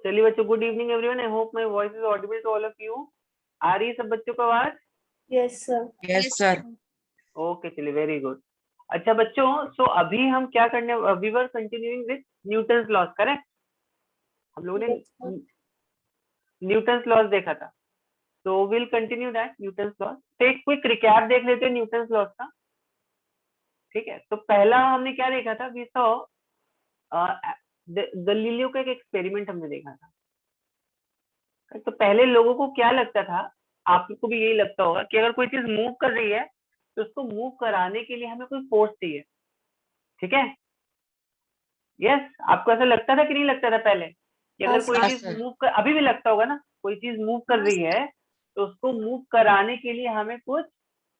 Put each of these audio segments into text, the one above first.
चलिए बच्चों, good evening everyone. I hope my voice is audible to all of you. आ रही है सब बच्चों को आवाज? Yes sir. Yes sir. Okay, चलिए, वेरी गुड। अच्छा बच्चों, सो अभी हम क्या करने, we were continuing with Newton's laws, correct? हम लोगों ने न्यूटन्स लॉज देखा था, तो will continue that Newton's laws. तो एक क्विक रिकैप देख लेते हैं न्यूटन्स लॉज का। ठीक है, तो पहला हमने क्या देखा था? वी सॉ गलीलियो का एक एक्सपेरिमेंट हमने देखा था। तो पहले लोगों को क्या लगता था, आपको भी यही लगता होगा कि अगर कोई चीज मूव कर रही है तो उसको मूव कराने के लिए हमें कोई फोर्स चाहिए। ठीक है, यस, आपको ऐसा लगता था कि नहीं लगता था पहले कि अगर कोई हाँ चीज सर। मूव कर, अभी भी लगता होगा ना, कोई चीज मूव कर रही है तो उसको मूव कराने के लिए हमें कुछ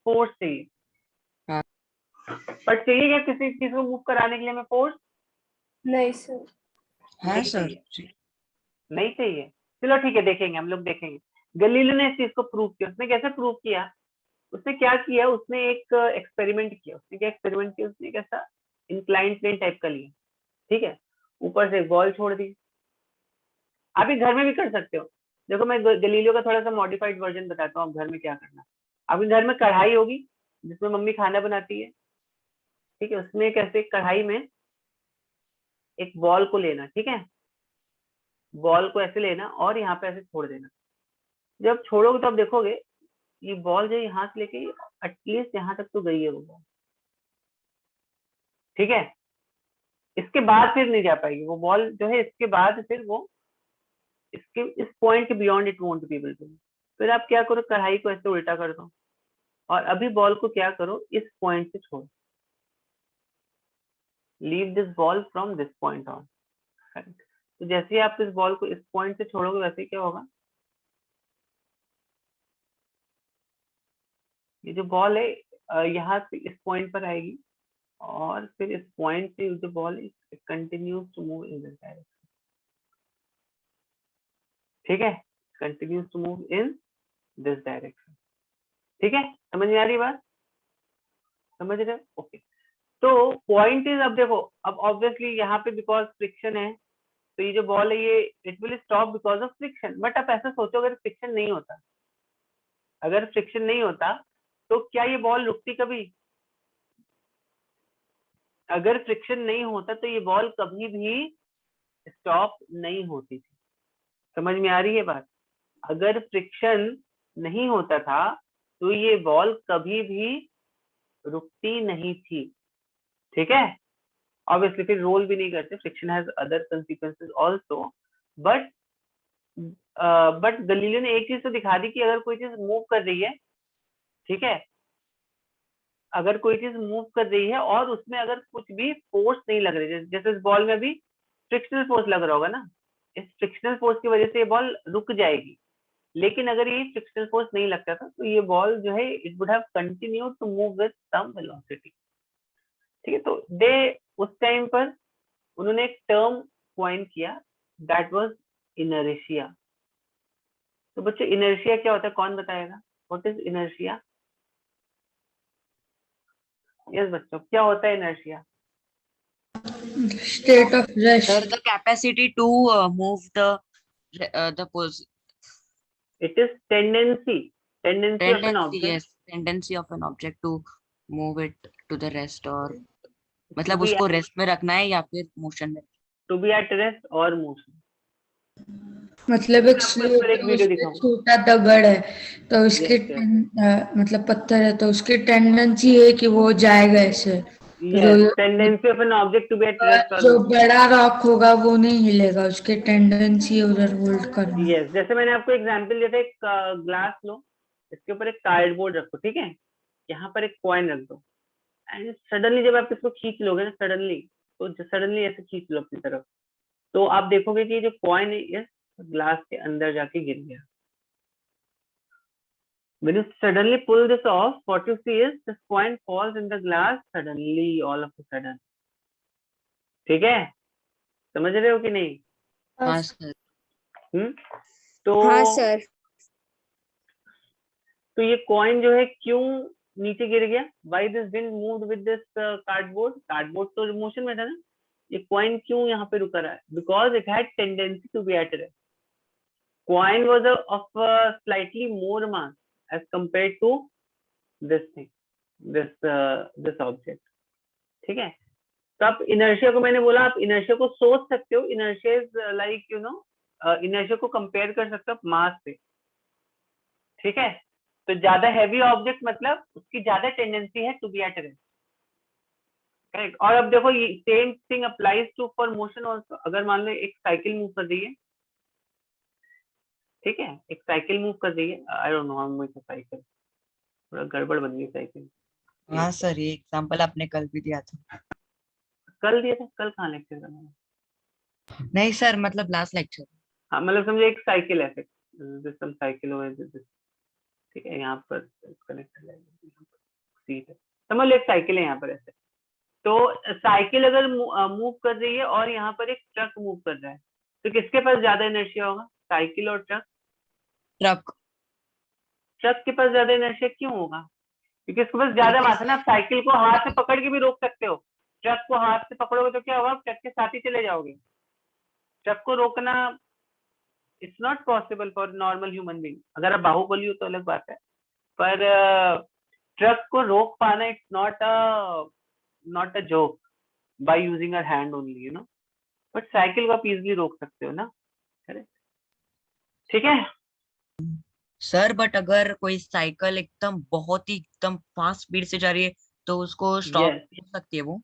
फोर्स चाहिए। हाँ। बट चाहिए क्या किसी चीज को मूव कराने के लिए हमें फोर्स? नहीं सर। हाँ नहीं सर। चाहिए, नहीं चाहिए। चलो ठीक है, देखेंगे, हम लोग देखेंगे। गलीलियो ने इस चीज को प्रूव किया। उसने कैसे प्रूव किया? उसने क्या किया, उसने एक एक्सपेरिमेंट किया। उसने क्या एक्सपेरिमेंट किया? उसने एक ऐसा इंक्लाइन प्लेन टाइप का लिया, ठीक है, ऊपर से एक बॉल छोड़ दी। आप ये घर में भी कर सकते हो। देखो, मैं गलीलियो का थोड़ा सा मॉडिफाइड वर्जन बताता हूँ, आप घर में क्या करना। आपके घर में कढ़ाई होगी जिसमें मम्मी खाना बनाती है, ठीक है, उसमें एक ऐसे कढ़ाई में एक बॉल को लेना, ठीक है, बॉल को ऐसे लेना और यहाँ पे ऐसे छोड़ देना। जब छोड़ोगे तो आप देखोगे ये बॉल जो यहाँ से लेके एटलीस्ट यहाँ तक तो गई है वो बॉल, ठीक है। इसके बाद फिर नहीं जा पाएगी वो बॉल जो है, इसके बाद फिर वो इसके इस पॉइंट के beyond it won't be able to. फिर आप क्या करो, कढ़ाई को ऐसे उल्टा कर दो और अभी बॉल को क्या करो, इस पॉइंट से छोड़ो। Leave this ball from this point on. तो जैसे ही आप इस बॉल को इस पॉइंट से छोड़ोगे वैसे ही क्या होगा, ये जो बॉल है यहाँ से इस पॉइंट पर आएगी और फिर इस पॉइंट से जो ball continues to move in this direction. ठीक है, continues to move in this direction. ठीक है, समझ में आ रही बात? समझ रहे? ओके। तो पॉइंट इज, अब देखो, अब ऑब्वियसली यहाँ पे बिकॉज फ्रिक्शन है तो ये जो बॉल है ये it will stop because of friction. But आप ऐसा सोचो, अगर फ्रिक्शन नहीं होता, अगर फ्रिक्शन नहीं होता तो क्या ये बॉल रुकती कभी? अगर फ्रिक्शन नहीं होता तो ये बॉल कभी भी स्टॉप नहीं होती थी। समझ में आ रही है बात? अगर फ्रिक्शन नहीं होता था तो ये बॉल कभी भी रुकती नहीं थी। ठीक है, ऑब्वियसली फिर रोल भी नहीं करते, friction has other consequences also. But Galileo ने एक चीज तो दिखा दी कि अगर कोई चीज मूव कर रही है, ठीक है, अगर कोई चीज मूव कर रही है और उसमें अगर कुछ भी फोर्स नहीं लग रही है, जैसे इस बॉल में अभी फ्रिक्शनल फोर्स लग रहा होगा ना, इस फ्रिक्शनल फोर्स की वजह से ये बॉल रुक जाएगी। लेकिन अगर ये फ्रिक्शनल फोर्स नहीं लगता था तो ये बॉल जो है it would have continued to move with some velocity. ठीक है, तो दे उस टाइम पर उन्होंने एक टर्म पॉइंट किया, दैट वाज इनर्शिया। तो बच्चों, इनर्शिया क्या होता है, कौन बताएगा? What is inertia? यस बच्चों, क्या होता है inertia? State of Sir, rest. the capacity to move the pose it is tendency, tendency of an tendency, object yes, tendency of an object to move it to the rest, और to मतलब B उसको rest में रखना है या फिर motion में। To be at rest और मोशन। मतलब एक मैं आपको इस स्लेट पर एक है, वीडियो उसपे दिखाऊंगा। छोटा दगड़ है तो उसकी यस यस मतलब पत्थर है तो उसकी टेंडेंसी है कि वो जाएगा ऐसे। जो yes, tendency of an object to be at rest और जो मोशन। बड़ा रॉक होगा वो नहीं हिलेगा, उसकी टेंडेंसी है उधर होल्ड करना। यस, जैसे मैंने आपको एग्जांपल दिया था, एक ग्लास लो, इसके ऊपर एक कार्डबोर्ड रखो, ठीक है, यहाँ पर एक कॉइन रख दो एंड सडनली जब आप इसको खींच लोगे ना, सडनली, तो सडनली ऐसे खींच लो अपनी तरफ, तो आप देखोगे कि ये जो कॉइन है ये ग्लास के अंदर जाके गिर गया। When you suddenly pull this off, what you see is this coin falls in the glass suddenly, all of a sudden. ठीक है, समझ रहे हो कि नहीं? हाँ सर। हम्म, तो हाँ सर। तो ये कॉइन जो है क्यों नीचे गिर गया? Why this didn't move with this cardboard? Cardboard तो मोशन में था ना, ये कॉइन क्यों यहाँ पे रुका रहा है? Because it had tendency to be at rest. Coin was of slightly more mass as compare to this thing, this object. ठीक है. तो आप इनर्शिया को, मैंने बोला आप इनर्शिया को सोच सकते हो. Inertia is like you know, inertia को कंपेयर कर सकते हो मास से. ठीक है. तो ज्यादा हैवी ऑब्जेक्ट मतलब उसकी ज्यादा टेंडेंसी है to be at rest. Correct. और अब देखो ये same thing applies to for motion also. अगर मान लो एक साइकिल मूव कर रही है, ठीक है, एक साइकिल मूव कर रही है. I don't know how much cycle, थोड़ा गड़बड़ बन गई साइकिल. हाँ सर, ये एग्जांपल आपने कल भी दिया था. कल दिया था? कल कहाँ लेक्चर करना? नहीं सर, मतलब लास्ट लेक्चर. हाँ मतलब समझो एक साइकिल है, सम साइकिल हो, ठीक है, यहाँ पर कनेक्ट सीट है, समझ लो एक साइकिल है यहाँ पर ऐसे. तो साइकिल अगर मूव कर रही है और यहाँ पर एक ट्रक मूव कर रहा है, तो किसके पास ज्यादा इनर्शिया होगा? साइकिल और ट्रक. ट्रक. ट्रक के पास ज्यादा इनर्शिया क्यों होगा? क्योंकि इसके पास ज्यादा मास है ना. आप साइकिल को हाथ से पकड़ के भी रोक सकते हो. ट्रक को हाथ से पकड़ोगे तो क्या होगा? ट्रक के साथ ही चले जाओगे. ट्रक को रोकना it's not possible for normal human being. अगर आप बाहुबली हो तो अलग बात है, पर ट्रक को रोक पाना it's not a joke by using our hand only, you know. But cycle को आप इजिली रोक सकते हो ना. करेक्ट. ठीक है. सर बट अगर कोई साइकिल एकदम बहुत ही एकदम फास्ट स्पीड से जा रही है तो उसको स्टॉप यस. हो सकती है वो.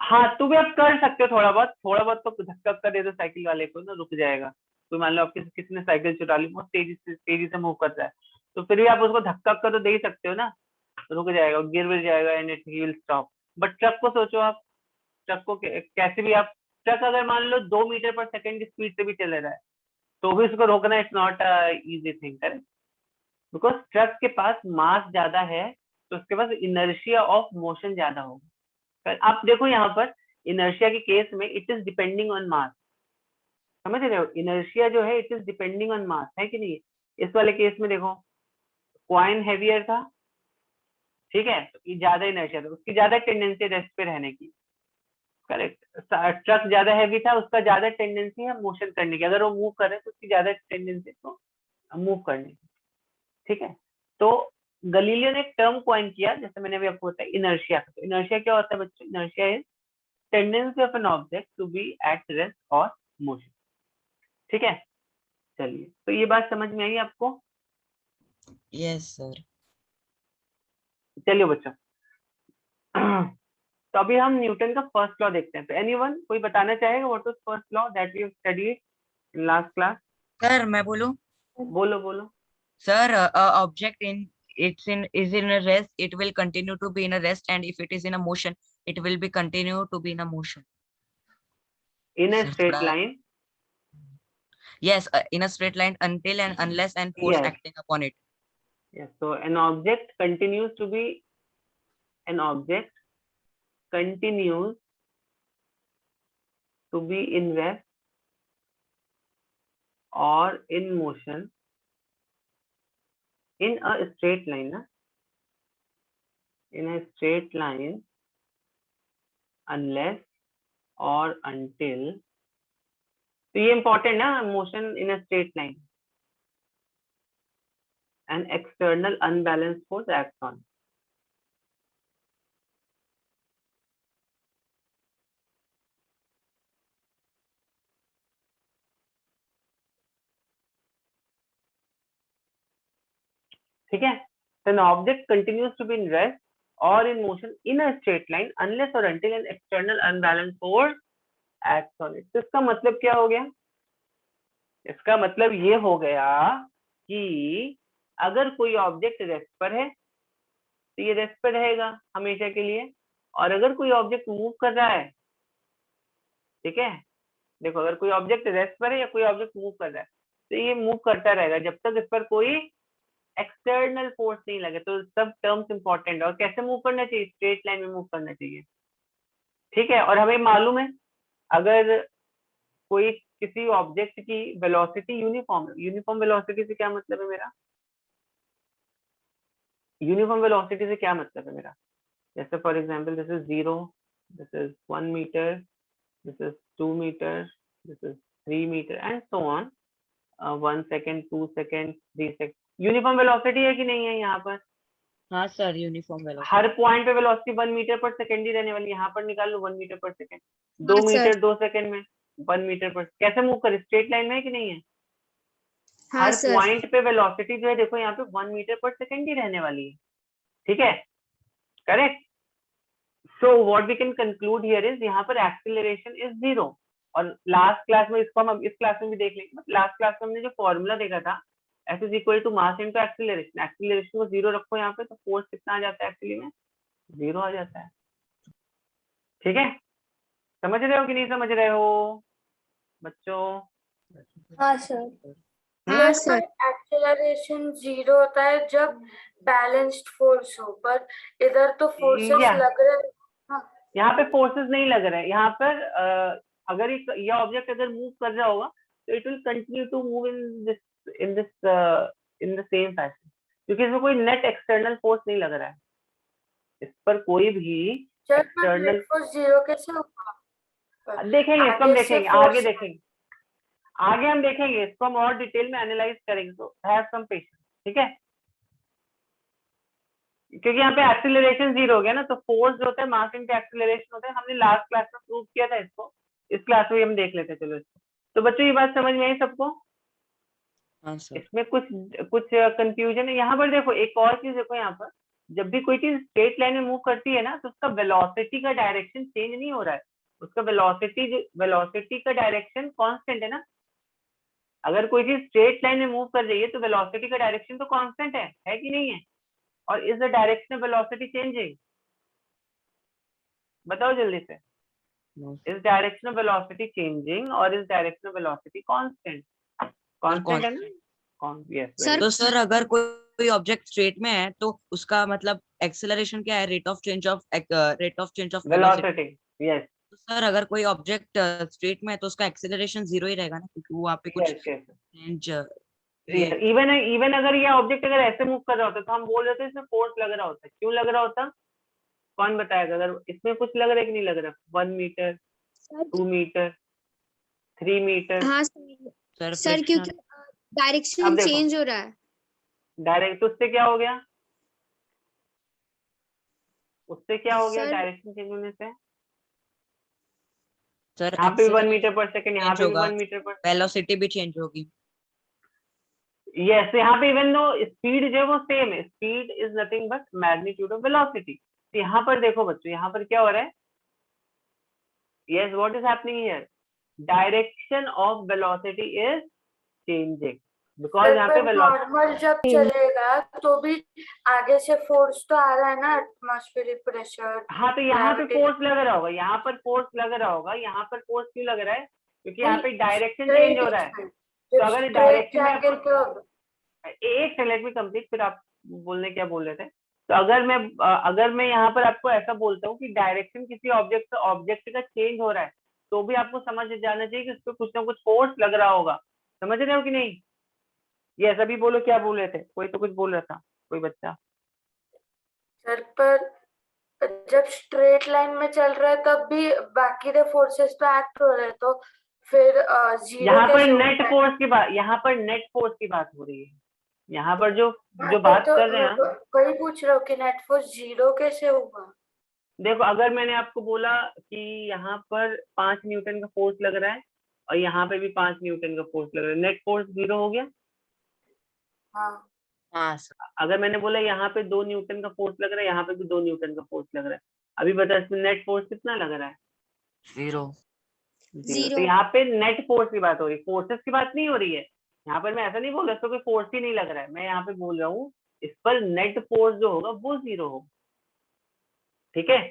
हाँ तो भी आप कर सकते हो थोड़ा बहुत. तो धक्का धक्का दे दो साइकिल वाले को ना, रुक जाएगा. तो मान लो आपके किसी ने साइकिल चुरा ली, बहुत तेजी से मूव कर रहा है, तो फिर भी आप उसको धक्का धक्का तो दे ही सकते हो ना. रुक जाएगा, गिर भी जाएगा and it will stop. But truck को सोचो आप. ट्रक को कैसे भी आप, ट्रक अगर मान लो 2 मीटर पर सेकंड की स्पीड से भी चल रहा है, तो भी उसको रोकना it's not easy thing. Correct. Because truck के पास मास ज्यादा है, तो उसके पास इनर्शिया ऑफ मोशन ज्यादा होगा. आप देखो यहाँ पर इनर्शिया के केस में इट इज डिपेंडिंग ऑन मास. समझ रहे हो? इनर्शिया जो है इट इज डिपेंडिंग ऑन मास, है कि नहीं? इस वाले केस में देखो, क्वाइन हैवियर था, ठीक है, तो ये ज्यादा इनर्शिया था, उसकी ज्यादा टेंडेंसी रेस्ट पे रहने की. करेक्ट. ट्रक ज्यादा हैवी था, उसका ज्यादा टेंडेंसी है मोशन करने की. अगर वो मूव कर रहे हैं तो उसकी ज्यादा टेंडेंसी तो मूव करने की. ठीक है. तो गलीलियो ने एक टर्म कॉइन किया, जैसे मैंने अभी आपको बताया, इनर्शिया. तो इनर्शिया क्या होता है बच्चों? Inertia is tendency of an object to be at rest और मोशन. ठीक है. चलिए, तो ये बात समझ में आई आपको? Yes sir. चलिए बच्चों. तो अभी हम न्यूटन का फर्स्ट लॉ देखते हैं. तो एनीवन, कोई बताना चाहेगा what was first law that we have studied in last class? Sir मैं बोलूं. बोलो बोलो. Sir, a object in it's in is in a rest, it will continue to be in a rest, and if it is in a motion, it will be continue to be in a motion. In a Sir, straight थोड़ा. Line. Yes, in a straight line until and unless and force yes. acting upon it. Yes. So an object continues to be, an object continues to be in rest or in motion in a straight line ना, in a straight line unless or until. तो ये important ना, motion in a straight line, an external unbalanced force acts on. ठीक है. So an object continues to be in rest or in motion in a straight line unless or until an external unbalanced force acts on it. तो इसका मतलब क्या हो गया? इसका मतलब ये हो गया कि अगर कोई ऑब्जेक्ट रेस्ट पर है तो ये रेस्ट पर रहेगा हमेशा के लिए. और अगर कोई ऑब्जेक्ट मूव कर रहा है, ठीक है, देखो अगर कोई ऑब्जेक्ट रेस्ट पर है या कोई ऑब्जेक्ट मूव कर रहा है, तो ये मूव करता रहेगा जब तक इस पर कोई एक्सटर्नल फोर्स नहीं लगे. तो सब टर्म्स इंपॉर्टेंट है. और कैसे मूव करना चाहिए? स्ट्रेट लाइन में मूव करना चाहिए. ठीक है. और हमें मालूम है अगर कोई किसी ऑब्जेक्ट की वेलोसिटी यूनिफॉर्म है, यूनिफॉर्म वेलोसिटी से क्या मतलब है मेरा? यूनिफॉर्म वेलोसिटी से क्या मतलब है मेरा? जैसे for example this is 0, this is 1 metre, this is 2 meter, this is 3 meter and so on. 1 second, 2 second, 3 second. Uniform velocity है कि नहीं है यहाँ पर? हाँ सर, यूनिफॉर्म वेलोसिटी। हर पॉइंट पे वेलोसिटी 1 मीटर पर सेकंड ही रहने वाली। यहाँ पर निकाल लो 1 मीटर पर सेकंड। 2 मीटर 2 सेकंड में 1 मीटर पर कैसे मूव करे? स्ट्रेट लाइन में है कि नहीं है? हर पॉइंट पे वेलोसिटी जो है देखो यहाँ पे 1 मीटर पर सेकंड ही रहने वाली है। ठीक है, correct. So what we can conclude here is यहाँ पर एक्सीलरेशन इज 0। और लास्ट क्लास में इसको हम इस क्लास में भी देख लेंगे। लास्ट क्लास में हमने जो फॉर्मूला देखा था F is equal to mass into acceleration. Acceleration को 0 रखो यहाँ पे तो फोर्स कितना आ जाता है? एक्चुअली में 0 आ जाता है। ठीक है, समझ रहे हो कि नहीं समझ रहे हो बच्चों? हाँ सर। हाँ सर। एक्सेलरेशन 0 होता है जब बैलेंस्ड फोर्स हो, पर इधर तो फोर्सेस Yeah. लग रहे हैं। हाँ। यहाँ पे फोर्सेस नहीं लग रहे हैं। यहाँ पर अगर ये ऑब्जेक्ट अगर मूव कर रहा होगा तो it will continue to move in the same fashion, क्योंकि इसमें कोई नेट एक्सटर्नल फोर्स नहीं लग रहा है। इस पर कोई भी एक्सटर्नल फोर्स 0 कैसे होगा? देखेंगे, इसको हम आगे से देखेंगे, force- आगे देखेंगे, आगे हम देखेंगे इसको, हम और डिटेल में एनालाइज करेंगे। तो हैव सम पेशेंस, ठीक है, क्योंकि यहाँ पे एक्सीलरेशन 0 हो गया ना, तो फोर्स जो होता है मास इनटू एक्सीलरेशन होता है। हमने लास्ट क्लास में प्रूव किया था इसको, इस क्लास में हम देख लेते हैं। चलो इसको, तो बच्चों ये बात समझ में आई सबको? हाँ सर। इसमें कुछ कंफ्यूजन है। यहाँ पर देखो एक और चीज देखो, यहाँ पर जब भी कोई चीज स्ट्रेट लाइन में मूव करती है ना, तो उसका वेलोसिटी का डायरेक्शन चेंज नहीं हो रहा है। उसका वेलोसिटी का डायरेक्शन कांस्टेंट है ना। अगर कोई चीज स्ट्रेट लाइन में मूव कर रही है तो वेलोसिटी का डायरेक्शन तो कांस्टेंट है कि नहीं है? और is the direction of velocity changing? बताओ जल्दी से। Is direction of velocity changing और is direction of velocity constant? Constant है ना? सर तो सर अगर कोई ऑब्जेक्ट स्ट्रेट में है तो उसका मतलब एक्सेलरेशन क्या है? Rate of change of velocity. Yes. तो सर अगर कोई ऑब्जेक्ट स्ट्रेट में है तो उसका एक्सेलरेशन 0 ही रहेगा ना, क्योंकि वो वहाँ पे कुछ चेंज। इवन अगर ये ऑब्जेक्ट अगर ऐसे मूव कर रहा होता तो हम बोल रहे थे इसमें फोर्स लग रहा होता। क्यों लग रहा होता? कौन बताएगा? अगर इसमें कुछ लग रहा है कि नहीं लग रहा? 1 मीटर, 2 मीटर, 3 मीटर। हाँ सर क्योंकि डायरेक्शन चेंज हो रहा है। डायरेक्ट उससे क्या हो गया? उससे क्या हो गया डायरेक्शन चेंज होने से? सर यहाँ पे 1 मीटर पर सेकंड, यहाँ पे भी 1 मीटर पर, वेलोसिटी भी चेंज होगी। यस। यहाँ पे इवन दो स्पीड जो है वो सेम है, speed is nothing but magnitude of velocity. तो यहाँ पर देखो बच्चों, यहाँ पर क्या हो रहा है? Yes, what is happening here? Direction of velocity is changing because यहाँ पे नॉर्मल जब चलेगा तो भी आगे से फोर्स तो आ रहा है ना, एटमॉस्फेरिक प्रेशर। हाँ, तो यहाँ पे फोर्स लग रहा होगा, यहाँ पर फोर्स लग रहा होगा। यहाँ पर फोर्स क्यों लग रहा है? क्योंकि यहाँ पे डायरेक्शन चेंज हो रहा है। तो अगर डायरेक्शन में एक सेकंड लेट मी कंप्लीट, फिर आप बोलने क्या बोल रहे थे। तो अगर मैं यहाँ पर आपको ऐसा बोलता हूँ कि डायरेक्शन किसी ऑब्जेक्ट का चेंज हो रहा है, तो भी आपको समझ जाना चाहिए कि उस पर कुछ ना कुछ फोर्स लग रहा होगा। समझ रहे हो कि नहीं? ये सभी बोलो, क्या बोल रहे थे? कोई तो कुछ बोल रहा था, कोई बच्चा। सर पर जब स्ट्रेट लाइन में चल रहा है तब भी बाकी के फोर्सेस तो एक्ट हो रहे हैं, तो फिर 0 यहाँ पर नेट फोर्स की बात, यहाँ पर नेट फोर्स की बात हो रही है। यहाँ पर जो बात कर रहे हैं, वही पूछ रहा हूँ कि नेट फोर्स 0 कैसे होगा? देखो अगर मैंने आपको बोला कि यहाँ पर 5 न्यूटन का फोर्स लग रहा है और यहाँ पे भी 5 न्यूटन का फोर्स लग रहा है, नेट फोर्स 0 हो गया। हाँ हाँ। अगर मैंने बोला यहाँ पे 2 न्यूटन का फोर्स लग रहा है, यहाँ पे भी 2 न्यूटन का फोर्स लग रहा है, अभी बता इसमें नेट फोर्स कितना लग रहा है? 0। तो यहाँ पे नेट फोर्स की बात हो रही है, फोर्सेस की बात नहीं हो रही है। यहाँ पर मैं ऐसा नहीं बोल रहा इसको कोई फोर्स ही नहीं लग रहा है, मैं यहाँ पे बोल रहा हूँ इस पर नेट फोर्स जो होगा वो 0 होगा। ठीक है,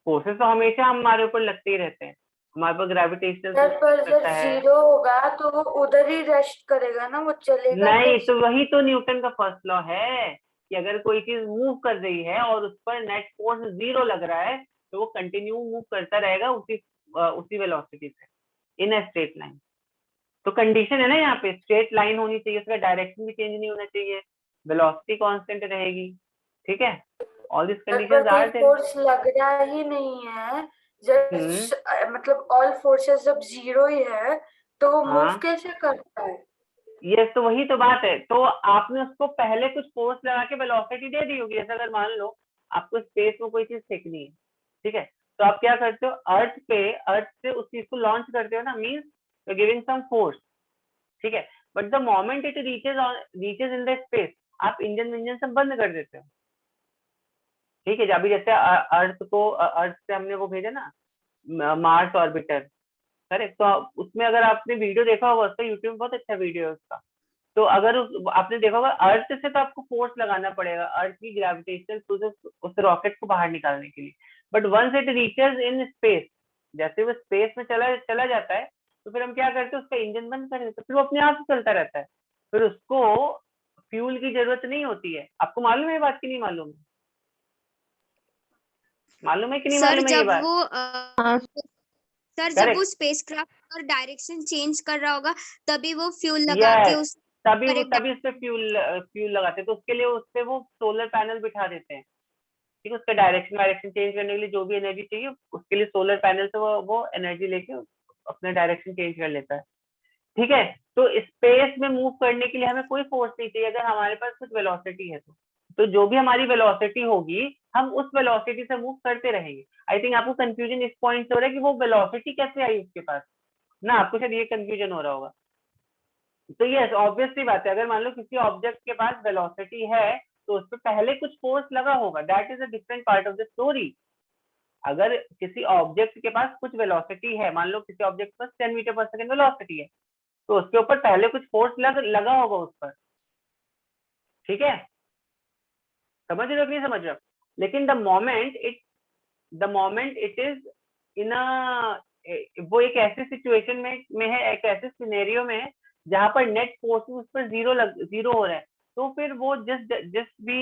फोर्सेस तो हमेशा हमारे ऊपर लगते ही रहते हैं, हमारे पर ग्रेविटेशनल पर जब 0 होगा तो वो उधर ही रेस्ट करेगा ना, वो चलेगा नहीं। तो वही तो न्यूटन का फर्स्ट लॉ है कि अगर कोई चीज मूव कर रही है और उस पर नेट फोर्स 0 लग रहा है तो वो कंटिन्यू मूव करता रहेगा उसी वेलोसिटी पे इन अ स्ट्रेट लाइन। तो कंडीशन है ना यहाँ पे, स्ट्रेट लाइन होनी चाहिए, उसका डायरेक्शन भी चेंज नहीं होना चाहिए, वेलोसिटी कांस्टेंट रहेगी। ठीक है, all this conditions are there. Force लग रहा ही नहीं है जब मतलब ऑल फोर्सेस जब जीरो ही है तो वो मूव हाँ कैसे करता है? ये तो वही तो बात है। तो आपने उसको पहले कुछ फोर्स लगा के वेलोसिटी दे दी होगी। जैसे अगर मान लो आपको स्पेस में कोई चीज फेंकनी है, ठीक है, तो आप क्या करते हो, अर्थ से उस चीज को लॉन्च करते हो ना, means you giving some force, ठीक है। But the moment it reaches in the space, आप इंजन सब बंद कर देते हो, ठीक है। अभी जैसे अर्थ से हमने वो भेजा ना मार्स ऑर्बिटर, करेक्ट। तो उसमें अगर आपने वीडियो देखा होगा उसका, यूट्यूब में बहुत अच्छा वीडियो है उसका। तो अगर आपने देखा होगा अर्थ से तो आपको फोर्स लगाना पड़ेगा, अर्थ की ग्रेविटेशनल फोर्सेस उस रॉकेट को बाहर निकालने के लिए। But once it reaches in space, जैसे वो स्पेस में चला चला जाता है, तो फिर हम क्या करते हैं, उसका इंजन बंद कर देते हैं, फिर वो अपने आप से चलता रहता है। फिर उसको फ्यूल की जरूरत नहीं होती है। आपको मालूम है ये बात कि नहीं मालूम है? मालूम है कि नहीं सर मालूम है ये जब बात? वो सर जब वो करेक्ट, स्पेसक्राफ्ट और डायरेक्शन चेंज कर रहा होगा तभी वो फ्यूल लगा के यस। उस तभी पर वो एक तभी उस पे फ्यूल लगाते हैं। तो उसके लिए उस पे वो सोलर पैनल बिठा देते हैं, ठीक है। उसका डायरेक्शन चेंज करने के लिए जो भी एनर्जी चाहिए, उसके लिए सोलर पैनल से वो एनर्जी लेके अपना डायरेक्शन चेंज कर लेता है, ठीक है। तो स्पेस में मूव करने के लिए हमें कोई फोर्स नहीं चाहिए अगर हमारे पास कुछ वेलोसिटी है तो जो भी हमारी वेलोसिटी होगी, हम उस वेलोसिटी से मूव करते रहेंगे। आई थिंक आपको कंफ्यूजन इस पॉइंट से हो रहा है कि वो वेलोसिटी कैसे आई उसके पास ना, आपको शायद ये कंफ्यूजन हो रहा होगा। तो यस, ऑब्वियस सी बात है, अगर मान लो किसी ऑब्जेक्ट के पास वेलोसिटी है तो उस पर पहले कुछ फोर्स लगा होगा, that is a different part of the story. अगर किसी ऑब्जेक्ट के पास कुछ वेलोसिटी है, मान लो किसी ऑब्जेक्ट के पास 10 मीटर पर सेकंड वेलोसिटी है, तो उसके ऊपर पहले कुछ फोर्स लगा होगा उस पर, ठीक है। समझ रहे हो कि नहीं समझ रहे हो? लेकिन the moment it is in a, वो एक ऐसी सिचुएशन में है, एक ऐसे सिनेरियो में है जहां पर नेट फोर्स उस पर जीरो हो रहा है, तो फिर वो जिस भी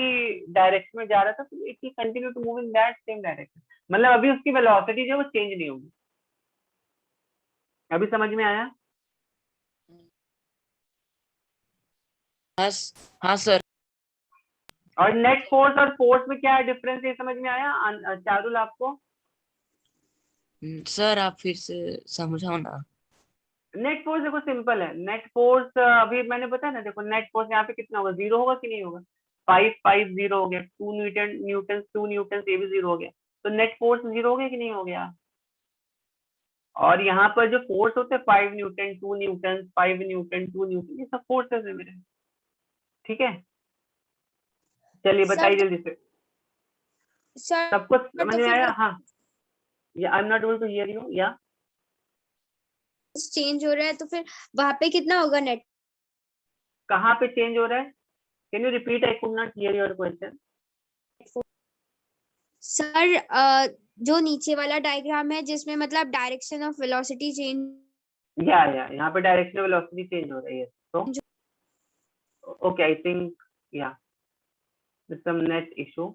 डायरेक्शन में जा रहा था, तो it will continue to move in that same direction. मतलब अभी उसकी वेलोसिटी जो है वो चेंज नहीं होगी। अभी समझ में आया? हाँ हाँ सर। और नेट फोर्स और फोर्स में क्या डिफरेंस है, समझ में आया चारुल आपको? सर आप फिर से समझाओ ना। नेट फोर्स देखो सिंपल है। नेट फोर्स अभी मैंने बताया ना, देखो नेट फोर्स यहाँ पे कितना होगा, जीरो होगा कि नहीं होगा? 5 जीरो हो गया, 2 न्यूटन ये भी जीरो हो गया, तो नेट फोर्स जीरो हो गया कि नहीं हो गया? और यहाँ पर जो फोर्स होते हैं 5 न्यूटन, 2 न्यूटन, 5 न्यूटन, 2 न्यूटन, ये सब फोर्सेस है मेरे, ठीक है। चलिए सर बताइए जल्दी से, सबको सर समझ तो में फिर आया? वो हाँ, या I am not able to hear you, या चेंज हो रहा है तो फिर वहां पे कितना होगा नेट? कहाँ पे चेंज हो रहा है? Can you repeat? I could not here your question. Sir जो नीचे वाला डायग्राम है जिसमें मतलब डायरेक्शन ऑफ वेलोसिटी चेंज या यहाँ पे डायरेक्शनल वेलोसिटी चेंज हो रही है, तो ओके आई थिंक या सम नेट इशू,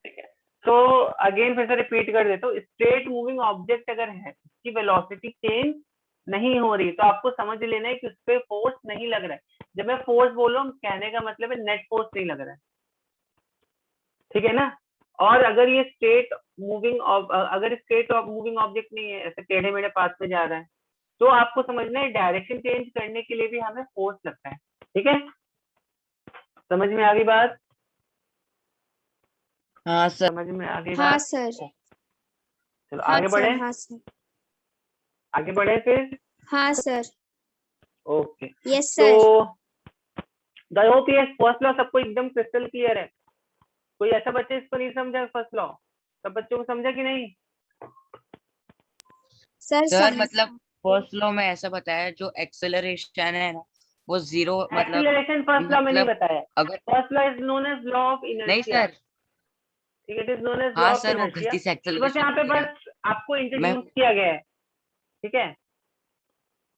ठीक है। तो अगेन फिर से रिपीट कर देता हूँ, स्ट्रेट मूविंग ऑब्जेक्ट अगर है, उसकी वेलोसिटी चेंज नहीं हो रही, तो आपको समझ लेना है कि उस पर फोर्स नहीं लग रहा है। जब मैं फोर्स बोल रहा हूँ, कहने का मतलब है नेट फोर्स नहीं लग रहा है, ठीक है ना। और अगर ये स्ट्रेट मूविंग ऑब्जेक्ट नहीं है, ऐसे टेढ़े मेढ़े पाथ में जा रहा है, तो आपको समझना है डायरेक्शन चेंज करने के लिए भी हमें फोर्स लगता है, ठीक है। समझ में आ गई बात? हाँ सर। समझ में आ गई हाँ बात? सर। चलो हाँ आगे सर। बढ़े, हाँ सर। आगे बढ़े फिर। हाँ सर। ओके, यस तो सर। आई होप ये फर्स्ट लॉ सबको एकदम क्रिस्टल क्लियर है। कोई ऐसा बच्चा इसको नहीं समझा फर्स्ट लॉ? सब बच्चों को समझा कि नहीं? सर सर मतलब फर्स्ट लॉ में ऐसा बताया जो एक्सेलरेशन है ना वो जीरो एक्सीलरेशन फर्स्ट लॉ में नहीं मतलब बताया। अगर first law is known as law of नहीं इनर्शिया, सर। ठीक है, it is known as law हाँ ऑफ सर वो इनर्शिया। गलती से तो बस एक्सेलरेशन यहाँ हो पे गया। बस आपको मैं इंट्रोड्यूस किया गया है, ठीक है।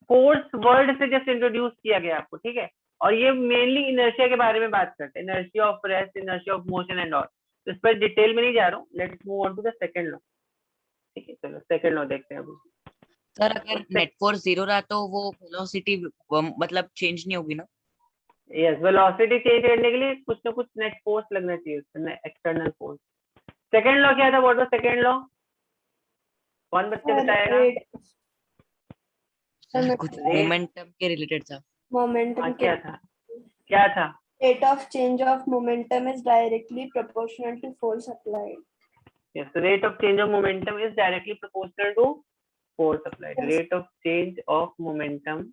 फोर्स वर्ड से जस्ट इंट्रोड्यूस किया गया आपको, ठीक है। और ये मेनली इनर्शिया के बारे में बात करते हैं, inertia of rest, inertia of motion and all. तो इस पर डिटेल में नहीं जा रहा हूँ, let's move on to the second law, ठीक है। चलो सेकंड लॉ देखते हैं अभी। सर अगर नेट फोर्स जीरो रहा तो वो वेलोसिटी मतलब चेंज नहीं होगी ना? यस, वेलोसिटी चेंज करने के लिए कुछ ना कुछ नेट फोर्स लगना चाहिए, एक्सटर्नल फोर्स, सेकेंड लॉ क्या था? What was second law? कौन बच्चे बताएगा? सर कुछ Rate- मोमेंटम के रिलेटेड था। मोमेंटम हाँ, क्या था? क्या था? rate of change of momentum is directly proportional to force applied. Yes, the rate of change of momentum is directly proportional to force applied. Yes. Rate of change of momentum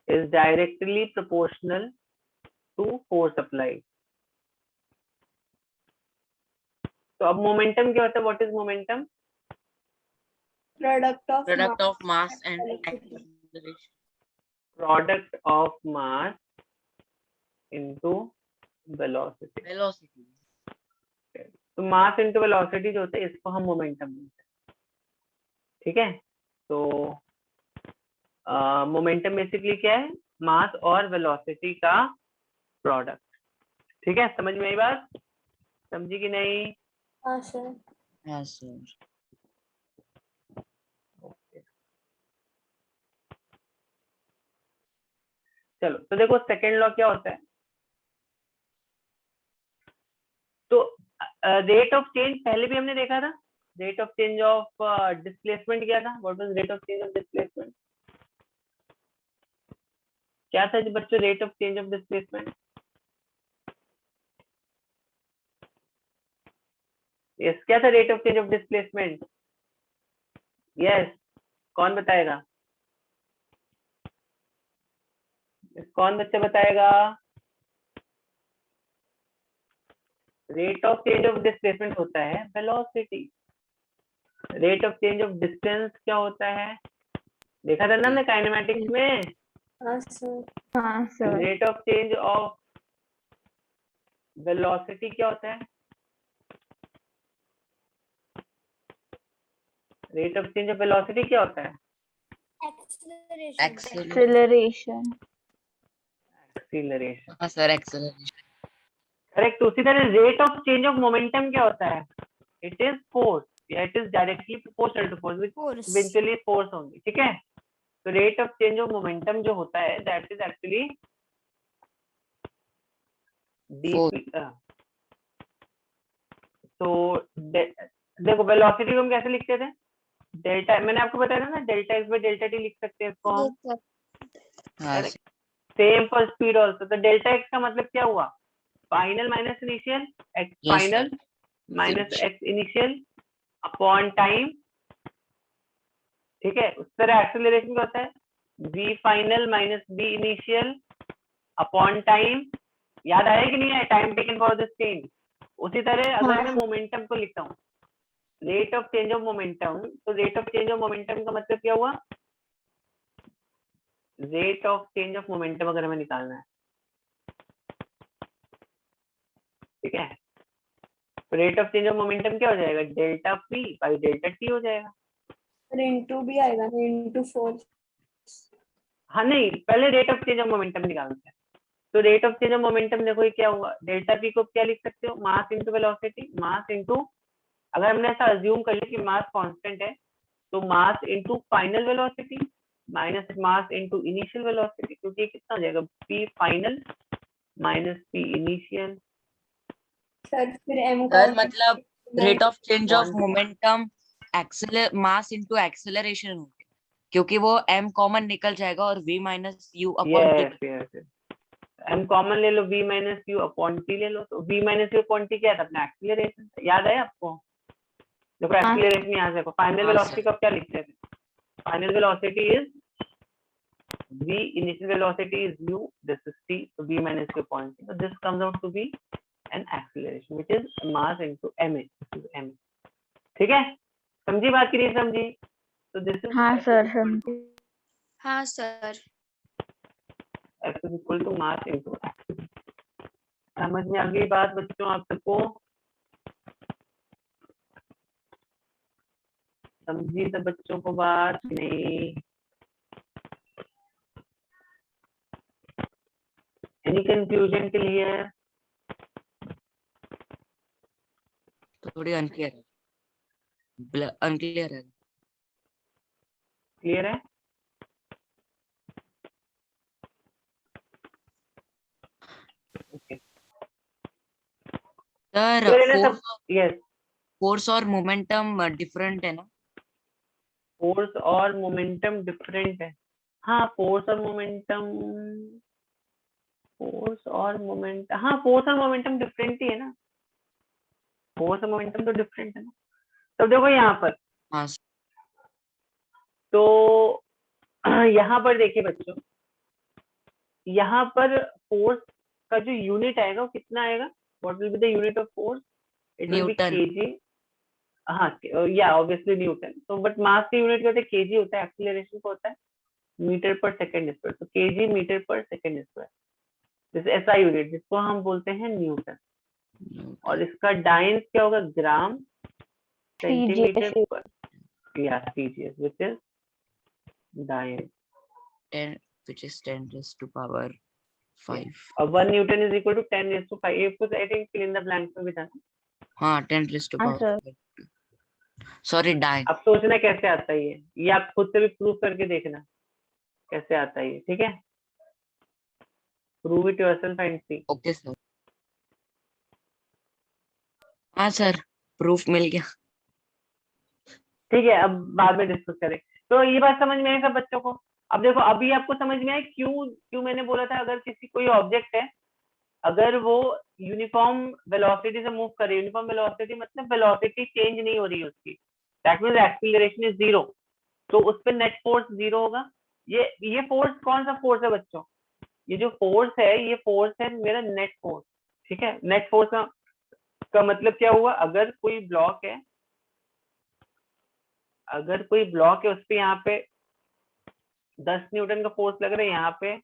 is directly proportional to force applied. तो अब momentum क्या होता है? What is momentum? Product of mass and velocity. Acceleration. Product of mass into velocity. Velocity. तो mass into velocity जो होता है इसको हम मोमेंटम बोलते हैं। ठीक है, तो मोमेंटम बेसिकली क्या है? मास और वेलोसिटी का प्रोडक्ट। ठीक है, समझ में आई बात? समझी कि नहीं? हाँ सर। हाँ सर। चलो, तो देखो सेकेंड लॉ क्या होता है। तो रेट ऑफ चेंज पहले भी हमने देखा था। Rate of change of displacement क्या था? What was rate of change of displacement? क्या था जी बच्चों rate of change of displacement? Yes, क्या था rate of change of displacement? Yes, कौन बताएगा? कौन बच्चा बताएगा? Rate of change of displacement होता है velocity. Rate of change of distance क्या होता है? देखा था ना हमने काइनेमैटिक्स में। हाँ सर। हाँ sir. Rate of change of velocity क्या होता है? Rate of change of velocity क्या होता है? एक्सेलरेशन। एक्सीलरेशन। हाँ सर, एक्सेलरेशन। करेक्ट। उसी तरह rate of change of momentum क्या होता है? इट इज फोर्स या it is directly proportional to force which eventually force होंगी। ठीक है, तो rate of change of momentum जो होता है दैट इज एक्चुअली डी। तो देखो वेलोसिटी को हम कैसे लिखते थे? डेल्टा, मैंने आपको बताया था ना, delta x by delta T लिख सकते हैं इसको हम। हाँ correct, same for speed also. तो डेल्टा एक्स का मतलब क्या हुआ? Final minus initial, x Yes, final minus x initial upon time. ठीक है, उस तरह एक्सेलरेशन क्या होता है? v final minus v initial upon time. याद आया कि नहीं है? Time taken for the change. उसी तरह अगर मैं मोमेंटम को लिखता हूँ rate of change of momentum, तो rate of change of momentum का मतलब क्या हुआ? Rate of change of momentum अगर हमें निकालना है, ठीक है, तो rate of change of momentum क्या हो जाएगा? Delta P by delta T हो जाएगा। इंटू भी आएगा ना, इंटू फोर्स। हाँ नहीं, पहले rate of change of momentum निकालते हैं। तो rate of change of momentum देखो ये क्या हुआ? डेल्टा पी को क्या लिख सकते हो? Mass into velocity. Mass into, अगर हमने ऐसा अज्यूम कर लिया कि मास कांस्टेंट है, तो mass into final velocity minus mass into initial velocity, क्योंकि कितना हो जाएगा? P final minus P initial. Sir फिर m सर मतलब rate of change of Quantity. Momentum mass into acceleration हो गया, क्योंकि वो m कॉमन निकल जाएगा और v minus u upon yes yes, m common ले लो, v minus u upon t ले लो। तो v minus u upon t क्या था? अपना एक्सीलरेशन। याद है आपको? देखो एक्सीलरेशन यहाँ से देखो, फाइनल हाँ, वेलोसिटी सर। को क्या लिखते थे? Final velocity is v, initial velocity is u, this is t, so v minus u upon t, so this comes out to be an acceleration which is mass into ma, this is m। ठीक है, समझी बात की नहीं समझी? तो this is हाँ sir, समझी। हाँ sir. f is equal to mass into acceleration। समझ में आ गई बात बच्चों आप सबको? समझी सब बच्चों को बात नहीं? Any confusion clear? थोड़ी अनक्लियर है, अनक्लियर है। क्लियर है? ओके। सर क्लियर है ना सब? यस, फोर्स और मोमेंटम डिफरेंट है ना? फोर्स और मोमेंटम डिफरेंट है। हाँ, फोर्स और मोमेंटम डिफरेंट ही है ना, फोर्स और मोमेंटम तो डिफरेंट है ना। तो देखो यहाँ पर, हाँ तो यहाँ पर देखिए बच्चों, यहाँ पर फोर्स का जो यूनिट आएगा वो कितना आएगा? What will be the unit of force? It will B Newton. KG. हाँ, या ऑब्वियसली न्यूटन। तो बट मास की यूनिट कहते हैं केजी होता है, एक्सीलरेशन का होता है मीटर पर सेकंड स्क्वायर। तो केजी मीटर पर सेकंड स्क्वायर, जैसे ऐसा यूनिट जिसको हम बोलते हैं न्यूटन। और इसका डाइंस क्या होगा? ग्राम सेंटीमीटर पर, या CGS, which is dyne. 10 which is 10 raised to power 5. और 1 न्यूटन इज इक्वल टू 10⁻5। ये कुछ I think fill in the blanks में भी था। हाँ 10 raised to power 5. सॉरी डाइन। अब सोचना कैसे आता है ये आप खुद से भी प्रूव करके देखना कैसे आता है ये, ठीक है? Prove it yourself and see. Okay sir. हाँ सर, प्रूफ मिल गया। ठीक है, अब बाद में डिस्कस करें। तो ये बात समझ में आई सब बच्चों को? अब देखो, अभी आपको समझ में आया क्यों मैंने बोला था अगर किसी कोई ऑब्जेक्ट है, अगर वो यूनिफॉर्म वेलोसिटी से मूव करे, यूनिफॉर्म वेलोसिटी मतलब वेलोसिटी चेंज नहीं हो रही है उसकी, that means acceleration is zero, तो उस पर नेट फोर्स जीरो होगा। ये फोर्स कौन सा फोर्स है बच्चों? ये जो फोर्स है, ये फोर्स है मेरा नेट फोर्स। ठीक है, नेट फोर्स का मतलब क्या हुआ? अगर कोई ब्लॉक है, उस पे यहाँ पे 10 न्यूटन का फोर्स लग रहा है, यहाँ पे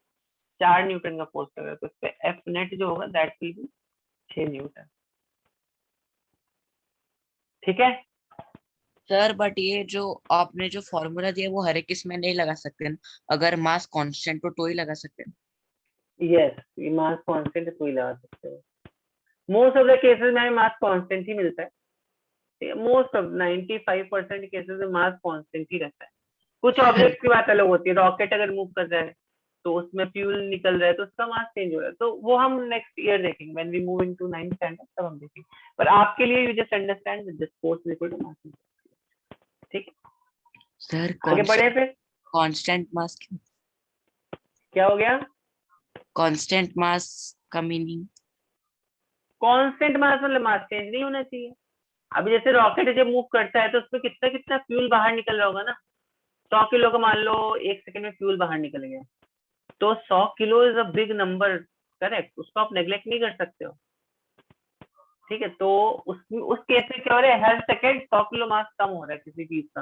4 न्यूटन का फोर्स लग रहा है, तो उस पे एफ नेट जो होगा दैट विल बी 6 न्यूटन। ठीक है? सर बट ये जो आपने जो फॉर्मूला दिया वो हर एक इसमें नहीं लगा सकते ना, अगर मास कांस्टेंट तो ही लगा सकते हैं। यस, ये मास कांस्टेंट कोई लगा सकते हो। मोस्ट ऑफ द केसेस में मास कांस्टेंट ही मिलता है। मोस्ट ऑफ 95% केसेस में मास कांस्टेंट ही रहता है। कुछ ऑब्जेक्ट की बात अलग होती है, रॉकेट अगर मूव कर रहा है तो उसमें फ्यूल निकल रहा है तो उसका मास चेंज हो रहा है, तो वो हम नेक्स्ट ईयर देखेंगे, when we move into 9th standard तब हम देखेंगे। पर आपके लिए you just understand this force is equal to mass. ठीक, सर आगे बढ़े फिर। कांस्टेंट मास, क्या हो गया? कांस्टेंट मास का मीनिंग? कांस्टेंट मास मतलब मास चेंज नहीं होना चाहिए। अभी जैसे रॉकेट जब मूव करता है तो उसमें कितना कितना फ्यूल बाहर निकल रहा होगा ना। 100 किलो का मान लो 1 सेकंड में फ्यूल बाहर निकल गया, तो 100 kilo is a big number, correct? उसको आप नेग्लेक्ट नहीं कर सकते हो। ठीक है, तो उस केस में क्या हो रहा है, हर सेकंड 100 किलो मास कम हो रहा है किसी चीज का,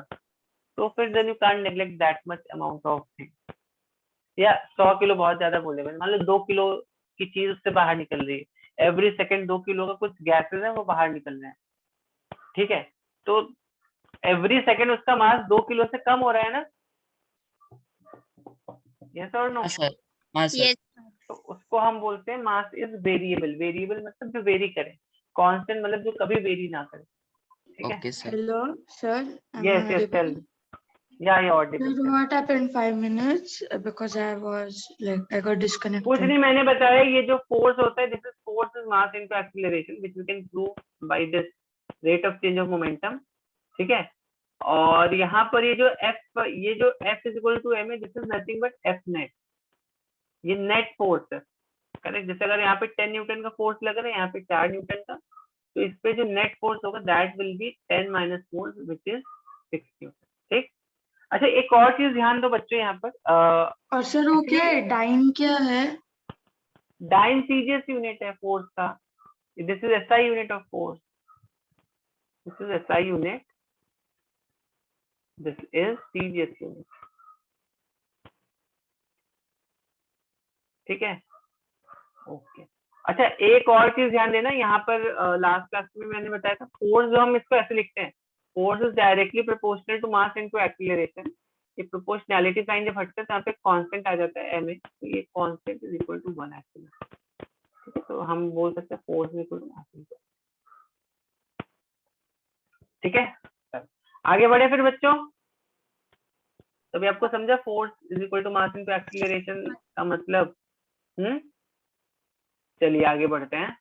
तो फिर then you can't neglect that much amount of thing. या 100 किलो बहुत ज्यादा बोले, मान लो 2 किलो की चीज उससे बाहर निकल रही है, एवरी सेकंड 2 किलो का कुछ गैसेस है वो बाहर निकल रहे हैं। ठीक है, तो एवरी सेकंड उसका मास 2 किलो से कम हो रहा है ना। यस और नो? हाँ सर। हाँ सर। Yes. तो उसको हम बोलते हैं मास इज वेरिएबल। वेरिएबल मतलब जो वेरी करे, कांस्टेंट मतलब जो कभी वेरी ना करे। ठीक है? Okay sir. Hello, sir. Am I yes yes, tell. audible? या Sir, audible. what happened 5 minutes? Because I got कुछ disconnected. नहीं, मैंने बताया ये जो फोर्स होता है, this is force is mass into acceleration which we can prove by this rate of change of momentum. ठीक है, और यहाँ पर ये जो F is equal to M है, this is nothing but F net. ये नेट फोर्स है, करेक्ट? जैसे अगर यहाँ पे 10 न्यूटन का फोर्स लग रहा है, यहाँ पे 4 न्यूटन का, तो इस पे जो नेट फोर्स होगा that will be 10 minus force which is 6 Newton. ठीक। अच्छा, एक और चीज ध्यान दो बच्चों यहाँ पर, और सर वो क्या है, डाइन क्या है? डाइन सीजीएस यूनिट है फोर्स का। This is SI unit of force, this is SI unit, this is CGS unit. ठीक है, ओके। अच्छा, एक और चीज ध्यान देना यहाँ पर, लास्ट क्लास में मैंने बताया था फोर्स जो हम इसको ऐसे लिखते हैं, force is directly proportional to mass into acceleration. ये प्रोपोर्शनैलिटी साइन जब हटता है तो यहाँ पे कांस्टेंट आ जाता है एम, तो ये constant is equal to 1 acceleration. ठीक है, तो हम बोल सकते हैं force is equal to mass into. ठीक है, चलो आगे बढ़े फिर बच्चों। तभी आपको समझा force is equal to mass into acceleration का मतलब। चलिए आगे बढ़ते हैं।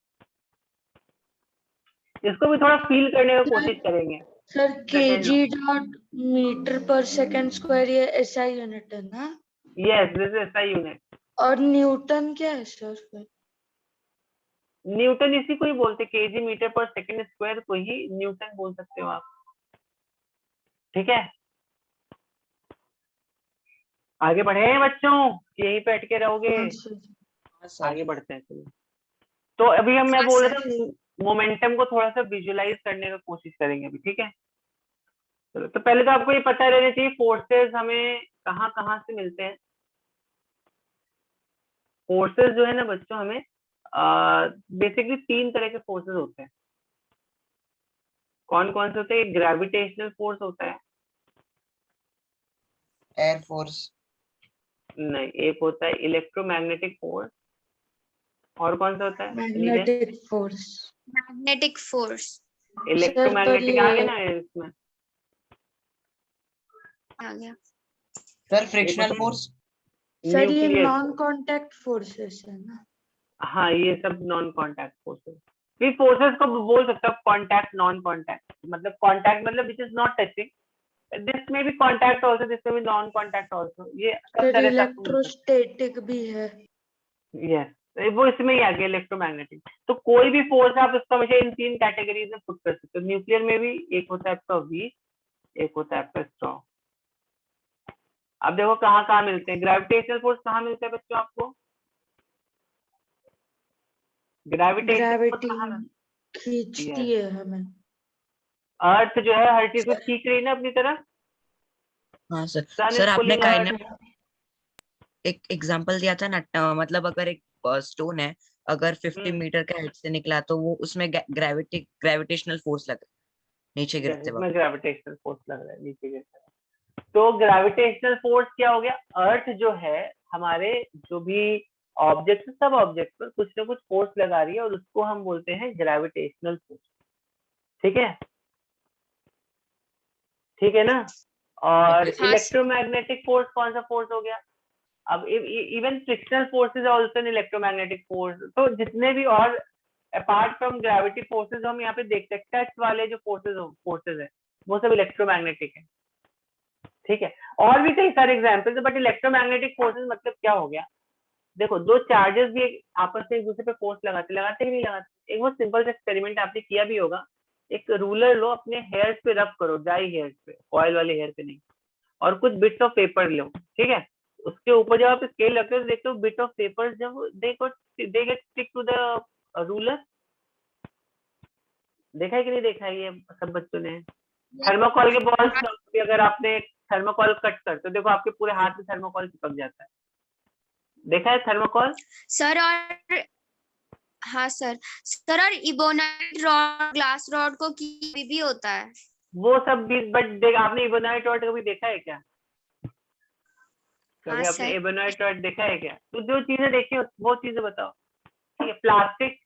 इसको भी थोड़ा फील करने की कोशिश करेंगे। Sir Second kg dot meter पर सेकंड स्क्वायर ये एसआई यूनिट है ना? Yes, this is SI unit. और न्यूटन क्या है सर फिर? न्यूटन इसी को ही बोलते, केजी मीटर पर सेकंड स्क्वायर को ही न्यूटन बोल सकते हो आप। ठीक है, आगे बढ़े हैं बच्चों, यहीं पे अटके रहोगे? हाँ सर। आगे बढ़ते हैं चलिए। तो अभी हम, मैं हाँ, बोल सर। रहा था मोमेंटम को थोड़ा सा विजुअलाइज करने का कोशिश करेंगे अभी, ठीक है? चलो, तो पहले तो आपको ये पता रहना चाहिए फोर्सेस हमें कहाँ कहाँ से मिलते हैं। फोर्सेस जो है ना बच्चों, हमें बेसिकली 3 तरह के फोर्सेस होते हैं। कौन कौन से होते हैं? ग्रेविटेशनल फोर्स होता है, एयर फोर्स, नहीं, एक होता है इलेक्ट्रोमैग्नेटिक फोर्स, और कौन सा होता है? Magnetic force. Magnetic force electromagnetic आ गया ये- ना इसमें। आ गया। सर फ्रिक्शनल फोर्स, सर ये न्यूक्लियर, नॉन कांटेक्ट फोर्सेस है ना? हाँ ये सब नॉन कांटेक्ट फोर्सेस। भी फोर्सेस को बोल सकते हो कांटेक्ट, नॉन कांटेक्ट, मतलब कांटेक्ट मतलब which is not touching, this में भी कांटेक्ट आल्सो, दिस में भी नॉन कांटेक्ट आल्सो, ये सब सर तरह से आपको मिल सकता इलेक्ट्रोस्टैटिक भी है। है। यस, वो इसमें ही आ गया इलेक्ट्रोमैग्नेटिक। तो कोई भी फोर्स आप इसको हमेशा इन 3 कैटेगरीज में पुट कर सकते हो। न्यूक्लियर में भी एक होता है आपका वीक, एक होता है आपका स्ट्रॉन्ग। अब देखो कहाँ कहाँ मिलते हैं ग्रेविटेशनल फोर्स, कहाँ मिलते हैं बच्चों आपको? ग्रेविटेशनल फोर्स ग्रेविटी कहाँ मिलता खींचती है? है हमें। अर्थ जो है हर चीज को खींच रही है ना अपनी तरफ। हाँ सर। सन सर इज आपने पुलिंग अर्थ। एक एग्जांपल दिया था ना, मतलब अगर एक स्टोन है, अगर 50 मीटर के हाइट से निकला तो वो उसमें ग्रेविटेशनल फोर्स लगा नीचे गिरते वक्त। इसमें ग्रेविटेशनल फोर्स लग रहा है नीचे गिरता है। तो ग्रेविटेशनल फोर्स क्या हो गया? अर्थ जो है हमारे जो भी ऑब्जेक्ट, सब ऑब्जेक्ट पर कुछ ना कुछ फोर्स लगा रही है और उसको हम बोलते हैं ग्रेविटेशनल फोर्स। ठीक है, ठीक है ना? और ओके सर। हाँ, सर। इलेक्ट्रोमैग्नेटिक फोर्स कौन सा फोर्स हो गया? अब even frictional forces also an electromagnetic force. तो जितने भी और अपार्ट फ्रॉम ग्रेविटी फोर्सेज हम यहाँ पे देखते हैं, टच वाले जो फोर्सेज है वो सब इलेक्ट्रोमैग्नेटिक है। ठीक है, और भी कई सारे एग्जाम्पल्स है, बट इलेक्ट्रोमैग्नेटिक फोर्सेज मतलब क्या हो गया? देखो, दो चार्जेस भी आपस में एक दूसरे पे फोर्स लगाते लगाते ही नहीं लगाते। एक वो सिंपल सा एक्सपेरिमेंट आपने किया भी होगा, एक रूलर लो, अपने हेयर्स पे रब करो, ड्राई हेयर्स पे, ऑयल वाले हेयर पे नहीं, और कुछ बिट्स ऑफ पेपर लो, ठीक है? उसके ऊपर जब आप स्केल रखते हो तो देखते हो बिट ऑफ पेपर जब they get stick to the ruler. देखा है कि नहीं देखा है ये सब बच्चों ने? थर्माकोल के बॉल्स भी अगर आपने थर्माकोल कट कर तो देखो आपके पूरे हाथ में थर्माकोल चिपक जाता है। देखा है थर्माकोल? सर और हाँ सर, सर और इबोनाइट रॉड, ग्लास रॉड को भी होता है। वो सब भी, बट देख, आपने इबोनाइट रॉड कभी देखा है क्या? हाँ कभी आपने सर। इबोनाइट रॉड देखा है क्या? तो जो चीजें देखी हो वो चीजें बताओ। ठीक है, प्लास्टिक,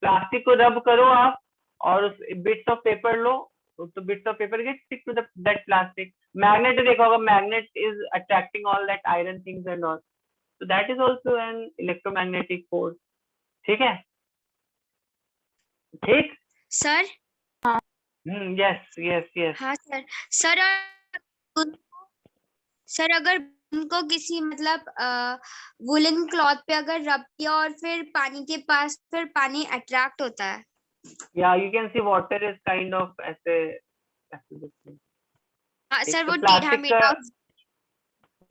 प्लास्टिक को रब करो आप, और उस बिट्स ऑफ पेपर लो, तो bits of paper get stick to that plastic. Magnet देखा होगा, magnet is attracting all that iron things and all, so that is also an electromagnetic force। ठीक है, ठीक। सर। Yes yes yes. हाँ sir. Sir sir अगर उनको किसी मतलब वुलन क्लॉथ पे अगर रब किया और फिर पानी के पास, फिर पानी अट्रैक्ट होता है। या you can see water is kind of ऐसे ऐसे दिखते हैं। हाँ ठीक, सर, तो वो टेढ़ा मेढ़ा।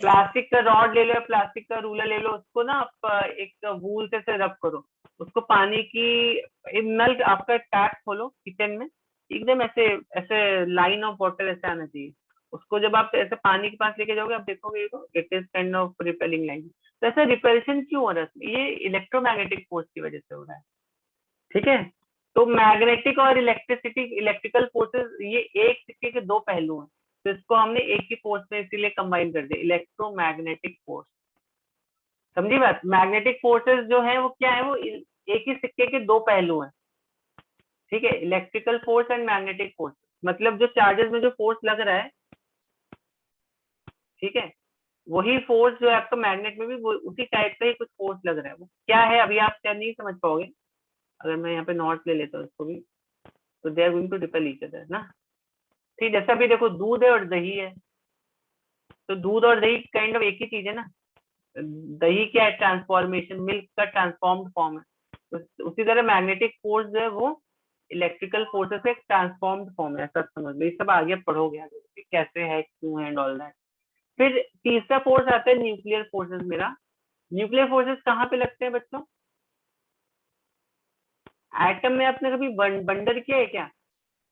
प्लास्टिक का रॉड ले लो, प्लास्टिक का रूलर ले लो, उसको ना आप एक वूल से रब करो, उसको पानी की, एक नल, आपका टैप खोलो किचन में, एकदम ऐसे ऐसे लाइन ऑफ वाटर ऐसे आना चाहिए, उसको जब आप ऐसे पानी के पास लेके जाओगे आप देखोगे it is kind of repelling line. तो ऐसा रिपल्शन क्यों हो रहा है? ये इलेक्ट्रोमैग्नेटिक फोर्स की वजह से हो रहा है। ठीक है, तो मैग्नेटिक और इलेक्ट्रिकल फोर्सेस ये एक सिक्के के दो पहलू हैं, तो इसको हमने एक ही फोर्स में इसीलिए कंबाइन कर दिया, इलेक्ट्रोमैग्नेटिक फोर्स। समझी बात? मैग्नेटिक फोर्सेस जो है वो क्या है? वो एक ही सिक्के के दो पहलू हैं। ठीक है, electrical force and magnetic force, मतलब जो चार्जेस में जो फोर्स लग रहा है, ठीक है, वही फोर्स जो है आपका मैग्नेट में भी वो उसी टाइप का ही कुछ फोर्स लग रहा है। वो क्या है अभी आप क्या नहीं समझ पाओगे, अगर मैं यहाँ पे नोट्स ले लेता हूँ इसको भी, तो they are going to repel each other ना। ठीक, जैसा अभी देखो दूध है और दही है, तो दूध और दही काइंड ऑफ एक ही चीज है ना। दही क्या है, ट्रांसफॉर्मेशन, मिल्क का ट्रांसफॉर्म्ड फॉर्म है। तो उसी तरह मैग्नेटिक फोर्स जो है वो इलेक्ट्रिकल फोर्सेस का एक ट्रांसफॉर्म्ड फॉर्म है, ऐसा समझ लो। ये सब आगे पढ़ोगे आगे कि कैसे है, क्यों है, एंड ऑल दैट। फिर तीसरा फोर्स आता है न्यूक्लियर फोर्सेस मेरा। न्यूक्लियर फोर्सेस कहाँ पे लगते हैं बच्चों? एटम में आपने कभी वंडर किया है क्या?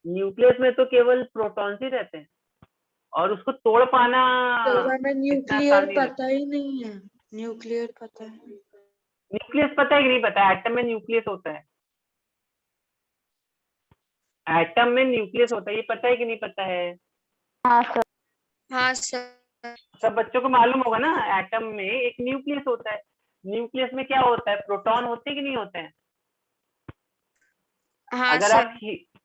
न्यूक्लियस में तो केवल प्रोटॉन्स ही रहते हैं और उसको तोड़ पाना सर हमें इतना न्यूक्लियर आसान नहीं रहता। पता ही नहीं है, न्यूक्लियर पता है। न्यूक्लियस पता है कि नहीं पता? एटम में न्यूक्लियस होता है, एटम में न्यूक्लियस होता है, ये पता है कि नहीं पता है? हाँ सर। सब बच्चों को मालूम होगा ना, एटम में एक न्यूक्लियस होता है। न्यूक्लियस में क्या होता है, प्रोटॉन होते हैं कि नहीं होते हैं? हाँ अगर सर। आप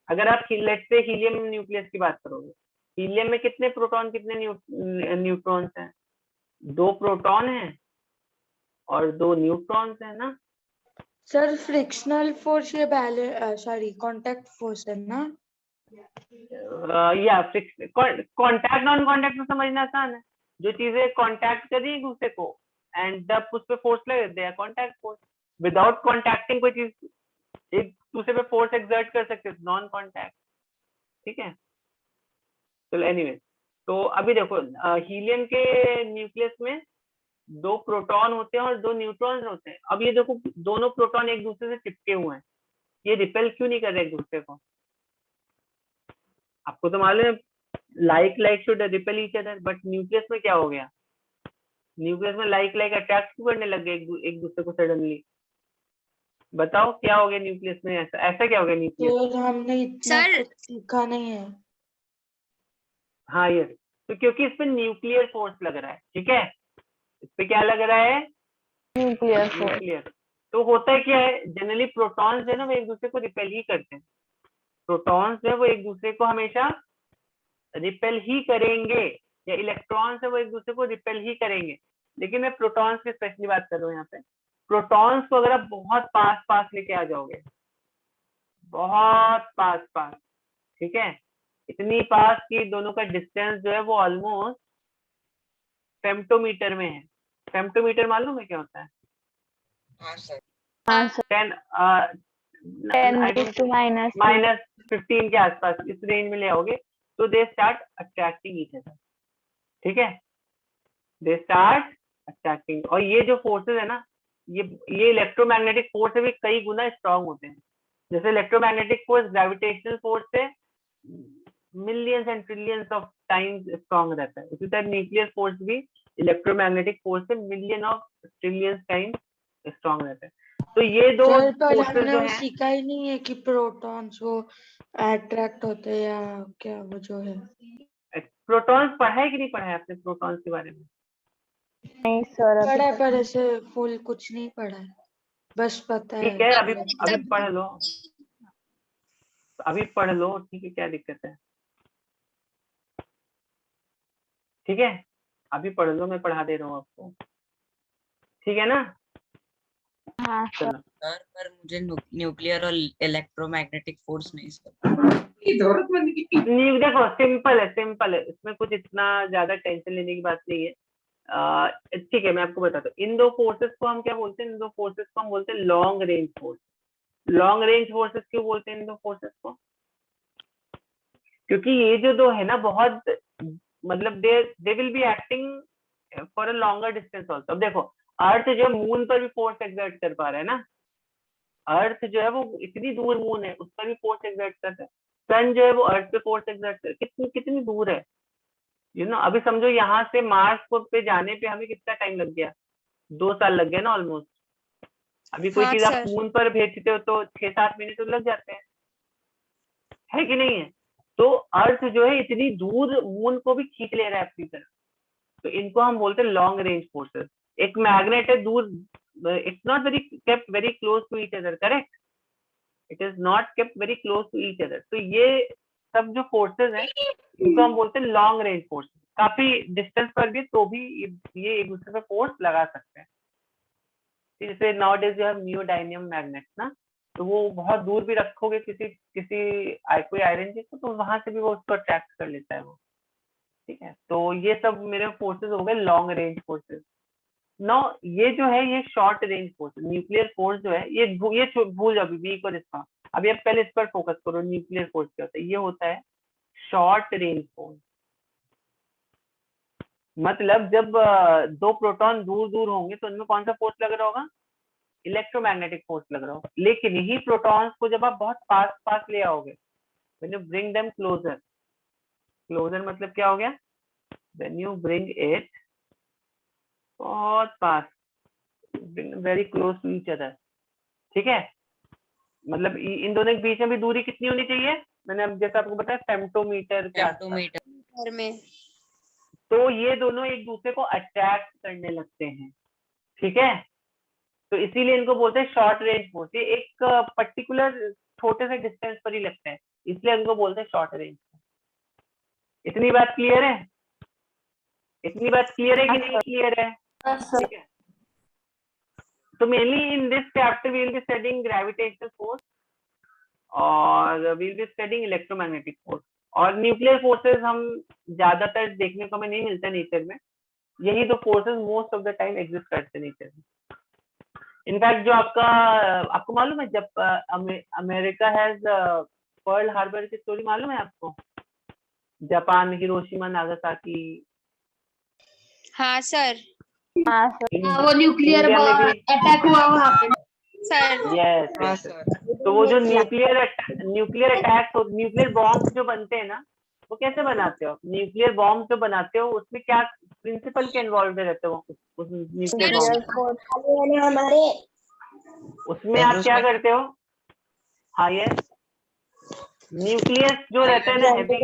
अगर आप लेट्स से हीलियम न्यूक्लियस की बात करोगे, हीलियम में कितने प्रोटॉन कितने न्यूट्रॉन्स हैं? 2 प्रोटॉन हैं और 2 न्यूट्रॉन्स हैं ना। सर फ्रिक्शनल फोर्स ये सॉरी कांटेक्ट फोर्स है ना? या कांटेक्ट नॉन कांटेक्ट तो समझना आसान है। जो चीजें कांटेक्ट कर रही है एक दूसरे को एंड जब उस पे फोर्स लगे दे कांटेक्ट फोर्स। विदाउट कांटेक्टिंग कोई चीज एक दूसरे पे फोर्स एक्सर्ट कर सकते हैं, नॉन कांटेक्ट। ठीक है, चलो एनीवे। तो अभी देखो हीलियम के न्यूक्लियस में 2 प्रोटॉन होते हैं और 2 न्यूट्रॉन्स होते हैं। अब ये देखो दोनों प्रोटॉन एक दूसरे से चिपके हुए हैं, ये रिपेल क्यों नहीं कर रहे एक दूसरे को? आपको तो मालूम है like should repel each other, but nucleus में क्या हो गया? न्यूक्लियस में लाइक अट्रैक्ट क्यों करने लग गए एक दूसरे को सडनली? बताओ क्या हो गया न्यूक्लियस में? ऐसा ऐसा क्या हो गया न्यूक्लियस? तो हमने इतना सर कुछ सीखा नहीं है। हाँ ये तो क्योंकि इस पे न्यूक्लियर फोर्स लग रहा है। ठीक है, इस पे क्या लग रहा है? न्यूक्लियर। तो होता क्या है, जनरली प्रोटॉन्स जो है ना वो एक दूसरे को रिपेल ही करते हैं। प्रोटॉन्स जो है वो एक दूसरे को हमेशा रिपेल ही करेंगे, या इलेक्ट्रॉन्स है वो एक दूसरे को रिपेल ही करेंगे। लेकिन मैं प्रोटॉन्स की स्पेशली बात कर रहा हूँ यहाँ पे। प्रोटॉन्स को अगर आप बहुत पास पास लेके आ जाओगे, बहुत पास पास, ठीक है, इतनी पास कि दोनों का डिस्टेंस जो है वो ऑलमोस्ट फेम्टोमीटर में है। फेम्टोमीटर मालूम है क्या होता है? हाँ सर। 10 -15 के आसपास, इस रेंज में ले आओगे तो they start attracting each other. ठीक है, दे स्टार्ट अट्रैक्टिंग। और ये जो फोर्सेस है ना, ये इलेक्ट्रोमैग्नेटिक फोर्स से भी कई गुना स्ट्रांग होते हैं। जैसे इलेक्ट्रोमैग्नेटिक फोर्स ग्रेविटेशनल फोर्स से millions and trillions of times strong रहता है, उसी तरह न्यूक्लियर फोर्स भी इलेक्ट्रोमैग्नेटिक फोर्स से million of trillions times strong रहता है। तो ये दो सर पर फोर्सेस हमने जो वो हैं, सीखा ही नहीं है कि प्रोटॉन्स वो अट्रैक्ट होते हैं या क्या वो जो है। प्रोटॉन्स पढ़ा है कि नहीं पढ़ा है आपने प्रोटॉन्स के बारे में? पढ़ा है पर ऐसे फुल कुछ नहीं पढ़ा है, बस पता ठीक है है, कि अभी पढ़ लो, अभी पढ़ लो, ठीक है, क्या दिक्कत है? ठीक है, अभी पढ़ लो, मैं पढ़ा दे रहा हूँ आपको, ठीक है ना? चलो, सर पर मुझे न्यूक्लियर और इलेक्ट्रोमैग्नेटिक फोर्स नहीं सर। देखो सिंपल है, इसमें कुछ इतना ज्यादा टेंशन लेने की बात नहीं है। ठीक है, मैं आपको बताता हूँ। इन दो फोर्सेस को हम क्या बोलते हैं? इन दो फोर्सेस को हम बोलते हैं long range force. Long range forces क्यों बोलते हैं इन दो फोर्सेस को? क्योंकि ये जो दो है ना, बहुत मतलब they will be acting for a longer distance also. अब देखो अर्थ जो मून पर भी फोर्स एक्सर्ट कर पा रहा है ना, अर्थ जो है वो इतनी दूर मून है, उस पर भी फोर्स एक्सर्ट कर रहा है। सन जो है वो अर्थ पे फोर्स एक्सर्ट कर, कितनी कितनी दूर है, अभी समझो यहाँ से मार्स पे जाने पे हमें कितना टाइम लग गया? 2 साल लग गए ना ऑलमोस्ट। अभी कोई हाँ चीज आप सर। मून पर भेजते हो तो 6-7 मिनट तो लग जाते हैं, है कि नहीं है? तो अर्थ जो है इतनी दूर मून को भी खींच ले रहा है अपनी तरफ, तो इनको हम बोलते हैं लॉन्ग रेंज फोर्सेस। एक मैग्नेट है दूर, it's not very kept very close to each other, correct? It is not kept very close to each other. तो ये सब जो फोर्सेस हैं इनको हम बोलते हैं लॉन्ग रेंज फोर्सेस। काफी डिस्टेंस पर भी तो भी ये एक दूसरे पर फोर्स लगा सकते हैं। जैसे now days you have neodymium magnets ना, तो वो बहुत दूर भी रखोगे किसी किसी कोई आयरन चीज को, तो वहां से भी वो उसको अट्रैक्ट कर लेता है वो। ठीक है, तो ये सब मेरे फोर्सेस हो गए लॉन्ग रेंज फोर्सेस। नो, ये जो है ये short range force, nuclear force जो है ये भूल जाओ वीक और इसका। अभी आप पहले इस पर फोकस करो, न्यूक्लियर फोर्स क्या होता है। ये होता है शॉर्ट रेंज फोर्स। मतलब जब दो प्रोटॉन दूर दूर होंगे तो उनमें कौन सा फोर्स लग रहा होगा, इलेक्ट्रोमैग्नेटिक फोर्स लग रहा होगा। लेकिन यही प्रोटॉन्स को जब आप बहुत पास पास ले आओगे, when you bring them closer, closer मतलब क्या हो गया, व्हेन यू ब्रिंग इट बहुत पास, very close to each other. ठीक है, मतलब इन दोनों के बीच में भी दूरी कितनी होनी चाहिए, मैंने अब जैसे आपको बताया फेम्टोमीटर के आसपास। फेम्टोमीटर। घर में तो ये दोनों एक दूसरे को अट्रैक्ट करने लगते हैं। ठीक है, तो इसीलिए इनको बोलते हैं शॉर्ट रेंज फोर्स। ये एक पर्टिकुलर छोटे से डिस्टेंस पर ही लगते हैं, इसलिए इनको बोलते हैं शॉर्ट रेंज। इतनी बात क्लियर है? इतनी बात क्लियर है कि नहीं क्लियर है? ठीक है, तो mainly in this chapter we will be studying gravitational force और we will be studying electromagnetic force. और न्यूक्लियर फोर्सेस हम ज्यादातर देखने को हमें नहीं मिलता नेचर में, यही तो forces most of the time exist करते नेचर में। इनफैक्ट जो आपको मालूम है जब अमेरिका हैज पर्ल हार्बर की स्टोरी मालूम है आपको, जापान में हिरोशिमा नागासाकी। हाँ सर। वो न्यूक्लियर इंडिया में भी अटैक हुआ वहाँ पे। सर यस, तो वो जो न्यूक्लियर अटैक, न्यूक्लियर बॉम्ब जो बनते हैं ना, वो कैसे बनाते हो, न्यूक्लियर बॉम्ब जो बनाते हो उसमें क्या प्रिंसिपल के इन्वॉल्व रहते हो उस न्यूक्लियर बॉम्ब, उसमें आप क्या करते हो, हाँ ये न्यूक्लियस जो रहता है ना हैवी,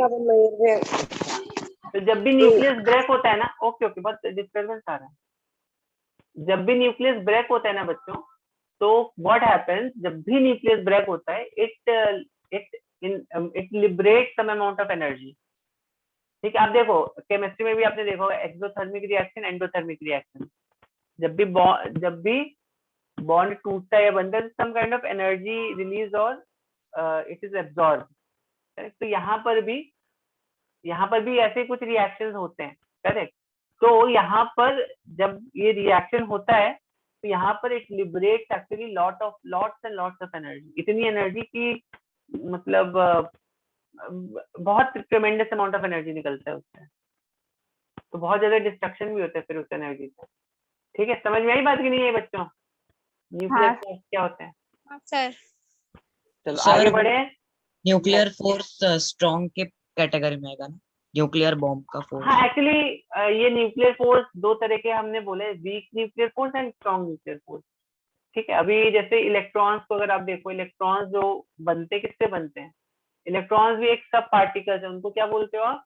तो जब भी न्यूक्लियस ब्रेक होता है ना, ओके बहुत डिस्टर्बेंस आ रहा है, जब भी न्यूक्लियस ब्रेक होता है ना बच्चों, तो व्हाट हैपेंस, जब भी न्यूक्लियस ब्रेक होता है it liberate some amount of energy. ठीक है, आप देखो केमिस्ट्री में भी आपने देखा होगा एक्सोथर्मिक रिएक्शन, एंडोथर्मिक रिएक्शन। जब भी बॉन्ड टूटता है या बनता है, some kind of energy release और इट इज एब्जॉर्ब। तो यहाँ पर भी ऐसे कुछ रिएक्शंस होते हैं, करेक्ट। तो यहाँ पर जब ये रिएक्शन होता है तो यहाँ पर it liberates actually lots and lots of energy, इतनी एनर्जी की मतलब बहुत ट्रेमेंडस अमाउंट ऑफ एनर्जी निकलता है उससे, तो बहुत ज्यादा डिस्ट्रक्शन भी होता है फिर उस एनर्जी से। ठीक है, समझ में आई बात कि नहीं है बच्चों, न्यूक्लियर फोर्स क्या होते हैं? हाँ सर। चलो आगे बढ़े। न्यूक्लियर फोर्स स्ट्रॉन्ग के कैटेगरी में आएगा ना, न्यूक्लियर बॉम्ब का फोर्स। हाँ एक्चुअली ये न्यूक्लियर फोर्स दो तरह के हमने बोले, weak nuclear force and strong nuclear force. ठीक है, अभी जैसे इलेक्ट्रॉन्स को अगर आप देखो, इलेक्ट्रॉन्स जो बनते किससे बनते हैं, इलेक्ट्रॉन्स भी एक सब पार्टिकल्स है, उनको क्या बोलते हो आप,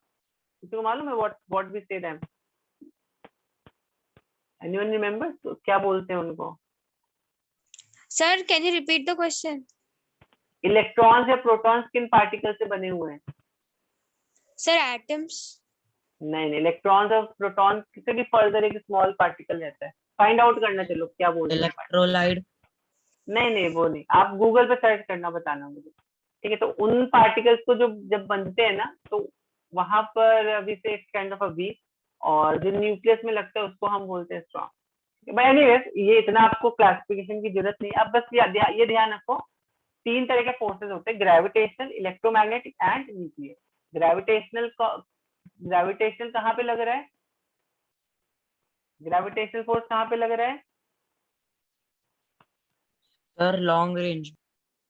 किसी को मालूम है व्हाट वी से देम, एनीवन रिमेंबर, तो क्या बोलते हैं उनको? Sir can you repeat the question? Electrons या प्रोटॉन्स किन पार्टिकल से बने हुए हैं? Sir atoms. नहीं, इलेक्ट्रॉन्स और प्रोटॉन्स से भी फर्दर एक स्मॉल पार्टिकल रहता है, फाइंड आउट करना, चलो क्या बोलते हैं। इलेक्ट्रोलाइट। नहीं वो नहीं, आप गूगल पे सर्च करना, बताना मुझे। ठीक है, तो उन पार्टिकल्स को जो जब बनते हैं ना, तो वहां पर अभी से काइंड ऑफ अ वीक, और जो न्यूक्लियस में लगता है उसको हम बोलते हैं स्ट्रॉन्ग। बट एनीवेज ये इतना आपको क्लासिफिकेशन की जरूरत नहीं, अब बस ये ध्यान रखो, तीन तरह के फोर्सेस होते हैं, gravitational, electromagnetic and nuclear. Gravitational कहाँ पे लग रहा है, ग्रेविटेशनल फोर्स कहाँ पे लग रहा है? Sir long range.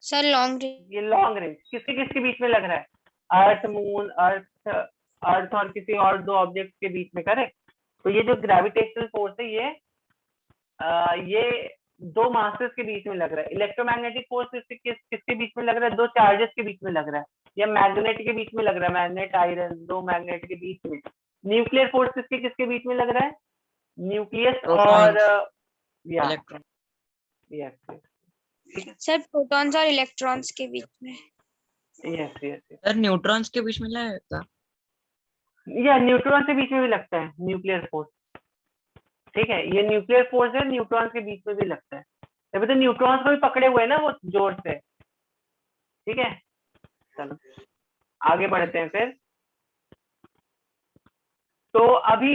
Sir long range. ये लॉन्ग रेंज किसके बीच में लग रहा है, अर्थ मून, अर्थ और किसी और दो ऑब्जेक्ट के बीच में, करेक्ट। तो ये जो ग्रेविटेशनल फोर्स है ये दो मासेस के बीच में लग रहा है। इलेक्ट्रोमैग्नेटिक फोर्स किसके बीच में लग रहा है, दो चार्जेस के बीच में लग रहा है, या मैग्नेट के बीच में लग रहा है, मैग्नेट आयरन, दो मैग्नेट के बीच में। न्यूक्लियर फोर्स किसके बीच में लग रहा है, न्यूक्लियस और इलेक्ट्रॉन। यस सर प्रोटॉन्स और इलेक्ट्रॉन्स के बीच में। यस सर न्यूट्रॉन्स के बीच में लगेगा, या न्यूट्रॉन के बीच में भी लगता है न्यूक्लियर फोर्स। ठीक है, ये न्यूक्लियर फोर्स है, न्यूट्रॉन के बीच में भी लगता है, तभी तो न्यूट्रॉन्स को भी पकड़े हुए हैं ना वो जोर से, ठीक है, चलो आगे बढ़ते हैं फिर। तो अभी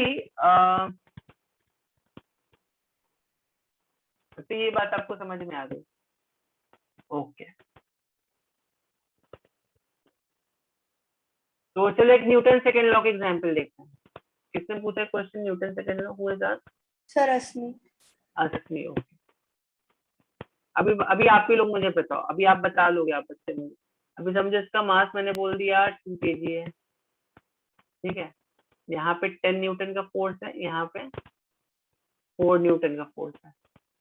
तो ये बात आपको समझ में आ गई। ओके, तो चलो एक न्यूटन सेकेंड लॉ के एग्जांपल देखते हैं। किसने पूछा question Newton second law? Who is asked? Sir Asmi. Asmi, okay. अभी आप ही लोग मुझे बताओ, अभी आप बता लोगे आप बच्चे मुझे। अभी समझो इसका मास मैंने बोल दिया 2 kg है, ठीक है। यहाँ पे 10 न्यूटन का फोर्स है, यहाँ पे 4 न्यूटन का फोर्स है।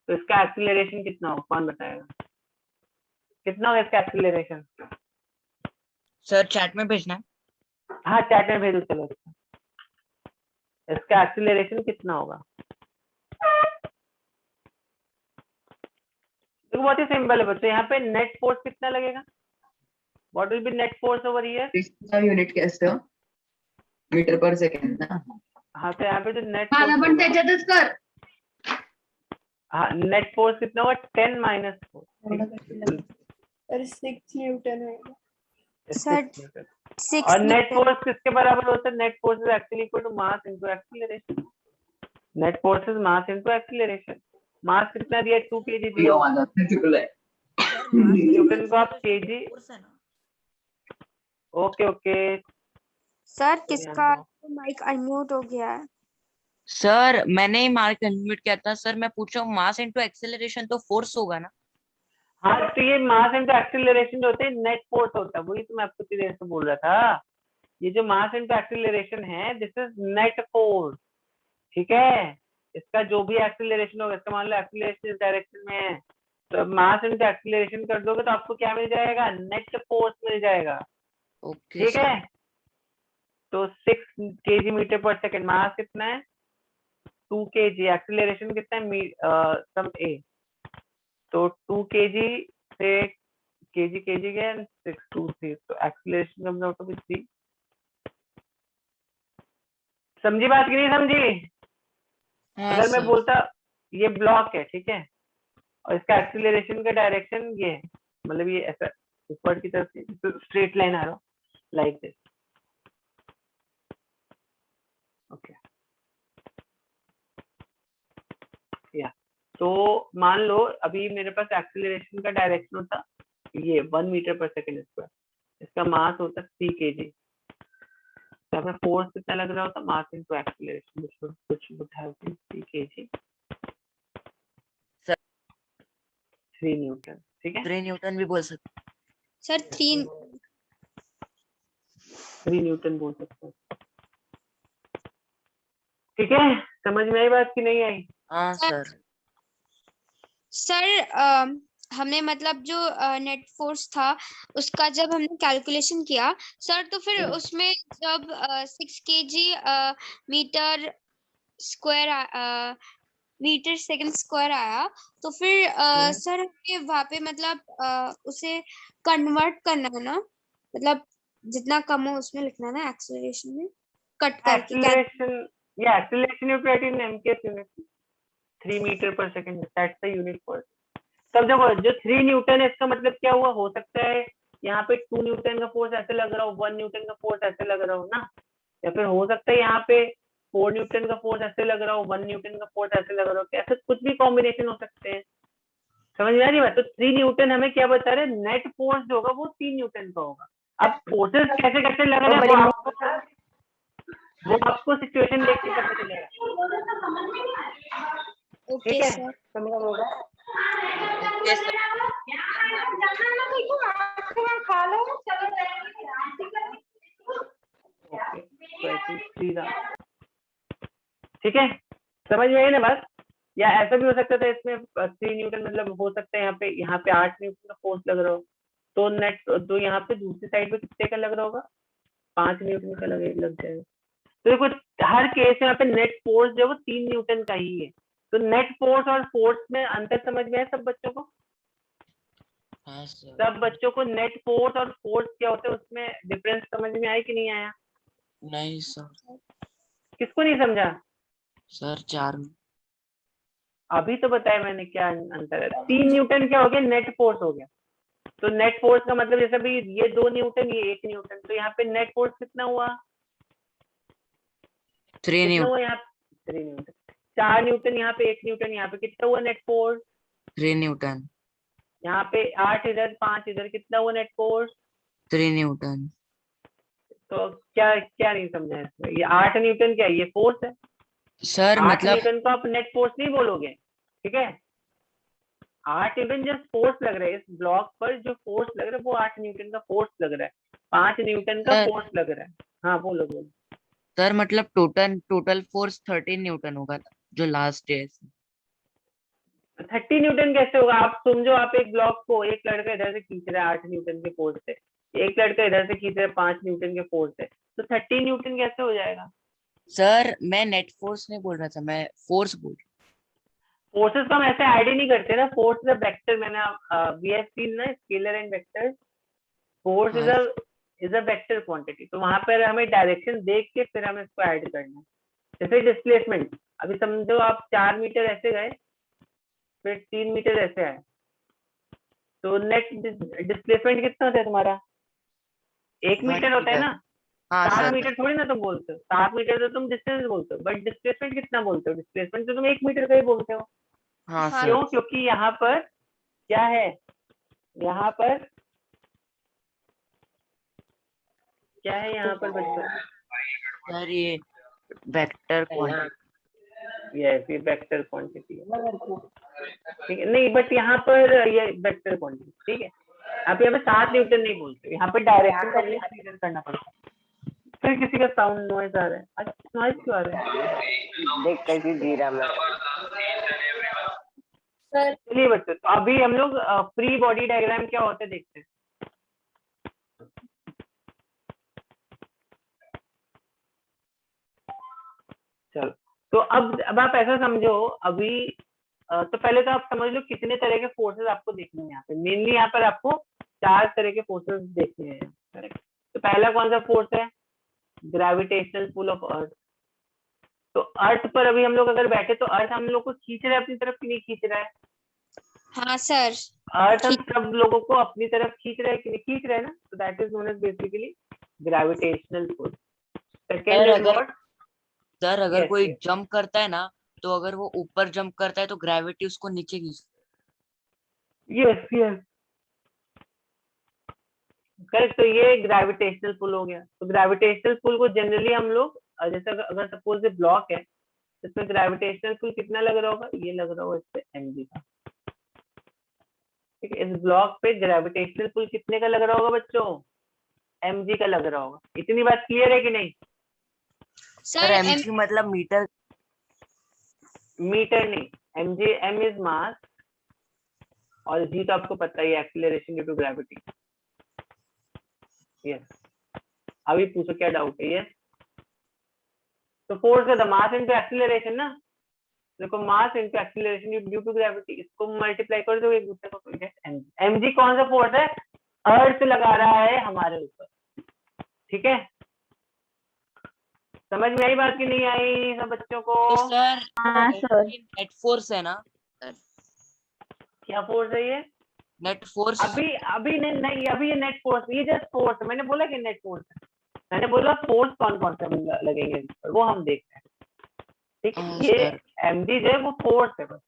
तो इसका एक्सीलरेशन कितना होगा, कौन बताएगा? कितना होगा इसका एक्सीलरेशन? सर चैट में भेजना है। हाँ चैट में भेजो चलो। इसका एक्सीलरेशन कितना होगा? तो बहुत ही सिंपल है बच्चों, यहाँ पे नेट फोर्स कितना लगेगा? What will be net force over here? Unit क्या असतं? मीटर पर सेकंड ना? हाँ तो यहाँ पे जो नेट मला पण फोर्स, त्याच्यातच कर। हाँ नेट फोर्स कितना होगा? 10 माइनस 4 तर 6 न्यूटन है। सर 6 और नेट फोर्स किसके बराबर होता है? Net force is actually equal to mass into acceleration. Net force is mass into acceleration. Mass कितना दिया? 2 kg दिया। माझा चुकलंय। न्यूटन को आप kg, फोर्स है ना। Okay okay. सर किसका माइक अनम्यूट हो गया है? सर मैंने ही मार्क अनम्यूट किया था सर। मैं पूछ रहा हूँ मास इनटू एक्सेलरेशन तो फोर्स होगा ना। हाँ तो ये मास इनटू एक्सीलरेशन जो होते हैं नेट फोर्स होता है, वही तो मैं आपको इतनी देर से बोल रहा था। ये जो मास इनटू एक्सीलरेशन है, दिस इज नेट फोर्स, ठीक है। इसका जो भी एक्सीलरेशन होगा, इसका मान लो एक्सीलरेशन इस डायरेक्शन में है, तो मास इनटू एक्सीलरेशन कर दोगे तो आपको क्या मिल जाएगा? नेट फोर्स मिल जाएगा, ओके ठीक है। तो 6 kg मीटर पर सेकंड, मास कितना है? 2 kg, एक्सीलरेशन कितना है? सम ए, तो 2 kg से kg गया 6 2 3, तो acceleration comes out to be 3। समझी बात कि नहीं समझी? हाँ अगर मैं सर। बोलता ये ब्लॉक है, ठीक है, और इसका एक्सीलरेशन का डायरेक्शन ये है, मतलब ये ऐसा ऊपर की तरफ से स्ट्रेट लाइन आ रहा लाइक दिस, ओके या। तो मान लो अभी मेरे पास एक्सीलरेशन का डायरेक्शन होता ये 1 मीटर पर सेकंड स्क्वायर, इसका मास होता 3 kg, तो हमें फोर्स कितना लग रहा होता? मास into acceleration, which would have been 3 kg, sir 3 Newton, ठीक है। 3 न्यूटन भी बोल सकते। सर 3 3 न्यूटन बोल सकते हो, ठीक है। समझ में आई बात कि नहीं आई? हाँ सर। सर हमने मतलब जो नेट फोर्स था उसका जब हमने कैलकुलेशन किया सर, तो फिर उसमें जब 6 kg metre square metre second square आया, तो फिर सर हमें वहाँ पे मतलब उसे कन्वर्ट करना है ना, मतलब जितना कम हो उसमें लिखना है ना एक्सेलरेशन में कट करके। एक्सीलरेशन, या acceleration unit what in MKS unit, 3 metre पर second, that's the unit for. तब देखो जो 3 न्यूटन है इसका मतलब क्या हुआ? हो सकता है यहाँ पे 2 न्यूटन का फोर्स ऐसे लग रहा हो, 1 न्यूटन का फोर्स ऐसे लग रहा हो ना, या फिर हो सकता है यहाँ पे 4 न्यूटन का फोर्स ऐसे लग रहा हो, 1 न्यूटन का फोर्स ऐसे लग रहा हो, ऐसे कुछ भी कॉम्बिनेशन हो सकते हैं। समझ में आ रही बात? तो 3 न्यूटन हमें क्या बता रहे? नेट फोर्स जो होगा वो 3 न्यूटन का होगा। अब फोर्सेस कैसे कैसे लग रहे हैं वो आपको सिचुएशन देख के पता चलेगा, ओके ठीक है। सर। Okay sir. ठीक है, समझ में आई ना बात? या ऐसा भी हो सकता था इसमें 3 न्यूटन मतलब हो सकता है यहाँ पे 8 न्यूटन का फोर्स लग रहा हो, तो नेट तो यहाँ पे दूसरी साइड पे कितने का लग रहा होगा? 5 न्यूटन का लग जाएगा। तो देखो हर केस में यहाँ पे नेट फोर्स जो है वो 3 न्यूटन का ही है। तो नेट फोर्स और फोर्स में अंतर समझ में आया सब बच्चों को? हाँ सर। सब बच्चों को नेट फोर्स और फोर्स क्या होता है उसमें डिफरेंस समझ में आया कि नहीं आया? नहीं सर। किसको नहीं समझा? सर 4 में। अभी तो बताया मैंने क्या अंतर है। 3 न्यूटन क्या हो गया? नेट फोर्स हो गया, तो नेट फोर्स का मतलब जैसे भी ये 2 न्यूटन, ये 1 न्यूटन, तो यहाँ पे नेट फोर्स कितना हुआ? 3 कितना न्यूटन। हुआ यहाँ? 3 न्यूटन। 4 न्यूटन यहाँ पे, 1 न्यूटन यहाँ पे, कितना हुआ नेट फोर्स? 3 न्यूटन। यहाँ पे 8 इधर, 5 इधर, कितना हुआ नेट फोर्स? 3 न्यूटन। तो क्या क्या नहीं समझा इसमें? ये 8 न्यूटन क्या है? ये फोर्स है। सर 8 मतलब न्यूटन को आप नेट फोर्स नहीं बोलोगे, ठीक है? 8 न्यूटन जो फोर्स लग रहा है इस ब्लॉक पर, जो फोर्स लग रहा है वो 8 न्यूटन का फोर्स लग रहा है, 5 न्यूटन का सर फोर्स लग रहा है। हाँ बोलो बोलो। सर मतलब टोटल फोर्स 13 न्यूटन होगा जो लास्ट है। 30 न्यूटन कैसे होगा? आप समझो, आप एक ब्लॉक को, एक लड़का इधर से खींच रहा है 8 न्यूटन के फोर्स से, एक लड़का इधर से खींच रहा है 5 न्यूटन के फोर्स से, तो 30 न्यूटन कैसे हो जाएगा? सर मैं नेट फोर्स नहीं बोल रहा था, मैं फोर्स बोल रहा फोर्सेस को हम ऐसे ऐड ही नहीं करते ना। फोर्स इज अ वेक्टर, मैंने वी हैव सीन ना स्केलर एंड वेक्टर। फोर्स था। इज अ वेक्टर क्वांटिटी, तो वहां पर हमें डायरेक्शन देख के फिर हमें इसको ऐड करना है। जैसे डिस्प्लेसमेंट, अभी समझो आप 4 मीटर ऐसे गए, फिर 3 मीटर ऐसे आए, तो नेट डिस्प्लेसमेंट कितना होता है तुम्हारा? 1 1 मीटर होता है मीटर। ना? हाँ 7 सर। मीटर थोड़ी ना तुम बोलते हो, 7 मीटर तो तुम डिस्टेंस बोलते हो, बट डिस्प्लेसमेंट कितना बोलते हो? डिस्प्लेसमेंट तो तुम 1 मीटर का ही बोलते हो। हाँ हाँ सर। क्यों? क्योंकि यहाँ पर क्या है, यहाँ पर क्या है, यहाँ पर बच्चों? सर ये वेक्टर क्वांटिटी। यस, ये वेक्टर क्वांटिटी है, ठीक है? नहीं, बट यहाँ पर ये वेक्टर क्वांटिटी, ठीक है? आप यहाँ पे 7 न्यूटन नहीं बोलते, यहाँ पे डायरेक्शन को अपने कंसीडर करना पड़ता है। फिर किसी का साउंड नॉइज आ रहा है। अच्छा, नॉइज क्यों आ रहा है? देख कैसी जीरा में सर चलिए बच्चों, तो अभी हम लोग फ्री बॉडी डायग्राम क्या होता है देखते हैं। चलो, तो अब आप ऐसा समझो, अभी तो पहले तो आप समझ लो कितने तरह के फोर्सेस आपको देखने हैं यहाँ पे। मेनली यहाँ पर आपको 4 तरह के फोर्सेस देखने हैं, करेक्ट? तो पहला कौन सा फोर्स है? Gravitational pull of earth. तो अर्थ पर अभी हम लोग अगर बैठे, तो अर्थ हम लोग को खींच रहा है अपनी तरफ कि नहीं खींच रहा है? हाँ सर। अर्थ हम सब लोगों को अपनी तरफ खींच रहा है कि नहीं खींच रहा है ना? तो that is known as basically gravitational pull. Second is what? Sir अगर यस कोई यस जंप करता है ना, तो अगर वो ऊपर जंप करता है तो ग्रेविटी उसको नीचे खींच। Yes yes, correct. तो ये ग्रेविटेशनल पुल हो गया। तो ग्रेविटेशनल पुल को जनरली हम लोग जैसे अगर सपोज ये ब्लॉक है, तो इसमें ग्रेविटेशनल पुल कितना लग रहा होगा? ये लग रहा होगा इस पे mg का, ठीक है? इस ब्लॉक पे ग्रेविटेशनल पुल कितने का लग रहा होगा बच्चों? mg का लग रहा होगा। इतनी बात क्लियर है कि नहीं? सर सर एमजी मतलब मीटर। मीटर नहीं, mg, m इज मास और g तो आपको पता ही है, acceleration due to gravity. Yes, अभी पूछो क्या डाउट है? यस, तो फोर्स है द मास इनटू एक्सीलरेशन ना। देखो, mass into acceleration due to gravity, इसको मल्टीप्लाई कर दो एक दूसरे को, तो mg कौन सा फोर्स है? अर्थ लगा रहा है हमारे ऊपर, ठीक है? समझ में आई बात की नहीं आई सब बच्चों को? तो सर हाँ सर। नेट फोर्स है ना? क्या फोर्स है ये? Net force. अभी अभी नहीं, अभी ये नेट फोर्स, ये जस्ट फोर्स है। मैंने बोला कि नेट फोर्स है, मैंने बोला फोर्स कौन कौन से लगेंगे इस पर, वो हम देखते हैं, ठीक है? ये सर mg जो है वो फोर्स है बस,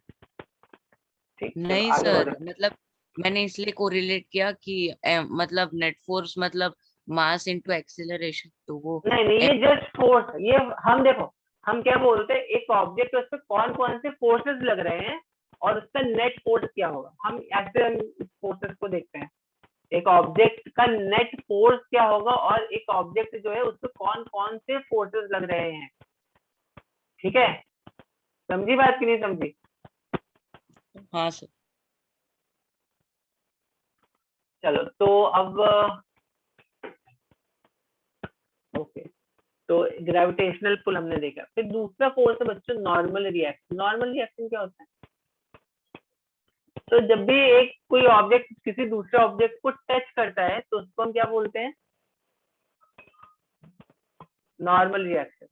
ठीक? चलो नहीं आगे सर, बढ़ो। मतलब मैंने इसलिए कोरिलेट किया कि मतलब नेट फोर्स मतलब मास इनटू एक्सीलरेशन, तो वो नहीं नहीं, ये जस्ट फोर्स है। ये हम देखो, हम क्या बोलते हैं, एक ऑब्जेक्ट है, उस पर कौन कौन से फोर्सेस लग रहे हैं और उसका नेट फोर्स क्या होगा, हम ऐसे हम इस फोर्सेस को देखते हैं। एक ऑब्जेक्ट का नेट फोर्स क्या होगा और एक ऑब्जेक्ट जो है उस पर कौन कौन से फोर्सेस लग रहे हैं, ठीक है? समझी बात कि नहीं समझी? हाँ सर। चलो, तो अब ओके, तो ग्रेविटेशनल पुल हमने देखा। फिर दूसरा फोर्स है बच्चों नॉर्मल रिएक्शन। नॉर्मल रिएक्शन क्या होता है? तो जब भी एक कोई ऑब्जेक्ट किसी दूसरे ऑब्जेक्ट को टच करता है, तो उसको हम क्या बोलते हैं? नॉर्मल रिएक्शन,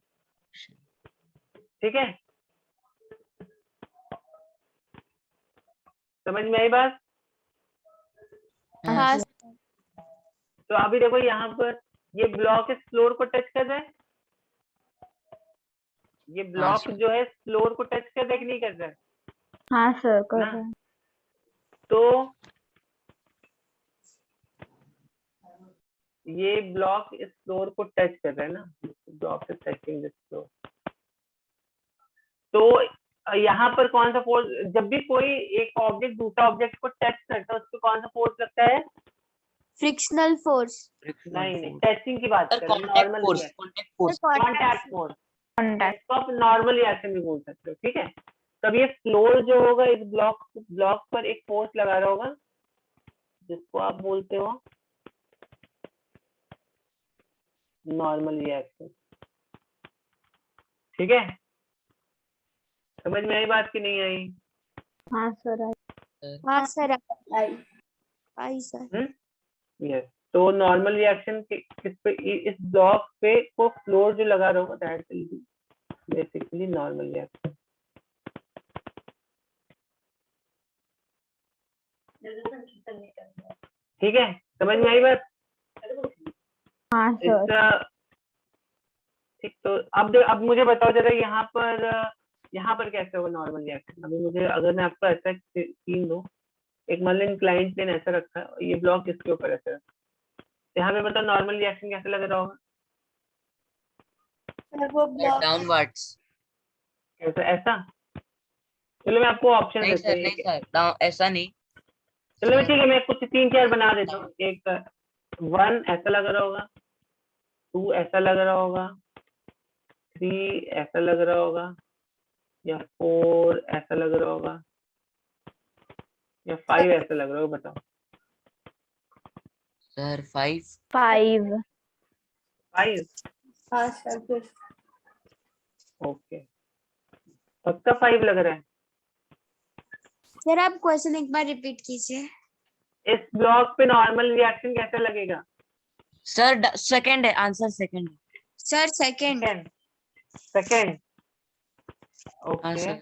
ठीक है? समझ में आई बात? हाँ तो अभी देखो यहाँ पर ये ब्लॉक इस फ्लोर को टच कर रहा है, ये ब्लॉक sir. जो है फ्लोर को टच कर रहा है कि नहीं कर रहा है हाँ सर कर ना? रहे हैं। तो ये ब्लॉक इस फ्लोर को टच कर रहा है ना, block is touching this floor. तो यहाँ पर कौन सा फोर्स, जब भी कोई एक ऑब्जेक्ट दूसरा ऑब्जेक्ट को टच करता है उस पर कौन सा फोर्स लगता है? Frictional force. नहीं, टचिंग की बात सर कर रहे हैं, contact normal force, reaction, contact force. Contact force, contact. इसको आप नॉर्मल रिएक्शन भी बोल सकते हो, ठीक है। तब ये फ्लोर जो होगा इस ब्लॉक पर एक फोर्स लगा रहा होगा जिसको आप बोलते हो नॉर्मल रिएक्शन, ठीक है। समझ में आई बात की नहीं आई? हाँ सर हाँ सर आई सर। यस, तो नॉर्मल रिएक्शन किस पे, इस ब्लॉक पे को फ्लोर जो लगा रहा होगा that will be basically normal reaction. ठीक है, समझ में आई बात? हाँ सर। इसका ठीक, तो अब मुझे बताओ जरा यहाँ पर कैसे होगा नॉर्मल रिएक्शन। अभी मुझे, अगर मैं आपको ऐसा सीन दूं, एक मान लो इंक्लाइंड प्लेन ऐसा रखा है और ये ब्लॉक इसके ऊपर ऐसा रखा है, यहाँ पे बताओ नॉर्मल रिएक्शन कैसे लग रहा होगा? वो ब्लॉक डाउनवर्ड्स। कैसा, ऐसा? चलो मैं आपको ऑप्शन नहीं देता सर, हूँ, नहीं सर, ऐसा नहीं। चलो ठीक है, मैं कुछ 3-4 बना देता हूँ। एक 1 ऐसा लग रहा होगा, 2 ऐसा लग रहा होगा, 3 ऐसा लग रहा होगा, या 4 ऐसा लग रहा होगा, या 5 ऐसा लग रहा होगा, बताओ। सर 5। 5। 5? हाँ सर। ओके, पक्का 5 लग रहा है? सर आप क्वेश्चन एक बार रिपीट कीजिए। इस ब्लॉक पे नॉर्मल रिएक्शन कैसा लगेगा? सर सेकंड है, आंसर सेकंड है। Sir second. सेकंड हाँ okay. Sir.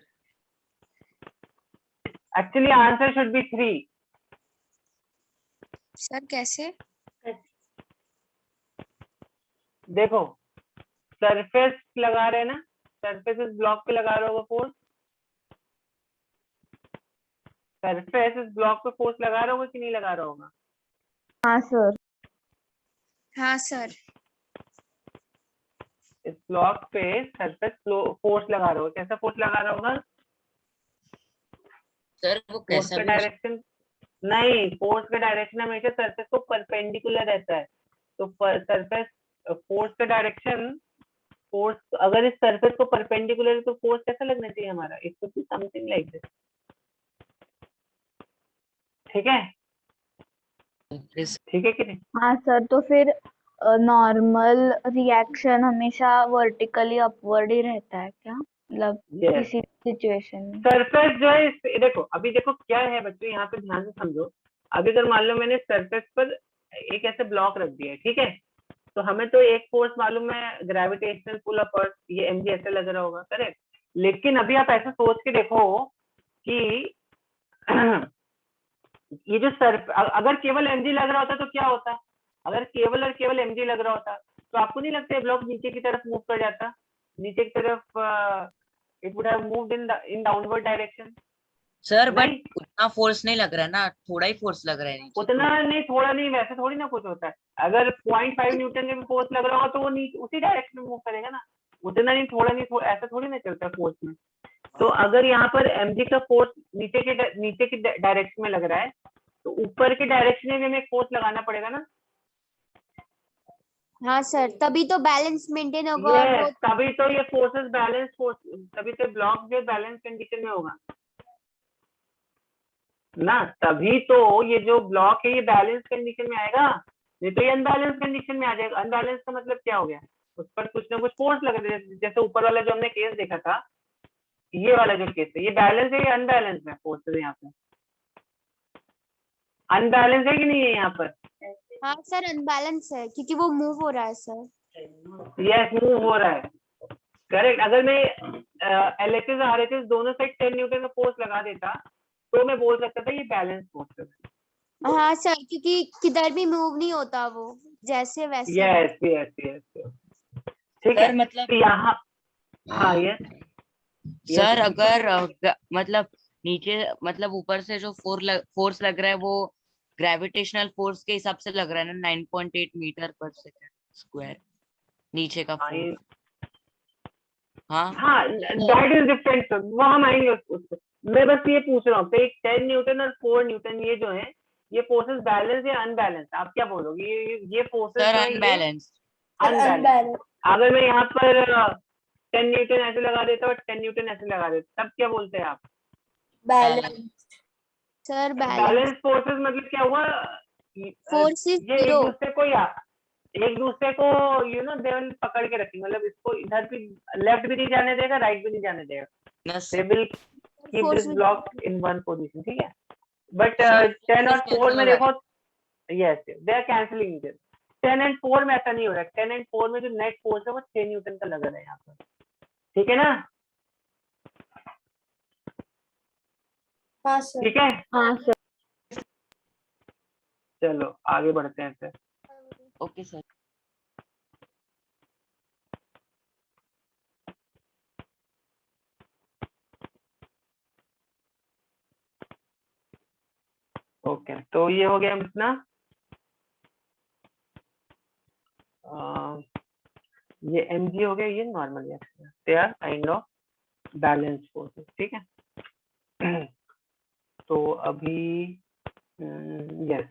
Actually answer should be 3। Sir कैसे? देखो, सरफेस लगा रहे हैं ना, सरफेस इस ब्लॉक पे लगा रहा होगा फोर्स, सरफेस इस ब्लॉक पे फोर्स लगा रहा होगा कि नहीं लगा रहा होगा? हाँ सर। हाँ सर। इस ब्लॉक पे सरफेस फोर्स लगा रहा होगा, कैसा फोर्स लगा रहा होगा? सर वो फोर्स कैसा का भी हो डायरेक्शन नहीं, फोर्स का डायरेक्शन हमेशा सरफेस को परपेंडिकुलर रहता है। तो सरफेस फोर्स का डायरेक्शन, फोर्स अगर इस सरफेस को परपेंडिकुलर है तो फोर्स कैसा लगना चाहिए हमारा? It should be something like this, ठीक है? सकता। ठीक है कि नहीं? हाँ सर, तो फिर नॉर्मल रिएक्शन हमेशा वर्टिकली अपवर्ड ही रहता है क्या, मतलब यस, किसी सिचुएशन में? सरफेस जो है देखो, अभी देखो क्या है बच्चों, यहाँ पे ध्यान से समझो। अभी अगर मान लो मैंने सरफेस पर एक ऐसे ब्लॉक रख दिया है, ठीक है, तो हमें तो एक फोर्स मालूम है, ग्रेविटेशनल पुल ऑफ अर्थ, ये mg ऐसे लग रहा होगा, करेक्ट। लेकिन अभी आप ऐसा सोच के देखो कि ये जो अगर केवल mg लग रहा होता तो क्या होता? अगर केवल और केवल mg लग रहा होता तो आपको नहीं लगता है ब्लॉक नीचे की तरफ मूव कर जाता? नीचे की तरफ it would have moved in downward direction. Sir but नहीं, उतना फोर्स नहीं लग रहा है ना, थोड़ा ही फोर्स लग रहा है नीचे। उतना नहीं, थोड़ा नहीं, वैसे थोड़ी ना कुछ होता है। अगर 0.5 न्यूटन का भी फोर्स लग रहा होगा तो वो नीचे उसी डायरेक्शन में मूव करेगा ना, उतना नहीं, थोड़ा नहीं, ऐसा थोड़ी ना चलता है फोर्स में। तो अगर यहाँ पर mg का फोर्स नीचे की डायरेक्शन में लग रहा है तो ऊपर के डायरेक्शन में हमें एक फोर्स लगाना पड़ेगा ना। हाँ सर, तभी तो बैलेंस मेंटेन होगा और वो ये तभी तो ये फोर्सेस बैलेंस फोर्स, तभी तो ब्लॉक जो बैलेंस कंडीशन में होगा ना, तभी तो ये जो ब्लॉक है ये बैलेंस कंडीशन में आएगा, नहीं तो ये अनबैलेंस कंडीशन में आ जाएगा। अनबैलेंस का मतलब क्या हो गया? उस पर कुछ ना कुछ फोर्स लग रहा है, जैसे ऊपर वाला जो हमने केस देखा था, ये वाला जो केस है, ये बैलेंस है या अनबैलेंस है? फोर्सेस यहाँ पे अनबैलेंस है कि नहीं है यहाँ पर? हाँ सर अनबैलेंस है क्योंकि वो मूव हो रहा है सर। यस, मूव हो रहा है, करेक्ट। अगर मैं LHS RHS दोनों साइड 10 न्यूटन का फोर्स लगा देता तो मैं बोल सकता था ये बैलेंस फोर्स है, हाँ सर, क्योंकि किधर भी मूव नहीं होता वो, जैसे वैसे। यस यस यस, ठीक है। सर मतलब तो यहाँ, हाँ यस सर अगर मतलब नीचे मतलब ऊपर से जो फोर्स लग रहा है वो ग्रेविटेशनल फोर्स के हिसाब से लग रहा है ना, 9.8 मीटर पर सेकंड स्क्वायर नीचे का हाँ फोर्स। हाँ हाँ, दैट इज डिफरेंट, वो हम आएंगे उसको। मैं बस ये पूछ रहा हूँ, तो एक 10 न्यूटन और 4 न्यूटन ये जो है, ये फोर्सेस बैलेंस या अनबैलेंस, आप क्या बोलोगे? ये फोर्सेस सर जो है ये अनबैलेंस। अनबैलेंस। अगर मैं यहाँ पर 10 न्यूटन ऐसे लगा देता और 10 न्यूटन ऐसे लगा देता, तब क्या बोलते हैं आप? Balance. Sir balance. Balance forces मतलब क्या हुआ? फोर्स इज ये जीरो। एक दूसरे को दे विल पकड़ के रखेंगे, मतलब इसको इधर भी लेफ्ट भी नहीं जाने देगा, राइट भी नहीं जाने देगा। They will keep force this block in one position, ठीक है। बट सर 10 और फोर्सेस 4 कैंसिल में हो रहा है। देखो, yes they are cancelling this. 10 and 4 में ऐसा नहीं हो रहा है। 10 एंड 4 में जो नेट फोर्स है वो 6 न्यूटन का लग रहा है यहाँ पर, ठीक है ना? ठीक है, हाँ सर। चलो आगे बढ़ते हैं फिर। Okay sir. ओके, तो ये हो गया अपना ये mg हो गया, ये normal reaction, they are kind of balance forces, ठीक है। तो अभी यस,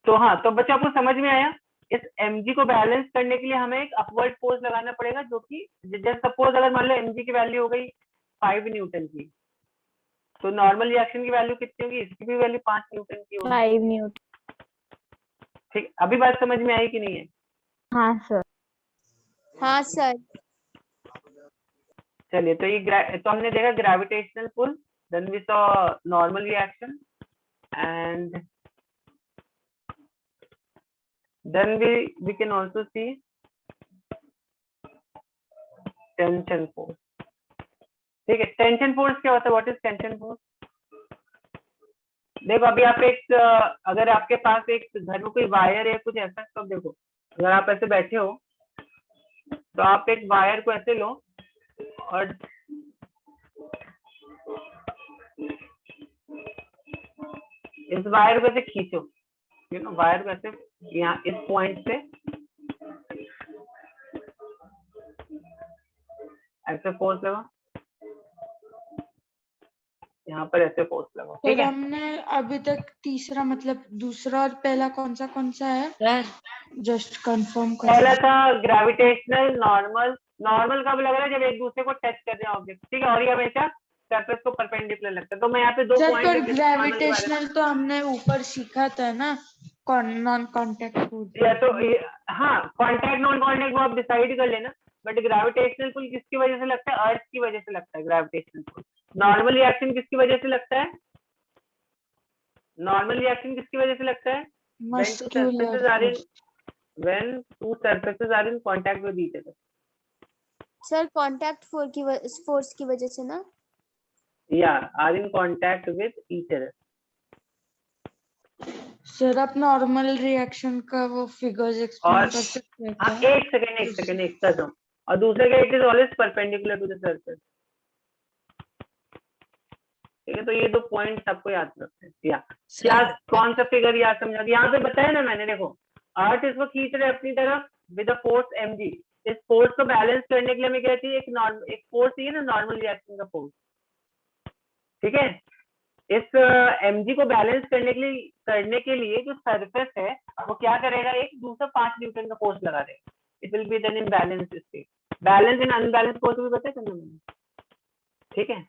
तो हाँ, तो बच्चा आपको समझ में आया? इस mg को बैलेंस करने के लिए हमें एक अपवर्ड फोर्स लगाना पड़ेगा, जो कि जैसे सपोज अगर मान लो mg की वैल्यू हो गई 5 न्यूटन की, तो नॉर्मल रिएक्शन की वैल्यू कितनी होगी? इसकी भी वैल्यू 5 न्यूटन की होगी। 5 न्यूटन। ठीक, अभी बात समझ में आई कि नहीं है? हाँ सर। हाँ सर। चलिए, तो ये तो हमने देखा gravitational pull, then we saw normal reaction, and then we can also see tension force, ठीक है। टेंशन फोर्स क्या होता है? What is tension force? देखो अभी आप एक अगर आपके पास एक घर में कोई वायर है कुछ ऐसा, तो देखो अगर आप ऐसे बैठे हो तो आप एक वायर को ऐसे लो और इस वायर को ऐसे खींचो, वायर को ऐसे यहाँ इस पॉइंट से ऐसे फोर्स लगा, यहाँ पर ऐसे फोर्स लगा, ठीक सर है। हमने अभी तक तीसरा मतलब दूसरा और पहला कौन सा है? सर जस्ट कंफर्म पहला कर। था ग्रेविटेशनल, नॉर्मल। नॉर्मल कब लग रहा है? जब एक दूसरे को टच कर रहे हैं ऑब्जेक्ट, ठीक है, और ये हमेशा सरफेस को परपेंडिकुलर लगता है। तो मैं यहाँ पे 2 सर पॉइंट पर लिख देता हूँ नॉर्मल के बारे में। ग्रेविटेशनल तो हमने ऊपर सीखा था ना, नॉन कांटेक्ट फोर्स। या तो हाँ, कांटेक्ट नॉन कांटेक्ट वो आप डिसाइड कर लेना, बट ग्रेविटेशनल पुल किसकी वजह से लगता है? अर्थ की वजह से लगता है ग्रेविटेशनल पुल। नॉर्मल रिएक्शन किसकी वजह से लगता है? नॉर्मल रिएक्शन किसकी वजह से लगता है? Muscular force. when two surfaces are in contact with each other. Sir contact force की वजह से ना। Yeah, are in contact with each other. Sir आप नॉर्मल रिएक्शन का वो फिगर्स एक्सप्लेन और कर सकते हैं हाँ, क्या? एक सेकंड एक कर दूं। और दूसरे का it is always perpendicular to the surface, ठीक है। तो ये 2 पॉइंट्स आपको याद रखते हैं। या क्या कौन सा फिगर याद समझा? यहाँ पे बताया ना मैंने, देखो अर्थ इसको खींच रहे अपनी तरफ विद फोर्स mg। इस फोर्स को बैलेंस करने के लिए हमें क्या चाहिए? एक फोर्स चाहिए ना, नॉर्मल रिएक्शन का फोर्स, ठीक है। इस mg को बैलेंस करने के लिए जो सरफेस है वो क्या करेगा? एक दूसरा 5 न्यूटन का फोर्स लगा देगा। It will be then in balance state. Balance in unbalance force भी पता है मैंने, ठीक है।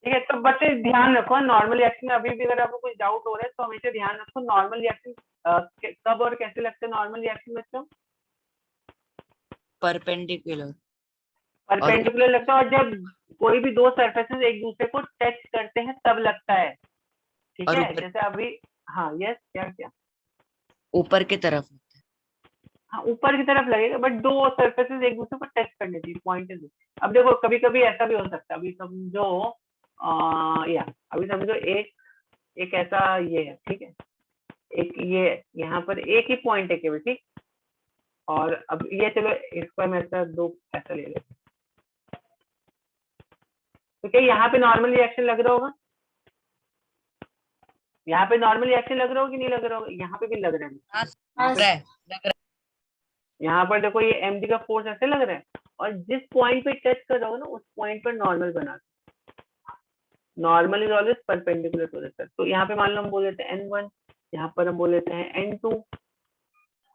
ठीक है, तो बच्चे ध्यान रखो नॉर्मल रिएक्शन में अभी भी अगर आपको कुछ डाउट हो रहा है तो हमेशा ध्यान रखो नॉर्मल रिएक्शन कब और कैसे लगते हैं। नॉर्मल रिएक्शन बच्चों परपेंडिकुलर परपेंडिकुलर लगता है, और जब कोई भी 2 सरफेसेस एक दूसरे को टच करते हैं तब लगता है, ठीक और है। ऊपर जैसे अभी हाँ यस क्या ऊपर की तरफ। हाँ, ऊपर की तरफ लगेगा, बट 2 सरफेसेस एक दूसरे को टच करने चाहिए, पॉइंट इज। अब देखो कभी कभी ऐसा भी हो सकता है, अभी समझो या अभी समझो एक एक ऐसा ये है, ठीक है, एक ये यहाँ पर एक ही पॉइंट है केवल, ठीक। और अब ये चलो इसको हम ऐसा दो ऐसा ले लेते हैं। तो क्या यहाँ पे नॉर्मल रिएक्शन लग रहा होगा? यहाँ पे नॉर्मल रिएक्शन लग रहा होगा कि नहीं लग रहा होगा? यहाँ पे भी लग रहा है। हाँ, लग रहा है, लग रहा यहाँ पर देखो ये mg का फोर्स ऐसे लग रहा है, और जिस पॉइंट पे टच कर रहा होगा ना उस पॉइंट पर नॉर्मल बना, normal is always perpendicular to the surface. तो यहाँ पे मान लो हम बोल देते हैं n1, यहाँ पर हम बोल देते हैं n2,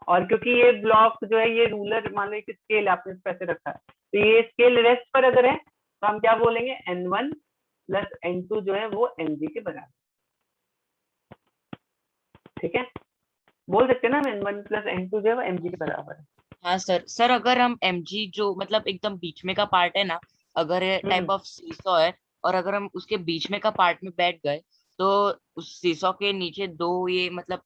और क्योंकि ये ब्लॉक जो है ये रूलर मान लो एक स्केल आपने इस पे ऐसे रखा है, तो ये स्केल रेस्ट पर अगर है तो हम क्या बोलेंगे, n1 प्लस n2 जो है वो mg के बराबर, ठीक है, बोल सकते हैं ना, n1 प्लस n2 जो है वो mg के बराबर है। हाँ सर अगर हम mg जो मतलब एकदम बीच में का पार्ट है ना, अगर ये टाइप ऑफ सीसॉ है और अगर हम उसके बीच में का पार्ट में बैठ गए तो उस सीसॉ के नीचे दो ये मतलब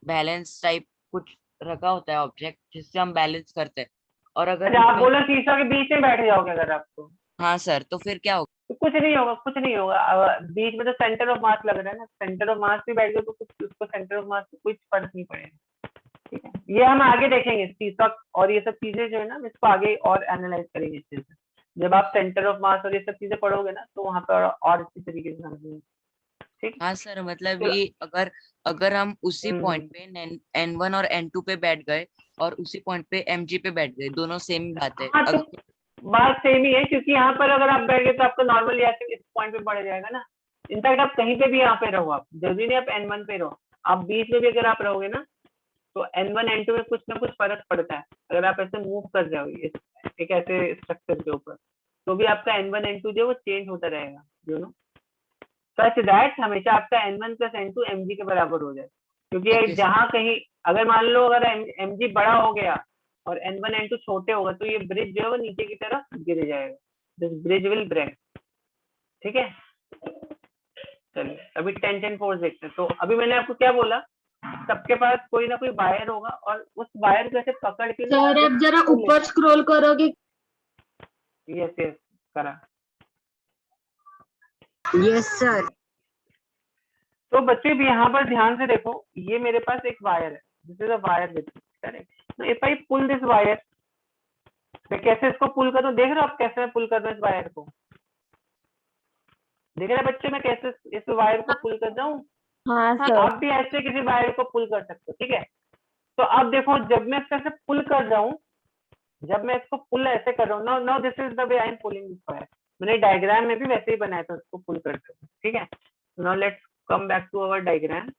बैलेंस टाइप कुछ रखा होता है ऑब्जेक्ट जिससे हम बैलेंस करते हैं, और अगर अच्छा, आप बोलो शीशा के बीच में बैठ जाओगे अगर आपको, हाँ सर तो फिर क्या होगा? तो कुछ नहीं होगा, कुछ नहीं होगा। बीच में तो सेंटर ऑफ मास लग रहा है ना, सेंटर ऑफ मास भी बैठ गए तो कुछ उसको सेंटर ऑफ मास से कुछ फर्क नहीं पड़ेगा, ठीक है। ये हम आगे देखेंगे सीसॉ और ये सब चीजें जो है ना, इसको आगे और एनालाइज करेंगे अच्छे से। जब आप सेंटर ऑफ मास और ये सब चीजें पढ़ोगे ना तो वहां पर और अच्छी तरीके से समझेंगे, ठीक। हाँ सर मतलब ये अगर अगर हम उसी पॉइंट पे n1 और n2 पे बैठ गए और उसी पॉइंट पे mg पे बैठ गए, दोनों सेम बात है। हाँ, तो बात सेम ही है, क्योंकि यहाँ पर अगर आप बैठ गए तो आपका नॉर्मल रिएक्शन इस पॉइंट पे बढ़ जाएगा ना। इनफैक्ट आप कहीं पे भी यहाँ पे रहो, आप जरूरी नहीं आप n1 पे रहो, आप बीच में भी अगर आप रहोगे ना तो n1 n2 में कुछ ना कुछ फर्क पड़ता है। अगर आप ऐसे मूव कर जाओगे एक ऐसे स्ट्रक्चर के ऊपर तो भी आपका n1 n2 जो है वो चेंज होता रहेगा, यू नो, सच दैट हमेशा आपका n1 प्लस n2 mg के बराबर हो जाए। क्योंकि Okay, जहाँ कहीं अगर मान लो अगर mg बड़ा हो गया और n1 n2 छोटे होगा तो ये ब्रिज जो है वो नीचे की तरफ गिर जाएगा, दिस ब्रिज विल ब्रेक, ठीक है। चलिए अभी टेंशन फोर्स देखते हैं। तो अभी मैंने आपको क्या बोला, सबके पास कोई ना कोई वायर होगा और उस वायर को ऐसे पकड़ के सर आप जरा ऊपर स्क्रॉल करोगे? यस यस करा। Yes sir. तो बच्चे भी यहाँ पर ध्यान से देखो, ये मेरे पास एक वायर है, this is a wire with, correct. If I pull this wire, मैं कैसे इसको पुल कर रहा हूँ, देख रहे हो आप कैसे मैं पुल कर रहा हूँ इस वायर को, देख रहे हैं बच्चे मैं कैसे इस वायर को पुल कर रहा हूँ। हाँ सर। आप भी ऐसे किसी वायर को पुल कर सकते हो, ठीक है। तो अब देखो जब मैं इसको ऐसे पुल कर रहा हूँ, जब मैं इसको पुल ऐसे कर रहा हूँ, now now this is the way I am pulling this wire, मैंने डायग्राम में भी वैसे ही बनाया था उसको पुल करके, ठीक है। Now let's come back to our diagram.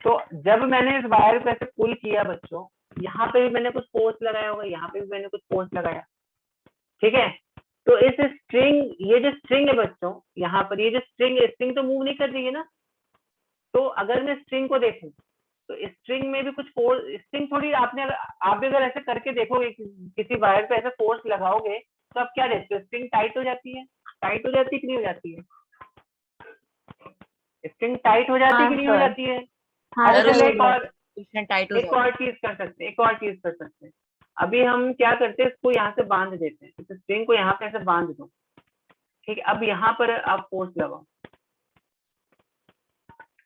तो जब मैंने इस वायर को ऐसे पुल किया बच्चों, यहाँ पे भी मैंने कुछ फोर्स लगाया होगा, यहाँ पे भी मैंने कुछ फोर्स लगाया, ठीक है। तो इस स्ट्रिंग, ये जो स्ट्रिंग है बच्चों, यहाँ पर ये जो स्ट्रिंग है, स्ट्रिंग तो मूव नहीं कर रही है ना। तो अगर मैं स्ट्रिंग को देखूं तो स्ट्रिंग में भी कुछ फोर्स, स्ट्रिंग थोड़ी आपने आप भी अगर ऐसे करके देखोगे किसी वायर पे ऐसे फोर्स लगाओगे तो आप क्या देखते हो, स्ट्रिंग टाइट हो जाती है, टाइट हो जाती है कि नहीं हो जाती है, स्ट्रिंग टाइट हो जाती है कि नहीं हो जाती है। हाँ अच्छा, सर। एक और टाइट हो एक और चीज कर सकते हैं, एक और चीज कर सकते हैं। अभी हम क्या करते हैं, इसको यहाँ से बांध देते हैं, इस स्ट्रिंग को यहाँ पे ऐसे बांध दो, ठीक है। अब यहाँ पर आप फोर्स लगाओ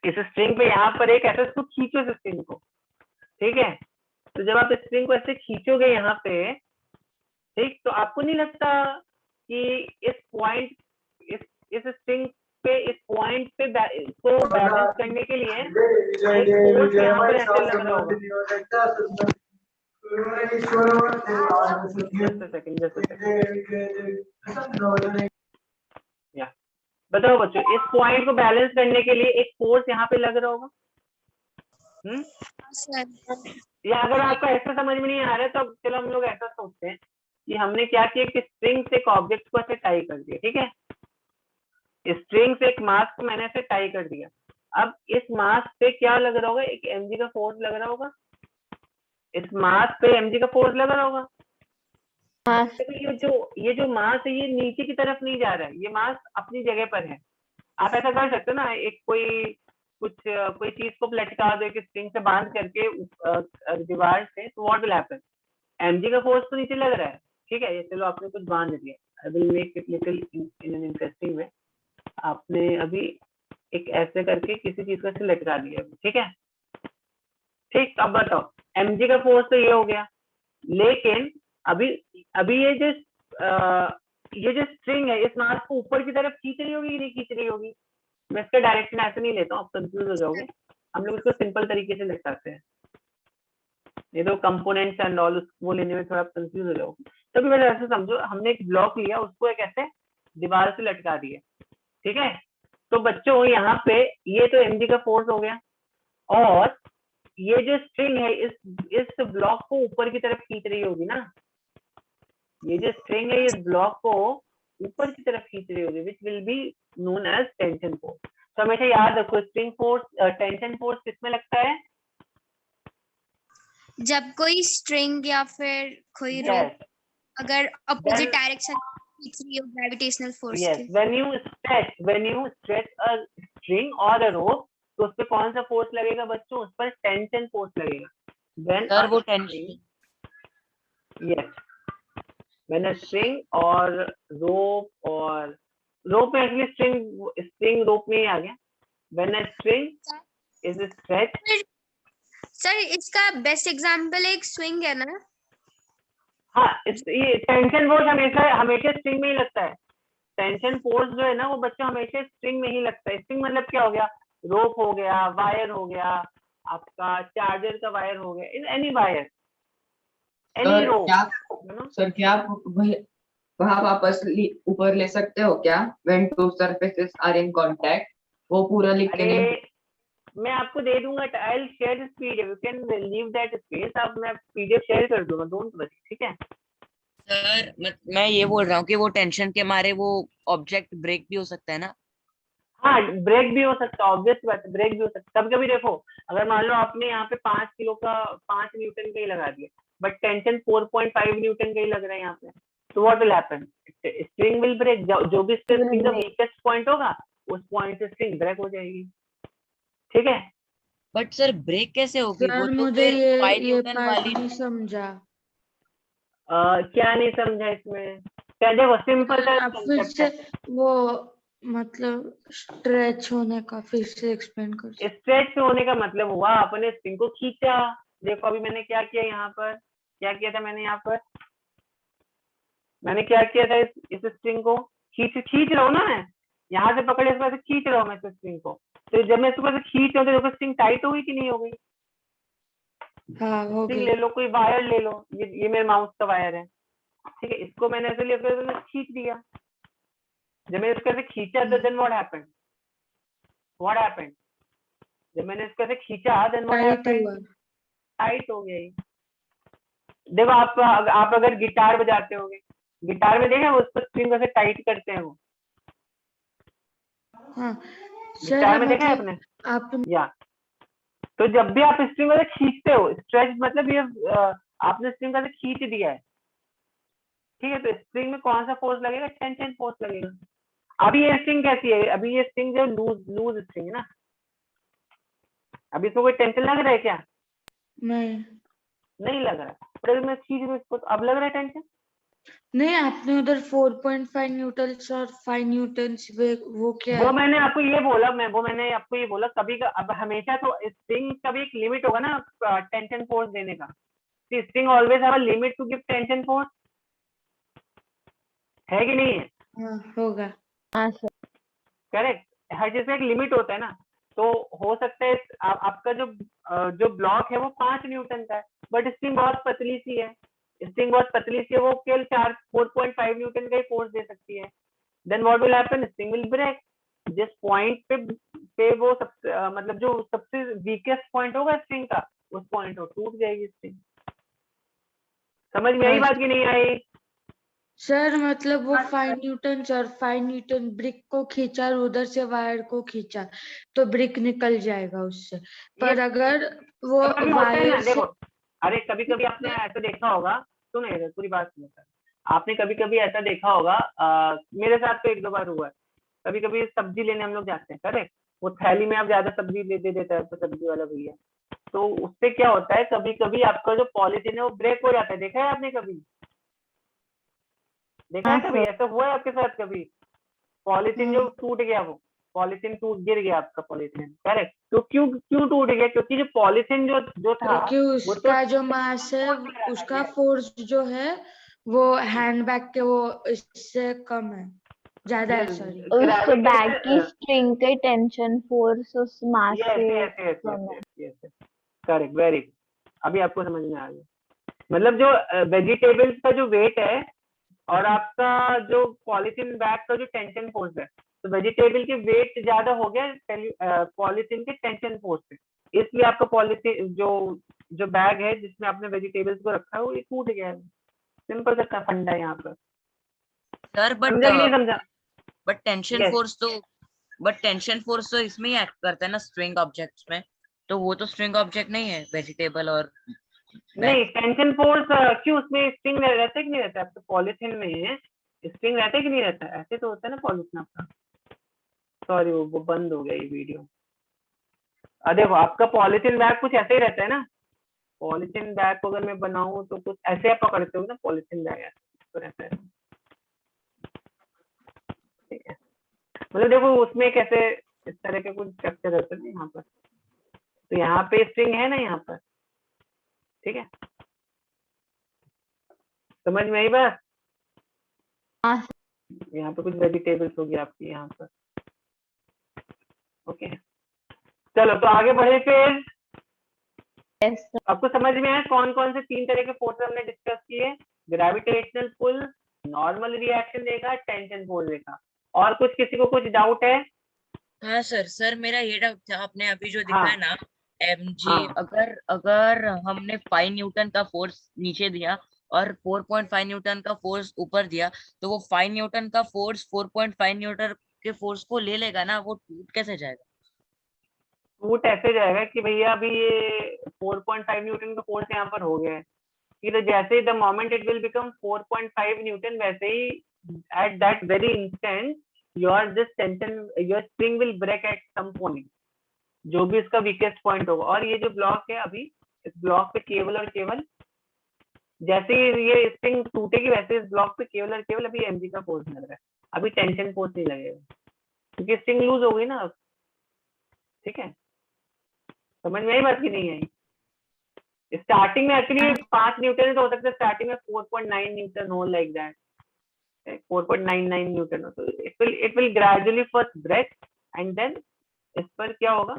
इस स्ट्रिंग पे, यहाँ पर एक ऐसे इसको खींचो इस स्ट्रिंग को, ठीक है। तो जब आप स्ट्रिंग को ऐसे खींचोगे यहाँ पे, ठीक, तो आपको नहीं लगता कि इस पॉइंट इस स्ट्रिंग पे, इस पॉइंट पे को बैलेंस करने के लिए एक फोर्स यहाँ पर ऐसे लग रहा होगा। या बताओ बच्चों, इस पॉइंट को बैलेंस करने के लिए एक फोर्स यहाँ पे लग रहा होगा। या अगर आपको ऐसा समझ में नहीं आ रहा है तो अब चलो हम लोग ऐसा सोचते हैं कि हमने क्या किया कि स्ट्रिंग से एक ऑब्जेक्ट को ऐसे टाई कर दिया, ठीक है। स्ट्रिंग से एक मास को मैंने ऐसे टाई कर दिया। अब इस मास पे क्या लग रहा होगा, एक mg का फोर्स लग रहा होगा, इस मास पे mg का फोर्स लग रहा होगा। हाँ तो ये जो मास है ये नीचे की तरफ नहीं जा रहा है, ये मास अपनी जगह पर है। आप ऐसा कर सकते हो ना, एक कोई चीज को लटका दो एक स्ट्रिंग से बांध करके दीवार से, तो व्हाट विल हैपन, mg का फोर्स तो नीचे लग रहा है, ठीक है, ये चलो आपने कुछ बांध दिया, I will make it little in an interesting way. आपने अभी एक ऐसे करके किसी चीज को ऐसे लटका दिया, ठीक है, ठीक। अब बताओ mg का फोर्स तो ये हो गया, लेकिन अभी अभी ये जो स्ट्रिंग है इस नाथ को ऊपर की तरफ खींच रही होगी कि नहीं खींच रही होगी? मैं इसका डायरेक्शन ऐसे नहीं लेता हूँ, आप कंफ्यूज हो जाओगे। हम लोग इसको सिंपल तरीके से लिखते हैं, ये तो कंपोनेंट्स एंड ऑल वो लेने में थोड़ा कंफ्यूज हो जाओगे। तो अभी पहले ऐसे समझो, हमने एक ब्लॉक लिया, उसको एक ऐसे दीवार से लटका दिया, ठीक है। तो बच्चों यहाँ पे ये तो mg का फोर्स हो गया, और ये जो स्ट्रिंग है इस ब्लॉक को ऊपर की तरफ खींच रही होगी ना, ये जो स्ट्रिंग है इस ब्लॉक को ऊपर की तरफ खींच रही होगी, which will be known as tension force. तो हमेशा याद रखो स्ट्रिंग फोर्स, टेंशन फोर्स किसमें लगता है? जब कोई स्ट्रिंग या फिर कोई Yes. रोप अगर अपोजिट Then- डायरेक्शन खींच रही हो ग्रेविटेशनल फोर्स Yes, के। when you stretch a string or a rope, तो उस पे कौन सा फोर्स लगेगा बच्चों? उस पर टेंशन फोर्स लगेगा। When सर a वो string- tension Yes, when a string और rope में एक्चुअली स्ट्रिंग रोप में ही आ गया। When a string is stretched, sir इसका बेस्ट एग्जांपल एक स्विंग है ना? हाँ, ये टेंशन फोर्स हमेशा स्ट्रिंग में ही लगता है। टेंशन फोर्स जो है ना वो बच्चों हमेशा स्ट्रिंग में ही लगता है। स्ट्रिंग मतलब क्या हो गया? रोप हो गया, वायर हो गया, आपका चार्जर का वायर हो गया, in any wire, any sir rope, क्या सर क्या आप वहाँ वापस ऊपर ले सकते हो क्या? When two surfaces are in contact, वो पूरा लिख के नहीं? अरे मैं आपको दे दूंगा, I will share this PDF, you can leave that space. अब मैं पीडीएफ शेयर कर दूंगा, डोंट वरी, ठीक है। सर मैं ये बोल रहा हूँ कि वो टेंशन के मारे वो ऑब्जेक्ट ब्रेक भी हो सकता है ना? हाँ, ब्रेक भी हो सकता है, ऑब्वियस बात है, ब्रेक भी हो सकता है। कभी कभी देखो, अगर मान लो आपने यहाँ पे 5 किलो का 5 न्यूटन का ही लगा दिया, बट टेंशन 4.5 न्यूटन का ही लग रहा है यहाँ पे, तो what will happen? String will break. जो भी स्ट्रिंग का वीकेस्ट पॉइंट होगा उस पॉइंट से स्ट्रिंग ब्रेक हो जाएगी, ठीक है। बट सर ब्रेक कैसे होगी? वो सर तो मुझे फिर 5 ये न्यूटन पार्ट वाली नहीं समझा। क्या नहीं समझा इसमें? क्या देखो, सिंपल सा आप फिर concept से है। वो मतलब स्ट्रेच होने का फिर से एक्सप्लेन कर सकते? स्ट्रेच होने का मतलब हुआ अपने स्ट्रिंग को खींचा। देखो अभी मैंने क्या किया यहाँ पर, क्या किया था मैंने यहाँ पर, मैंने क्या किया था, इस स्ट्रिंग को खींच रहा हूँ ना मैं, यहाँ से पकड़े इसको ऐसे खींच रहा हूँ मैं इस स्ट्रिंग को। तो जब मैं इसको ऐसे खींच रहा हूँ तो देखो स्ट्रिंग टाइट हो गई कि नहीं हो गई? हाँ हो स्ट्रिंग गई। ले लो, कोई वायर ले लो, ये मेरे माउस का वायर है, ठीक है। इसको मैंने ऐसे लेकर तो खींच दिया। जब मैंने इसको ऐसे खींचा तो देन व्हाट हैपेंड? जब मैंने इसको ऐसे खींचा देन व्हाट टाइट हैपेंड? हुआ। टाइट हो गई। देखो आप अगर गिटार बजाते होगे, गिटार में देखा उस पर स्ट्रिंग ऐसे टाइट करते हैं वो, हाँ गिटार में सर देखा है मतलब आपने? आप या तो जब भी आप स्ट्रिंग ऐसे खींचते हो, स्ट्रेच मतलब ये आपने स्ट्रिंग ऐसे खींच दिया है, ठीक है। तो स्ट्रिंग में कौन सा फोर्स लगेगा? टेंशन फोर्स लगेगा। अभी ये स्ट्रिंग कैसी है? अभी ये स्ट्रिंग जो लूज स्ट्रिंग है ना, अभी इसको कोई टेंशन लग रहा है क्या? नहीं लग रहा है। पर अगर मैं खींच दूं इसको तो अब लग रहा है टेंशन। नहीं, आपने उधर 4.5 न्यूटन और 5 न्यूटन वो क्या वो है? मैंने आपको ये बोला, कभी अब हमेशा तो स्ट्रिंग का भी एक लिमिट होगा ना टेंशन फोर्स देने का। String always have a limit to give tension force, है कि नहीं है? हाँ होगा। हाँ सर। करेक्ट, हर चीज का एक लिमिट होता है ना। तो हो सकता है आपका जो ब्लॉक है वो 5 न्यूटन का है, बट स्ट्रिंग बहुत पतली सी है, वो केवल 4.5 न्यूटन का ही फोर्स दे सकती है। Then what will happen? String will break. जिस पॉइंट पे वो मतलब जो सबसे वीकेस्ट पॉइंट होगा स्ट्रिंग का, उस पॉइंट को टूट जाएगी स्ट्रिंग। समझ में आई बात की नहीं आई? सर मतलब वो 5 न्यूटन और 5 न्यूटन ब्रिक को खींचा और उधर से वायर को खींचा तो ब्रिक निकल जाएगा उससे। पर अगर वो कभी होता है ना, वायर से देखो, अरे कभी कभी आपने ऐसा देखा होगा, सुनिए पूरी बात सुनिए। आपने कभी कभी ऐसा देखा होगा, मेरे साथ तो 1-2 बार हुआ है। कभी कभी सब्जी लेने हम लोग जाते हैं, करेक्ट, वो थैली में आप ज्यादा सब्जी दे देता है तो सब्जी वाला भैया, तो उससे क्या होता है, कभी कभी आपका जो पॉलिथीन है वो ब्रेक हो जाता है। देखा है आपने कभी? देखा है हाँ, कभी? सर। ऐसा हुआ है आपके साथ कभी? पॉलिथीन जो टूट गया, वो पॉलिथीन गिर गया आपका पॉलिथीन, करेक्ट? तो क्यों क्यों टूट गया? क्योंकि जो पॉलिथीन जो था क्योंकि वो तो उसका जो मास है, उसका फोर्स जो है वो हैंडबैग के वो इससे कम है, ज्यादा है, सॉरी। उस बैग की स्ट्रिंग के टेंशन फोर्स उस मास से कम है। Correct, very good. अभी आपको समझ में आ गया। मतलब जो वेजिटेबल्स का जो वेट है और आपका जो पॉलिथीन बैग का जो टेंशन फोर्स है, तो वेजिटेबल के वेट ज्यादा हो गया पॉलिथीन के टेंशन फोर्स से, इसलिए आपका पॉलिथीन जो बैग है जिसमें आपने वेजिटेबल्स को रखा है वो ये टूट गया है। सिंपल सा फंडा है यहाँ पर। सर समझा कि नहीं समझा? But tension Yes. फोर्स तो इसमें ही एक्ट करता है ना, स्ट्रिंग ऑब्जेक्ट्स में। तो वो तो स्ट्रिंग ऑब्जेक्ट नहीं है, वेजिटेबल और नहीं, टेंशन फोर्स क्यों? उसमें स्ट्रिंग रहता है कि नहीं रहता? आपके पॉलिथीन में स्ट्रिंग रहता है कि नहीं रहता? ऐसे तो होता है ना पॉलिथीन आपका। सॉरी, वो बंद हो गया ये वीडियो। देखो, आपका पॉलिथीन बैग कुछ ऐसे ही रहता है ना। पॉलिथीन बैग को अगर मैं बनाऊं तो कुछ ऐसे आप पकड़ते हो ना, पॉलिथीन बैग तो रहता है, ठीक है? मतलब देखो, उसमें कैसे इस तरह के कुछ स्ट्रक्चर रहते हैं यहाँ पर। तो यहाँ पे स्ट्रिंग है ना यहाँ पर, ठीक है? समझ में आई बात? हाँ, यहाँ पे कुछ वेजिटेबल्स होगी आपकी यहाँ पर। ओके, चलो तो आगे बढ़े फिर। yes, sir. आपको समझ में आया कौन कौन से 3 तरह के फोर्स हमने डिस्कस किए? ग्रेविटेशनल पुल, नॉर्मल रिएक्शन देखा, टेंशन फोर्स देखा। और कुछ किसी को कुछ डाउट है? हाँ सर मेरा ये डाउट था, आपने अभी जो हाँ। दिखाया ना mg, हाँ। अगर हमने 5 न्यूटन का फोर्स नीचे दिया और 4.5 न्यूटन का फोर्स ऊपर दिया, तो वो 5 न्यूटन का फोर्स 4.5 न्यूटन के फोर्स को ले लेगा ना, वो टूट कैसे जाएगा? टूट ऐसे जाएगा कि भैया अभी ये 4.5 न्यूटन का फोर्स यहाँ पर हो गया है, कि तो जैसे ही the moment it will become 4.5 newton, वैसे ही at that very instant your this tension, your spring will break at some point, जो भी इसका वीकेस्ट पॉइंट होगा। और ये जो ब्लॉक है अभी, इस ब्लॉक पे केवल और केवल जैसे ही ये स्प्रिंग टूटेगी, वैसे इस ब्लॉक पे केवल और केवल अभी mg का फोर्स लग रहा है, अभी टेंशन फोर्स नहीं लगेगा, क्योंकि स्प्रिंग लूज हो गई ना अब। ठीक है, समझ में आई बात की नहीं आई? स्टार्टिंग में एक्चुअली 5 न्यूटन तो हो सकता है, स्टार्टिंग में 4.9 न्यूटन हो, लाइक दैट 4.99 न्यूटन हो, तो it will gradually first break and then इस पर क्या होगा,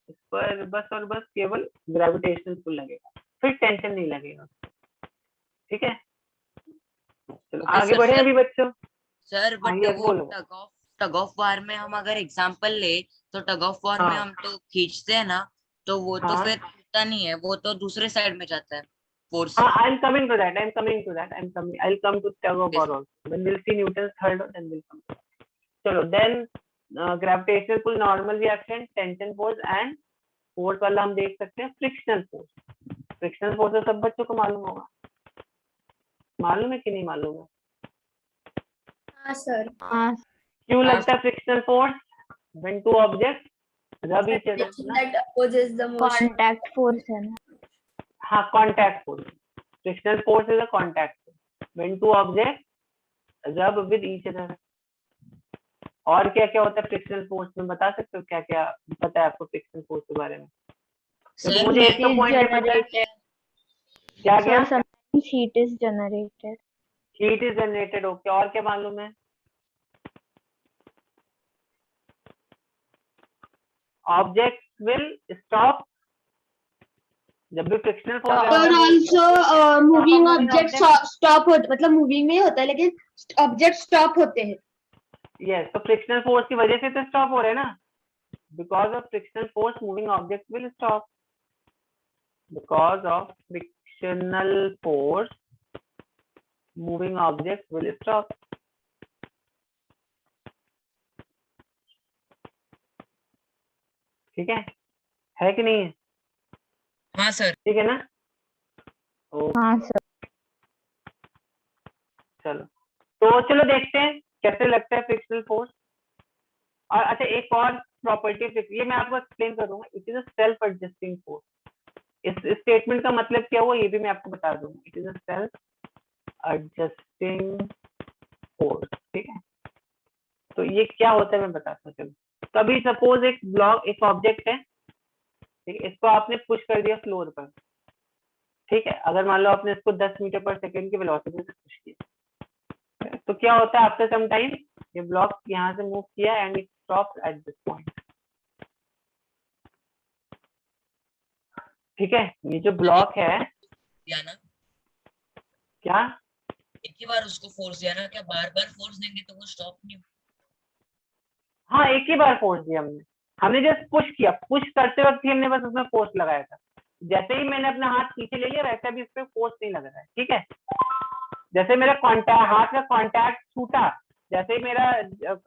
इस पर बस और बस केवल ग्रेविटेशनल पुल लगेगा, फिर टेंशन नहीं लगेगा। ठीक है, चलो Okay, आगे सर, बढ़े अभी बच्चों। सर बट yes, वो बोलो। टग ऑफ वार में हम अगर एग्जांपल ले, तो टग ऑफ वार में हाँ। हम तो खींचते हैं ना, तो वो तो हाँ। फिर टूटता नहीं है, वो तो दूसरे साइड में जाता है force. I'm coming to that. I'll come to tug of war also. Then we'll see Newton's third law, then we'll come to that. चलो, then gravitational pull, normal reaction, tension force and force वाला हम देख सकते हैं frictional force. Frictional force तो सब बच्चों को मालूम होगा, मालूम है कि नहीं मालूम है? हाँ सर। हाँ, क्यों लगता है frictional force? When two object rub each other ना। That opposes the motion. Contact force है ना। हाँ, contact force. Frictional force is a contact force when two object rub with each other. और क्या क्या होता है फ्रिक्शनल फोर्स में, बता सकते हो क्या क्या पता है आपको फ्रिक्शनल फोर्स के बारे में? सर मुझे एक तो पॉइंट नहीं पता है। क्या क्या? Sir, sometimes heat is generated. Heat is generated, okay. और क्या मालूम है? ऑब्जेक्ट विल स्टॉप जब भी फ्रिक्शनल फोर्स और ऑल्सो मूविंग ऑब्जेक्ट स्टॉप होते, मतलब मूविंग में होता है लेकिन ऑब्जेक्ट स्टॉप होते हैं। यस, तो फ्रिक्शनल फोर्स की वजह से तो स्टॉप हो रहे हैं ना। Because of frictional force moving object will stop, because of frictional force moving object will stop. ठीक है कि नहीं है? हाँ सर। ठीक है ना? हाँ सर। चलो, तो चलो देखते हैं कैसे लगता है फ्रिक्शनल फोर्स। और अच्छा, एक और प्रॉपर्टी, ये मैं आपको एक्सप्लेन करूंगा। It is a self adjusting force. इस स्टेटमेंट का मतलब क्या हुआ ये भी मैं आपको बता दूंगा। It is a self adjusting force, ठीक है। तो ये क्या होता है मैं बताता हूँ। चलो, कभी सपोज एक ब्लॉक, एक ऑब्जेक्ट है, ठीक है, इसको आपने पुश कर दिया फ्लोर पर, ठीक है। अगर मान लो आपने इसको 10 मीटर पर सेकेंड की वेलोसिटी से पुश किया, तो क्या होता है आफ्टर सम टाइम, ये ब्लॉक यहाँ से मूव किया and it stops at this point, ठीक है। ये जो ब्लॉक है, दिया ना, क्या एक ही बार उसको फोर्स दिया ना, क्या बार बार फोर्स देंगे तो वो स्टॉप नहीं होगा? हाँ, एक ही बार फोर्स दिया हमने जस्ट पुश किया, पुश करते वक्त ही हमने बस उसमें फोर्स लगाया था। जैसे ही मैंने अपना हाथ पीछे ले लिया, वैसे भी इस पे फोर्स नहीं लग रहा है, ठीक है। जैसे मेरा कॉन्टैक्ट, हाथ का कॉन्टैक्ट छूटा, जैसे ही मेरा,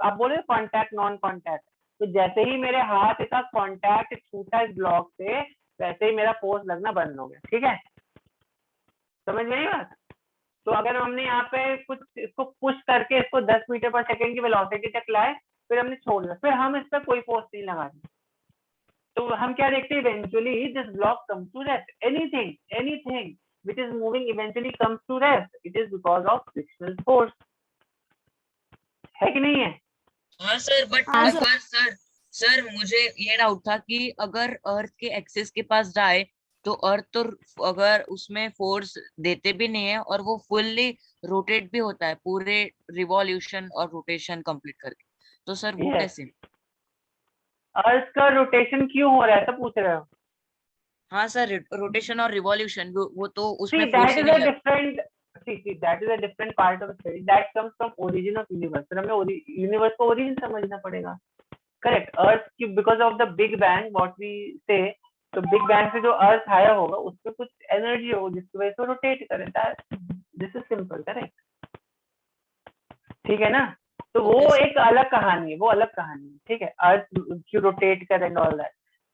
आप बोले कॉन्टैक्ट नॉन कॉन्टैक्ट, तो जैसे ही मेरे हाथ का कॉन्टैक्ट छूटा इस ब्लॉक से, वैसे ही मेरा फोर्स लगना बंद हो गया, ठीक है। समझ गई बात? तो अगर हमने यहाँ पे कुछ इसको पुश करके इसको 10 मीटर पर सेकेंड की वेलोसिटी तक लाए, फिर हमने छोड़ दिया, फिर हम इस पर कोई फोर्स नहीं लगा रहे, तो हम क्या देखते हैं, eventually this block comes to rest. Anything which is moving eventually comes to rest, it is because of frictional force, है कि नहीं है? हाँ सर, बट हाँ अगर सर मुझे ये डाउट था कि अगर अर्थ के एक्सिस के पास जाए तो अर्थ तो अगर उसमें फोर्स देते भी नहीं है और वो फुल्ली रोटेट भी होता है पूरे रिवॉल्यूशन और रोटेशन कंप्लीट करके, तो सर वो Yes. कैसे? अर्थ का रोटेशन क्यों हो रहा है, सब पूछ रहे हो? हाँ सर, रोटेशन और रिवॉल्यूशन वो तो See, उसमें that फोर्स ही is नहीं a लग। different. See, that is a different part of the study. That comes from origin of universe. फिर हमें यूनिवर्स का ओरिजिन समझना पड़ेगा, करेक्ट। अर्थ की because of the big bang, what we say, तो बिग बैंग से जो अर्थ आया होगा उसमें कुछ एनर्जी होगी जिसकी वजह से रोटेट करेगा। दिस इज सिंपल, करेक्ट, ठीक है ना। तो वो Yes. एक अलग कहानी है, वो अलग कहानी है, ठीक है। अर्थ क्यों रोटेट करे एंड ऑल दैट।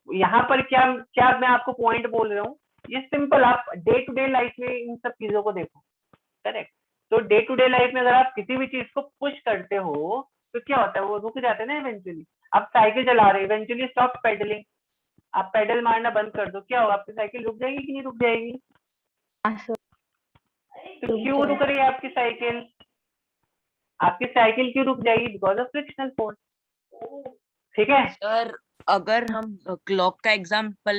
यहाँ पर क्या क्या मैं आपको पॉइंट बोल रहा हूँ, ये सिंपल, आप डे टू डे लाइफ में इन सब चीजों को देखो, करेक्ट। तो डे टू डे लाइफ में अगर आप किसी भी चीज को पुश करते हो तो क्या होता है, वो रुक जाते हैं ना इवेंचुअली। आप साइकिल चला रहे हो, इवेंचुअली स्टॉप पेडलिंग, आप पेडल मारना बंद कर दो, क्या होगा, आपकी साइकिल रुक जाएगी कि नहीं रुक जाएगी? तो क्यों रुक रही है आपकी साइकिल? आपकी साइकिल क्यों रुक जाएगी? बिकॉज ऑफ फ्रिक्शनल फोर्स, ठीक है। सर अगर हम क्लॉक का एग्जांपल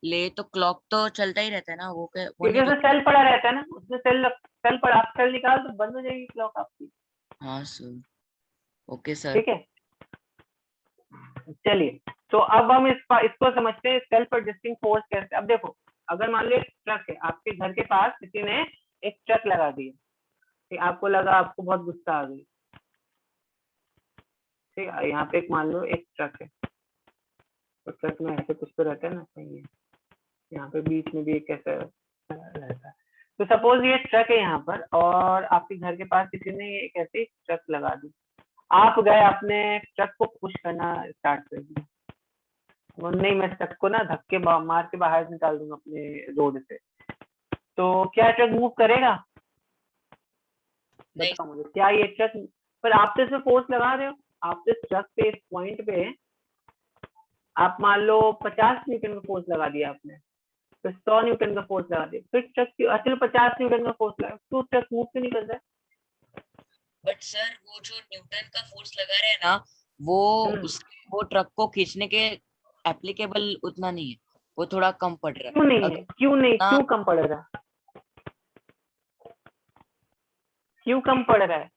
ले तो क्लॉक तो चलता ही रहता है ना, वो क्या वो क्योंकि नहीं उसमें सेल पड़ा रहता है ना, उसमें सेल पड़ा, आप सेल निकाल तो बंद हो जाएगी क्लॉक आपकी, हाँ सर, ओके सर। ठीक है। चलिए, तो अब हम इसको समझते हैं सेल्फ एडजस्टिंग फोर्स कैसे। अब देखो, अगर मान लो एक ट्रक है आपके घर के पास, किसी ने एक ट्रक लगा दिया, ठीक, आपको लगा, आपको बहुत गुस्सा आ गई, ठीक है। यहाँ पे एक मान लो एक ट्रक है, तो ट्रक में ऐसे कुछ तो रहता है ना, सही है, यहाँ पे बीच में भी एक ऐसा रहता है। तो सपोज ये ट्रक है यहाँ पर, और आपके घर के पास किसी ने एक ऐसी ट्रक लगा दी, आप गए, आपने ट्रक को पुश करना स्टार्ट कर दिया, नहीं मैं ट्रक को ना धक्के मार के बाहर निकाल दूंगा अपने रोड से, तो क्या ट्रक मूव करेगा? बताओ मुझे, क्या ये ट्रक, पर आप तो इसमें फोर्स लगा रहे हो, आप तो ट्रक पे इस पॉइंट पे आप मान लो 50 न्यूटन का फोर्स लगा दिया आपने, तो 100 न्यूटन का फोर्स लगा दिया, फिर ट्रक चलो 50 न्यूटन का फोर्स लगा, तो ट्रक मूव क्यों नहीं कर रहा है? बट सर वो जो न्यूटन का फोर्स लगा रहे हैं ना, वो ट्रक को खींचने के एप्लीकेबल उतना नहीं है, वो थोड़ा कम पड़ रहा है। क्यों नहीं है? क्यों कम पड़ रहा है? क्यों कम पड़ रहा है?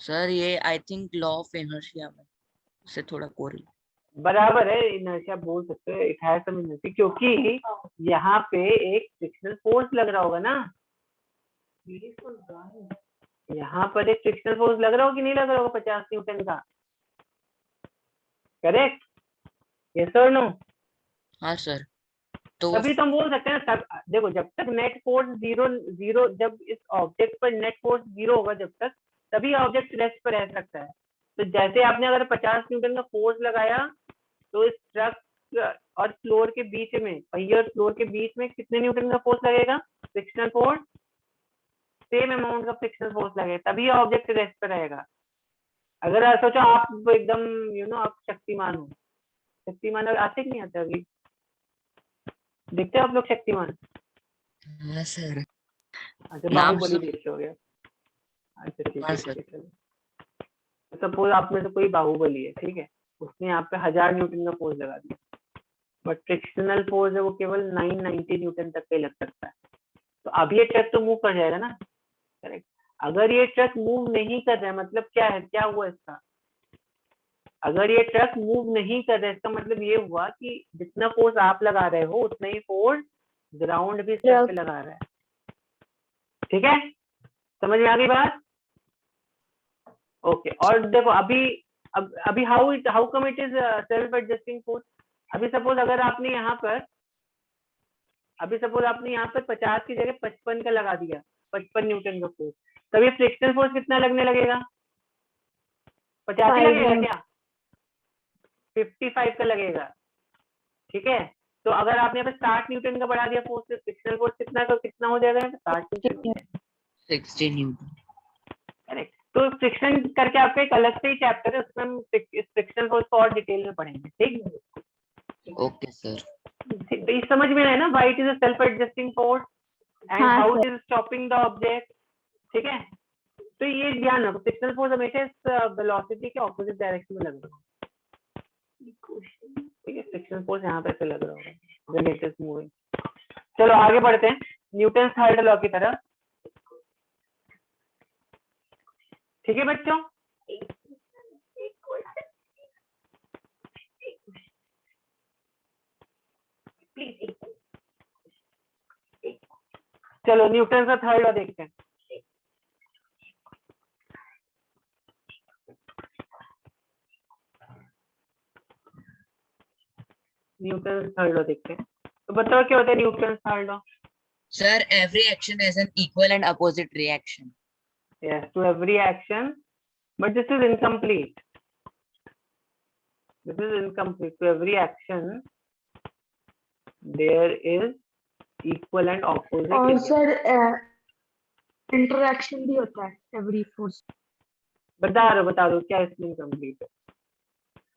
सर ये I think law of inertia में से थोड़ा कोरिलेट। बराबर है, इनर्शिया बोल सकते हो, इट हैज सम इनर्शिया, क्योंकि यहाँ पे एक फ्रिक्शनल फोर्स लग रहा होगा ना, यहाँ पर एक फ्रिक्शनल फोर्स लग रहा होगा कि नहीं लग रहा होगा 50 न्यूटन का, करेक्ट? यस और नो? हाँ सर, तो तभी तो हम बोल सकते हैं, तब देखो, जब तक नेट फोर्स जीरो, जब इस ऑब्जेक्ट पर नेट फोर्स जीरो होगा जब तक, तभी ऑब्जेक्ट रेस्ट पर रह सकता है। तो जैसे आपने अगर 50 न्यूटन का फोर्स लगाया, तो इस ट्रक और फ्लोर के बीच में, पहिए और फ्लोर के बीच में कितने न्यूटन का फोर्स लगेगा? फ्रिक्शनल फोर्स, सेम अमाउंट का फ्रिक्शनल फोर्स लगेगा, तभी ऑब्जेक्ट रेस्ट पर रहेगा। अगर सोचो आप एकदम आप शक्तिमान हो, शक्तिमान आते कि नहीं आते? अभी देखते हो आप लोग शक्तिमान? हाँ सर, अच्छा, नाम बाहुबली देख हो गया। अच्छा ठीक हाँ है सर। ठीक है, चलो सपोज आप में से कोई बाहुबली है, ठीक है, उसने यहाँ पे 1000 न्यूटन का फोर्स लगा दिया, बट फ्रिक्शनल फोर्स है वो केवल 990 न्यूटन तक का ही लग सकता है। तो अब ये ट्रक तो मूव कर जाएगा ना, करेक्ट। अगर ये ट्रक मूव नहीं कर रहा है मतलब क्या है, क्या हुआ इसका, अगर ये ट्रक मूव नहीं कर रहा है इसका मतलब ये हुआ कि जितना फोर्स आप लगा रहे हो उतना ही फोर्स ग्राउंड भी इस ट्रक पे लगा रहा है। ठीक है, समझ में आ गई बात? ओके, और देखो अभी how come it is self adjusting force. अभी सपोज अगर आपने यहाँ पर 50 की जगह 55 का लगा दिया, 55 न्यूटन का फोर्स, तब ये फ्रिक्शनल फोर्स कितना लगने लगेगा? 50 ही लगेगा क्या? 55 का लगेगा। ठीक है, तो अगर आपने यहाँ पे 60 न्यूटन का बढ़ा दिया फोर्स, तो फ्रिक्शनल फोर्स कितना हो जाएगा? 60 न्यूटन। 60 न्यूटन। करेक्ट। तो फ्रिक्शन करके आपका एक अलग से ही चैप्टर है, उसमें हम इस फ्रिक्शनल फोर्स को और डिटेल में पढ़ेंगे। ठीक, ओके सर। तो ये समझ में आया ना, why it is a self adjusting force and हाँ, how sir. It is stopping the object. ठीक है, तो ये ध्यान रखो, फ्रिक्शनल फोर्स हमेशा इस वेलोसिटी के ऑपोजिट डायरेक्शन में लग रहा है। ठीक है, फ्रिक्शनल फोर्स यहाँ पे लग रहा होगा व्हेन इट इज मूविंग। चलो आगे बढ़ते हैं न्यूटन थर्ड लॉ की तरफ। ठीक है बच्चों, चलो न्यूटन का थर्ड लॉ देखते हैं। न्यूटन थर्ड लॉ देखते हैं, तो बताओ क्या होता है Newton third law? Sir, every action has an equal and opposite reaction. Yes, to every action, but this is incomplete. This is incomplete. To every action, there is equal and opposite. और reaction. Sir interaction भी होता है every force. बता दो क्या इसमें incomplete है?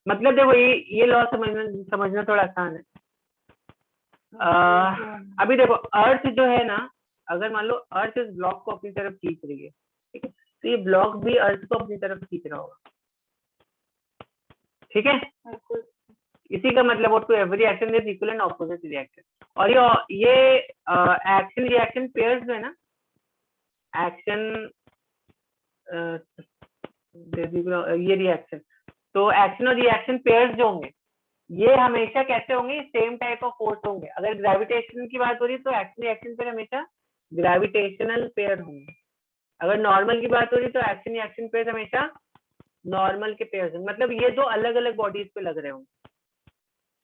मतलब देखो ये लॉ समझना थोड़ा आसान है। अभी देखो अर्थ जो है ना, अगर मान लो अर्थ इस ब्लॉक को अपनी तरफ खींच रही है, ठीक है, तो ये ब्लॉक भी अर्थ को अपनी तरफ खींच रहा होगा। ठीक है, इसी का मतलब to every action is equal and opposite reaction. और ये एक्शन रिएक्शन पेयर्स जो है ना, एक्शन ये रिएक्शन, तो एक्शन और रिएक्शन पेयर्स जो होंगे ये हमेशा कैसे होंगे? सेम टाइप ऑफ फोर्स होंगे। अगर ग्रेविटेशन की बात हो रही है तो एक्शन रिएक्शन पेयर हमेशा ग्रेविटेशनल पेयर होंगे। अगर नॉर्मल की बात हो रही है तो एक्शन रिएक्शन पेयर हमेशा नॉर्मल के पेयर होंगे। मतलब ये दो अलग अलग बॉडीज पे लग रहे होंगे।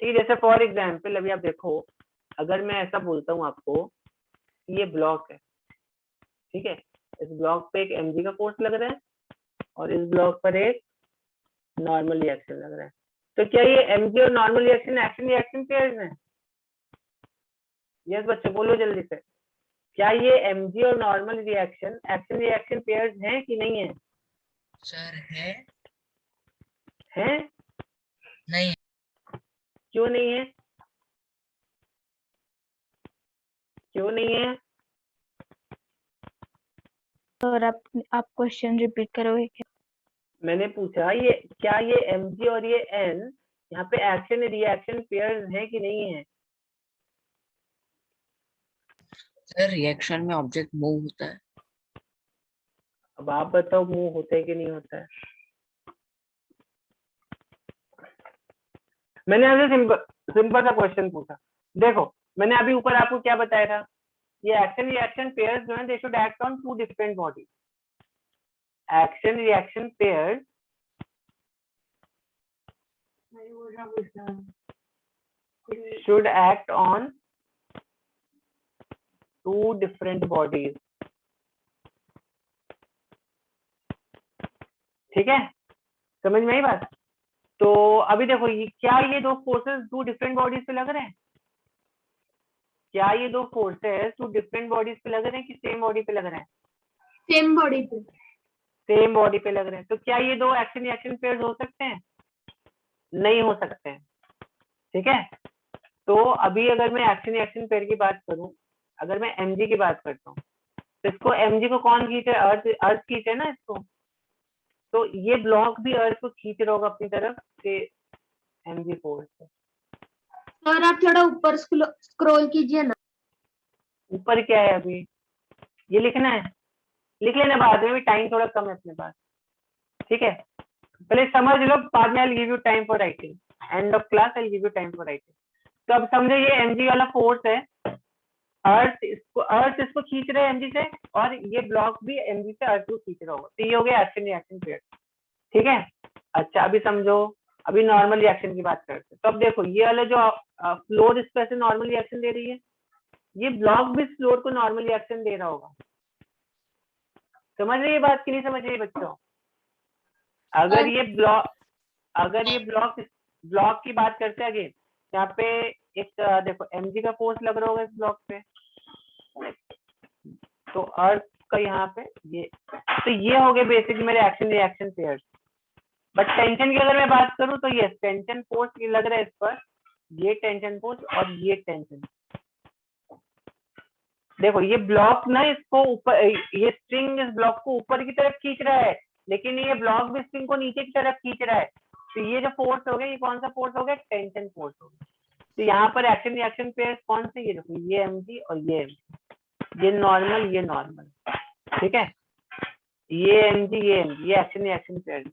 ठीक है, जैसे फॉर एग्जाम्पल अभी आप देखो, अगर मैं ऐसा बोलता हूँ आपको, ये ब्लॉक है, ठीक है, इस ब्लॉक पे एक mg का फोर्स लग रहा है और इस ब्लॉक पर एक नॉर्मल रिएक्शन लग रहा है, तो क्या ये mg और normal reaction action reaction pairs हैं? यस बच्चों बोलो जल्दी से, क्या ये mg और normal reaction action reaction pairs हैं कि नहीं है? सर है? हैं? नहीं। क्यों नहीं है? क्यों नहीं है? और आप क्वेश्चन रिपीट करोगे क्या? मैंने पूछा ये क्या ये mg और ये n यहाँ पे एक्शन रिएक्शन पेयर्स हैं कि नहीं है? सर रिएक्शन में ऑब्जेक्ट मूव होता है। अब आप बताओ मूव होता है कि नहीं होता है? मैंने ऐसे सिंपल सा क्वेश्चन पूछा। देखो मैंने अभी ऊपर आपको क्या बताया था, ये एक्शन रिएक्शन पेयर्स जो है they should act on two different bodies. Action reaction pairs should act on two different bodies। ठीक है, समझ में आई बात? तो अभी देखो क्या ये दो फोर्सेस टू डिफरेंट बॉडीज पे लग रहे हैं? क्या ये दो फोर्सेस टू डिफरेंट बॉडीज पे लग रहे हैं कि सेम बॉडी पे लग रहे हैं? सेम बॉडी पे। सेम बॉडी पे लग रहे हैं। तो क्या ये दो एक्शन रिएक्शन पेयर्स हो सकते हैं? नहीं हो सकते हैं। ठीक है, तो अभी अगर मैं एक्शन रिएक्शन पेयर की बात करूं, अगर मैं mg की बात करता हूँ, तो इसको mg को कौन खींच रहा है? अर्थ खींच है ना इसको, तो ये ब्लॉक भी अर्थ को खींच रहा होगा अपनी तरफ से mg फोर्स से। सर आप थोड़ा ऊपर स्क्रॉल कीजिए ना। ऊपर क्या है अभी? ये लिखना है, लिख लेना बाद में, भी टाइम थोड़ा कम है अपने पास, ठीक है। पहले समझ लो, बाद में I give you time for writing, end of class I give you time for writing. तो अब समझो ये mg वाला फोर्स है, अर्थ इसको खींच रहा है mg से, और ये ब्लॉक भी mg से अर्थ को खींच रहा होगा। तो ये हो गया एक्शन रिएक्शन पेयर, ठीक है। अच्छा अभी समझो, अभी नॉर्मल रिएक्शन की बात करते हैं। तो अब देखो ये वाला जो फ्लोर इसको ऐसे नॉर्मल रिएक्शन दे रही है, ये ब्लॉक भी फ्लोर को नॉर्मल रिएक्शन दे रहा होगा। समझ रही है बात कि नहीं समझ रही बच्चों? अगर ये ब्लॉक की बात करते हैं अगेन, यहाँ पे एक देखो mg का फोर्स लग रहा होगा इस ब्लॉक पे, तो अर्थ का यहाँ पे ये, तो ये हो गए बेसिकली मेरे action reaction pairs. But tension की अगर मैं बात करूं तो ये टेंशन फोर्स लग रहा है इस पर, ये टेंशन फोर्स और ये टेंशन। देखो ये ब्लॉक ना इसको ऊपर, ये स्ट्रिंग इस ब्लॉक को ऊपर की तरफ खींच रहा है, लेकिन ये ब्लॉक भी स्ट्रिंग को नीचे की तरफ खींच रहा है। तो ये जो फोर्स हो गया, ये कौन सा फोर्स हो गया? टेंशन फोर्स हो गया। तो यहाँ पर एक्शन रिएक्शन पेयर्स कौन से? ये देखो, ये mg और ये mg, ये नॉर्मल, ये नॉर्मल, ठीक है। ये mg, ये एक्शन रिएक्शन पेयर,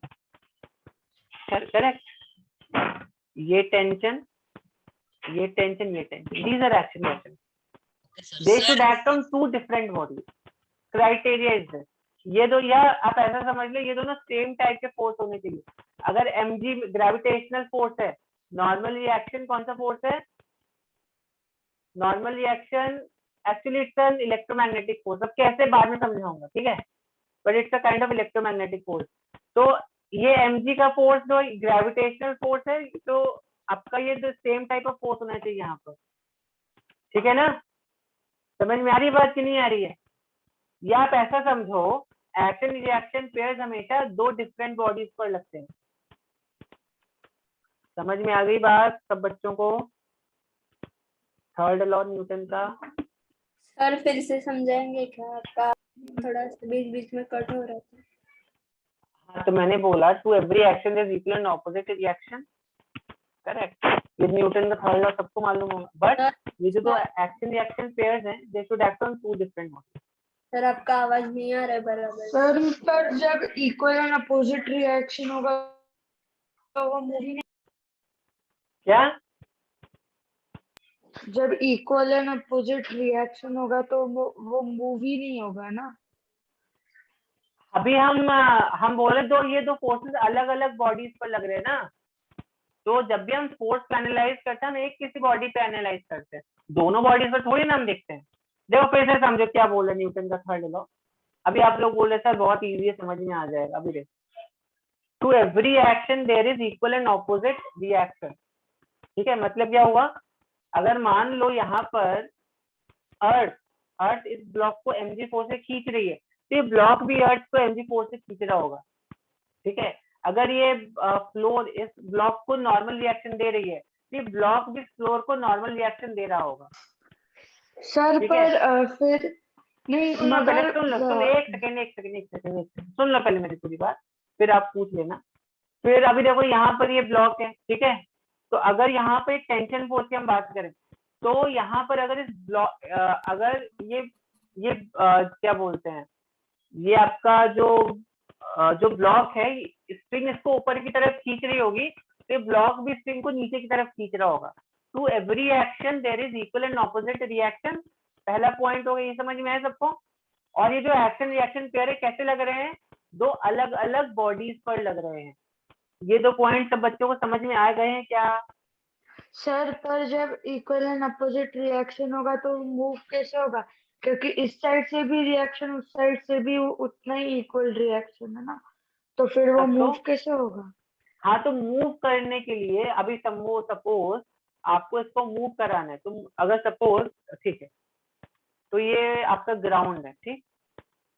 करेक्ट। ये टेंशन, ये टेंशन, ये tension, these are action reaction. They should act on two different bodies. Criteria is this. ये दो, या आप ऐसा समझ लो, ये दोनों सेम टाइप के फोर्स होने चाहिए। अगर mg ग्रेविटेशनल फोर्स है, नॉर्मल रिएक्शन कौन सा फोर्स है? Normal reaction actually it's an electromagnetic force. अब कैसे बाद में समझाऊंगा, ठीक है, but it's a kind of electromagnetic force. तो ये mg का फोर्स जो ग्रेविटेशनल फोर्स है, तो आपका ये जो सेम टाइप ऑफ फोर्स होना चाहिए यहाँ पर, ठीक है ना। समझ में आ रही है बात कि नहीं आ रही है? या आप ऐसा समझो, एक्शन रिएक्शन पेयर्स हमेशा दो डिफरेंट बॉडीज पर लगते हैं। समझ में आ गई बात सब बच्चों को? थर्ड लॉ न्यूटन का। सर फिर से समझाएंगे क्या? आपका थोड़ा सा बीच बीच में कट हो रहा था। हाँ, तो मैंने बोला to every action there is equal and opposite reaction, correct. ये न्यूटन का थर्ड लॉ सबको मालूम होगा, बट ये जो दो एक्शन रिएक्शन पेयर्स हैं, they should act on two different bodies. Sir आपका आवाज नहीं आ रहा है बराबर। सर पर जब इक्वल एंड अपोजिट रिएक्शन होगा तो वो मूवी नहीं, क्या? जब इक्वल एंड अपोजिट रिएक्शन होगा तो वो मूवी नहीं होगा ना। अभी हम बोले दो, ये दो फोर्सेस अलग अलग बॉडीज पर लग रहे हैं ना, तो जब भी हम फोर्स पे एनालाइज करते हैं, हम एक किसी बॉडी पे एनालाइज करते हैं, दोनों बॉडीज पर थोड़ी ना हम देखते हैं। देखो फिर से समझो क्या बोल रहे न्यूटन का थर्ड लॉ। अभी आप लोग बोल रहे सर बहुत इजी है, समझ में आ जाएगा। अभी देखो, to every action there is equal and opposite reaction, ठीक है। मतलब क्या हुआ? अगर मान लो यहाँ पर अर्थ इस ब्लॉक को mg फोर्स से खींच रही है, तो ये ब्लॉक भी अर्थ को mg फोर्स से खींच रहा होगा, ठीक है। अगर ये फ्लोर इस ब्लॉक को नॉर्मल रिएक्शन दे रही है, तो ये ब्लॉक भी फ्लोर को नॉर्मल रिएक्शन दे रहा होगा। सर ठीक पर फिर नहीं, सुन लो पहले, मगर सुन लो, एक सेकंड सुन लो पहले मेरी पूरी बात, फिर आप पूछ लेना। फिर अभी देखो यहाँ पर ये ब्लॉक है, ठीक है। तो अगर यहाँ पे टेंशन फोर्स की हम बात करें, तो यहाँ पर अगर इस ब्लॉक अगर ये क्या बोलते हैं, ये आपका जो ब्लॉक है, स्ट्रिंग इसको ऊपर की तरफ खींच रही होगी, तो ब्लॉक भी स्ट्रिंग को नीचे की तरफ खींच रहा होगा। To every action there is equal and opposite reaction, पहला पॉइंट हो गया, ये समझ में आया सबको। और ये जो एक्शन रिएक्शन पेयर है कैसे लग रहे हैं? दो अलग अलग बॉडीज पर लग रहे हैं। ये दो पॉइंट सब बच्चों को समझ में आ गए हैं क्या? सर पर जब इक्वल एंड अपोजिट रिएक्शन होगा तो मूव कैसे होगा? क्योंकि इस साइड से भी रिएक्शन, उस साइड से भी उतना ही इक्वल रिएक्शन है ना, तो फिर वो मूव कैसे होगा? हाँ, तो मूव करने के लिए अभी सपोज आपको इसको मूव कराना है, तुम अगर सपोज, ठीक है, तो ये आपका ग्राउंड है, ठीक,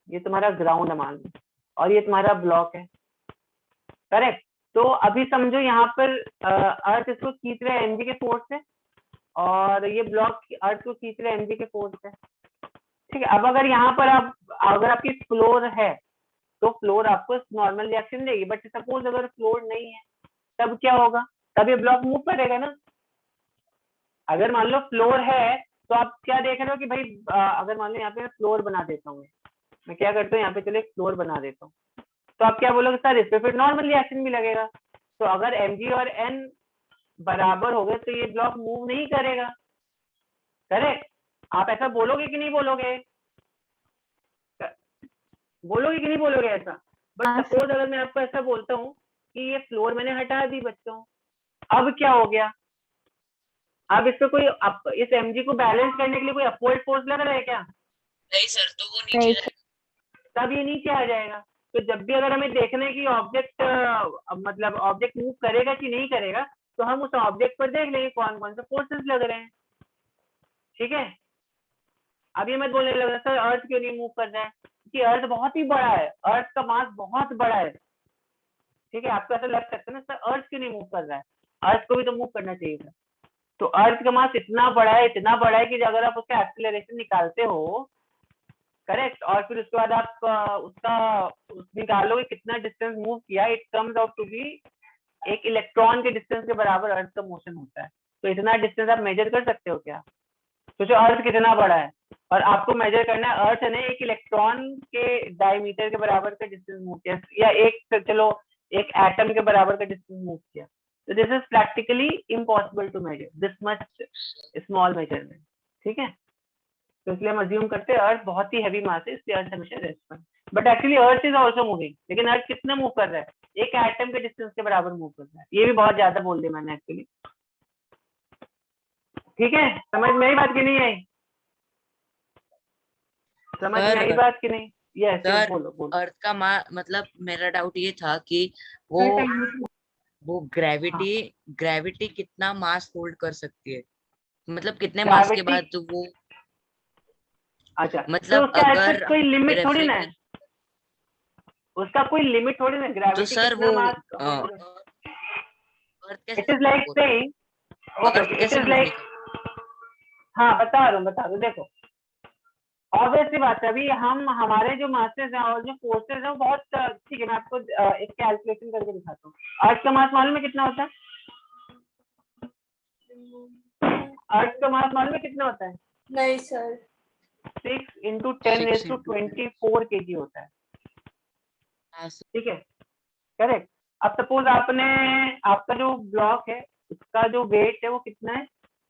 ये तुम्हारा ग्राउंड है मान लो, और ये तुम्हारा ब्लॉक है, करेक्ट। तो अभी समझो यहाँ पर अर्थ इसको खींच रहा है mg के फोर्स से, और ये ब्लॉक अर्थ को खींच रहा है mg के फोर्स से, ठीक है। अब अगर यहाँ पर अगर आपकी फ्लोर है तो फ्लोर आपको नॉर्मल रिएक्शन देगी, बट सपोज अगर फ्लोर नहीं है तब क्या होगा, तब ये ब्लॉक मूव करेगा ना। अगर मान लो फ्लोर है तो आप क्या देख रहे हो कि भाई अगर मान लो यहाँ पे मैं फ्लोर बना देता हूँ, मैं क्या करता हूँ यहाँ पे चलो एक फ्लोर बना देता हूँ, तो आप क्या बोलोगे सर इस पे फिर नॉर्मल रिएक्शन भी लगेगा। तो अगर mg और n बराबर हो गए तो ये ब्लॉक मूव नहीं करेगा, करेक्ट। आप ऐसा बोलोगे कि नहीं बोलोगे, बोलोगे कि नहीं बोलोगे ऐसा। बट हाँ, सपोज अगर मैं आपको ऐसा बोलता हूँ कि ये फ्लोर मैंने हटा दी बच्चों, अब क्या हो गया, अब इसको कोई इस mg को बैलेंस करने के लिए कोई अपवर्ड फोर्स लग रहा है क्या? नहीं सर, तो वो नहीं नीचे तब ये नीचे आ जाएगा। तो जब भी अगर हमें देखना है कि ऑब्जेक्ट मतलब ऑब्जेक्ट मूव करेगा कि नहीं करेगा, तो हम उस ऑब्जेक्ट पर देख लेंगे कौन कौन से फोर्सेस लग रहे हैं। ठीक है। अब ये मत बोलने लगा सर अर्थ क्यों नहीं मूव कर रहा है, क्योंकि अर्थ बहुत ही बड़ा है, अर्थ का मास बहुत बड़ा है। ठीक है, आपको ऐसा लग सकता है ना सर अर्थ क्यों नहीं मूव कर रहा है, अर्थ को भी तो मूव करना चाहिए था। तो अर्थ का मास इतना बड़ा है, इतना बड़ा है कि अगर आप उसका एक्सीलरेशन निकालते हो, करेक्ट, और फिर उसके बाद आप उसका निकालोगे कितना डिस्टेंस मूव किया, it comes out to be एक इलेक्ट्रॉन के डिस्टेंस के बराबर अर्थ का मोशन होता है। तो इतना डिस्टेंस आप मेजर कर सकते हो क्या? सोचो अर्थ कितना बड़ा है और आपको मेजर करना है अर्थ ने एक इलेक्ट्रॉन के डायमीटर के बराबर का डिस्टेंस मूव किया, या एक चलो एक एटम के बराबर का डिस्टेंस मूव किया। तो this is practically impossible to measure this much small measurement. ठीक है, तो इसलिए हम अज्यूम करते हैं अर्थ बहुत ही हैवी मास है, इसलिए अर्थ हमेशा रेस्ट पर। But actually earth is also moving, लेकिन अर्थ कितना मूव कर रहा है, एक एटम के डिस्टेंस के बराबर मूव कर रहा है। ये भी बहुत ज्यादा बोल दिया मैंने एक्चुअली। ठीक है, समझ में आई बात की नहीं आई, समझ में आई बात की नहीं? यस सर बोलो बोलो। अर्थ का मतलब मेरा डाउट ये था कि वो ग्रेविटी कितना मास होल्ड कर सकती है, मतलब कितने मास के ग्रेविटी, बाद तो वो, अच्छा तो मतलब उसका ऐसा अगर कोई लिमिट थोड़ी ना है, रेफ्रिजरेटर, उसका कोई लिमिट थोड़ी ना, तो ग्रेविटी सर कितना वो मास। अर्थ इट कैसे is like saying, okay earth it कैसे इज मूव नहीं लाइक, हाँ बता रहा हूँ देखो, ऑब्वियसली बात है। अभी हम हमारे जो मासेस हैं और जो फोर्सेस हैं वो बहुत ठीक है, मैं आपको एक कैलकुलेशन करके दिखाता हूँ। अर्थ का मास मालूम है कितना होता है? अर्थ का मास मालूम है कितना होता है? नहीं सर। 6 into 10⁻24 kg होता है। ठीक है, करेक्ट। अब सपोज आपका जो ब्लॉक है उसका जो वेट है वो कितना है,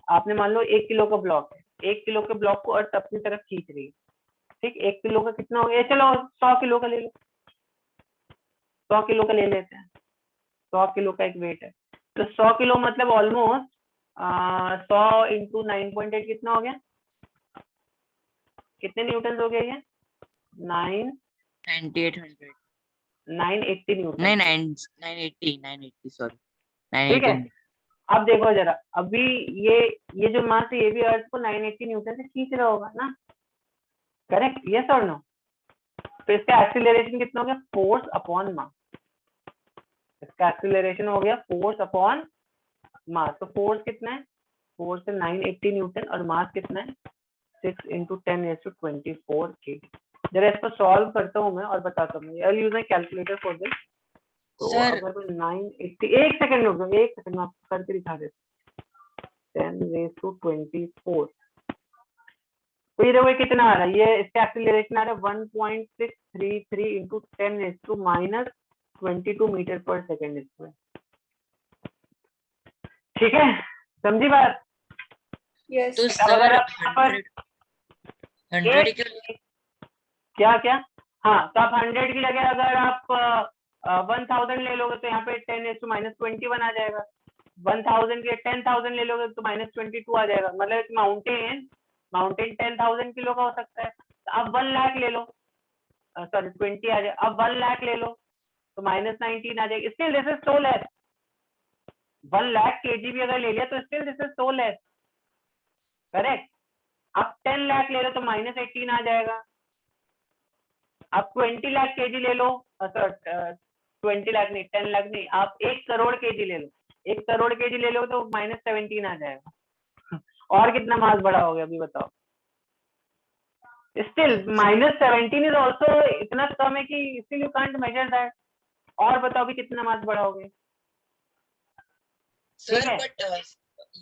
आपने मान लो 1 किलो का ब्लॉक है, 1 किलो के ब्लॉक को अर्थ अपनी तरफ खींच रही है। ठीक, 1 किलो का कितना हो गया, चलो 100 किलो का ले लो, 100 किलो का ले लेते हैं, 100 किलो का एक वेट है। तो 100 किलो मतलब ऑलमोस्ट 100 इंटू 9.8 कितना हो गया, कितने न्यूटन हो गया ये? 9800 980 न्यूटन। नहीं 980 सॉरी ठीक है, 980। अब देखो जरा, अभी ये जो मास है ये भी अर्थ को 980 न्यूटन से खींच रहा होगा ना, करेक्ट, यस और नो? तो इसका एक्सीलरेशन कितना हो गया, फोर्स अपॉन मास। इसका एक्सीलरेशन हो गया फोर्स अपॉन मास। तो फोर्स कितना है, फोर्स है 980 न्यूटन और मास कितना है 6 into 10⁻24 kg। जरा इसको सॉल्व करता हूँ मैं और बताता हूँ, I use my calculator for this. तो सर अगर मैं 980, एक सेकंड रुक जाओ, एक सेकंड में आपको करके दिखा देता हूँ। 10⁻24, तो ये देखो कितना आ रहा है, ये इसका एक्सीलरेशन आ रहा है 1.633 into 10⁻22 मीटर पर सेकंड स्क्वायर। ठीक है, समझी बात? यस। तो अब सर अगर आप यहाँ पर 100 के क्या क्या, हाँ तो आप 100 की जगह अगर आप 1000 ले लोगे तो यहाँ पे 10⁻21 आ जाएगा। 1000 के 10,000 ले लोगे तो -22 आ जाएगा। मतलब एक माउंटेन 10,000 किलो का हो सकता है। तो अब 1 लाख ले लो, सॉरी 20 आ जाए, अब 1 लाख ले लो तो -19 आ जाएगी। Still this is so less, 1 lakh kg भी अगर ले लिया तो still this is so less, correct. अब 10 लाख ले लो तो -18 आ जाएगा। आप 20 लाख kg ले लो, 20 लाख नहीं, 10 लाख नहीं, आप 1 करोड़ kg ले लो, 1 करोड़ kg ले लो तो -17 आ जाएगा। और कितना मास बड़ा हो गया अभी बताओ? स्टिल -17 इज ऑल्सो इतना कम है कि still you can't measure that. और बताओ भी कितना मास बढ़ाओगे? सर है। बट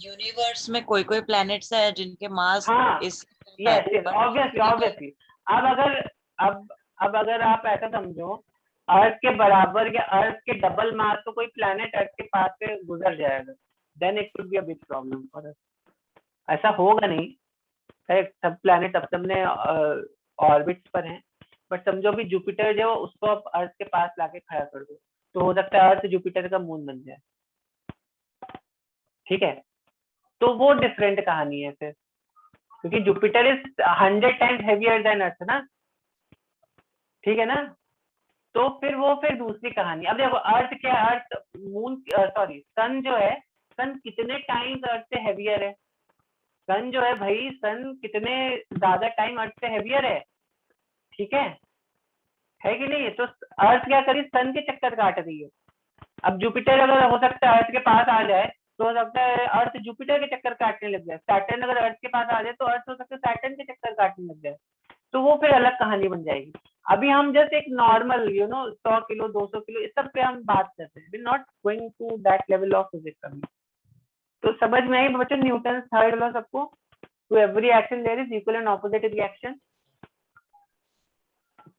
यूनिवर्स में कोई कोई प्लैनेट्स है जिनके मास हाँ इस यस यस ऑब्वियसली ऑब्वियसली। अब अगर आप ऐसा समझो, अर्थ के बराबर या अर्थ के डबल मास तो कोई प्लैनेट अर्थ के पास से गुजर जाएगा, then it could be a big problem for us. ऐसा होगा नहीं, सब प्लैनेट अपने ऑर्बिट्स पर हैं, बट समझो भी जुपिटर जो उसको आप अर्थ के पास लाके खड़ा कर दो, तो हो सकता है अर्थ जुपिटर का मून बन जाए। ठीक है, तो वो डिफरेंट कहानी है फिर, क्योंकि Jupiter is 100 times heavier than Earth ना। ठीक है ना, तो फिर दूसरी कहानी। अब देखो अर्थ क्या, अर्थ मून सॉरी सन जो है, सन कितने टाइम्स अर्थ से हेवियर है? सन जो है भाई, सन कितने ज्यादा टाइम अर्थ से हेवियर है। ठीक है कि नहीं? तो अर्थ क्या करी, सन के चक्कर काट रही है। अब जुपिटर अगर हो सकता है अर्थ के पास आ जाए, तो हो सकता है अर्थ जुपिटर के चक्कर काटने लग जाए। सैटर्न अगर अर्थ के पास आ जाए तो अर्थ हो सकता है सैटर्न के चक्कर काटने लग जाए, तो वो फिर अलग कहानी बन जाएगी। अभी हम जस्ट एक नॉर्मल 100 किलो 200 किलो इस सब पे हम बात करते हैं, we not going to that level of physics अभी। तो समझ में आई बच्चों न्यूटन थर्ड लॉ सबको? To every action there is equal and opposite reaction.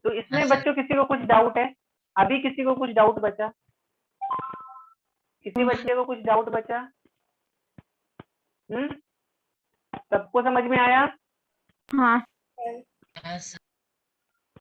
तो इसमें बच्चों किसी को कुछ डाउट है? अभी किसी को कुछ डाउट बचा? किसी बच्चे को कुछ डाउट बचा? सबको समझ में आया? हाँ हाँ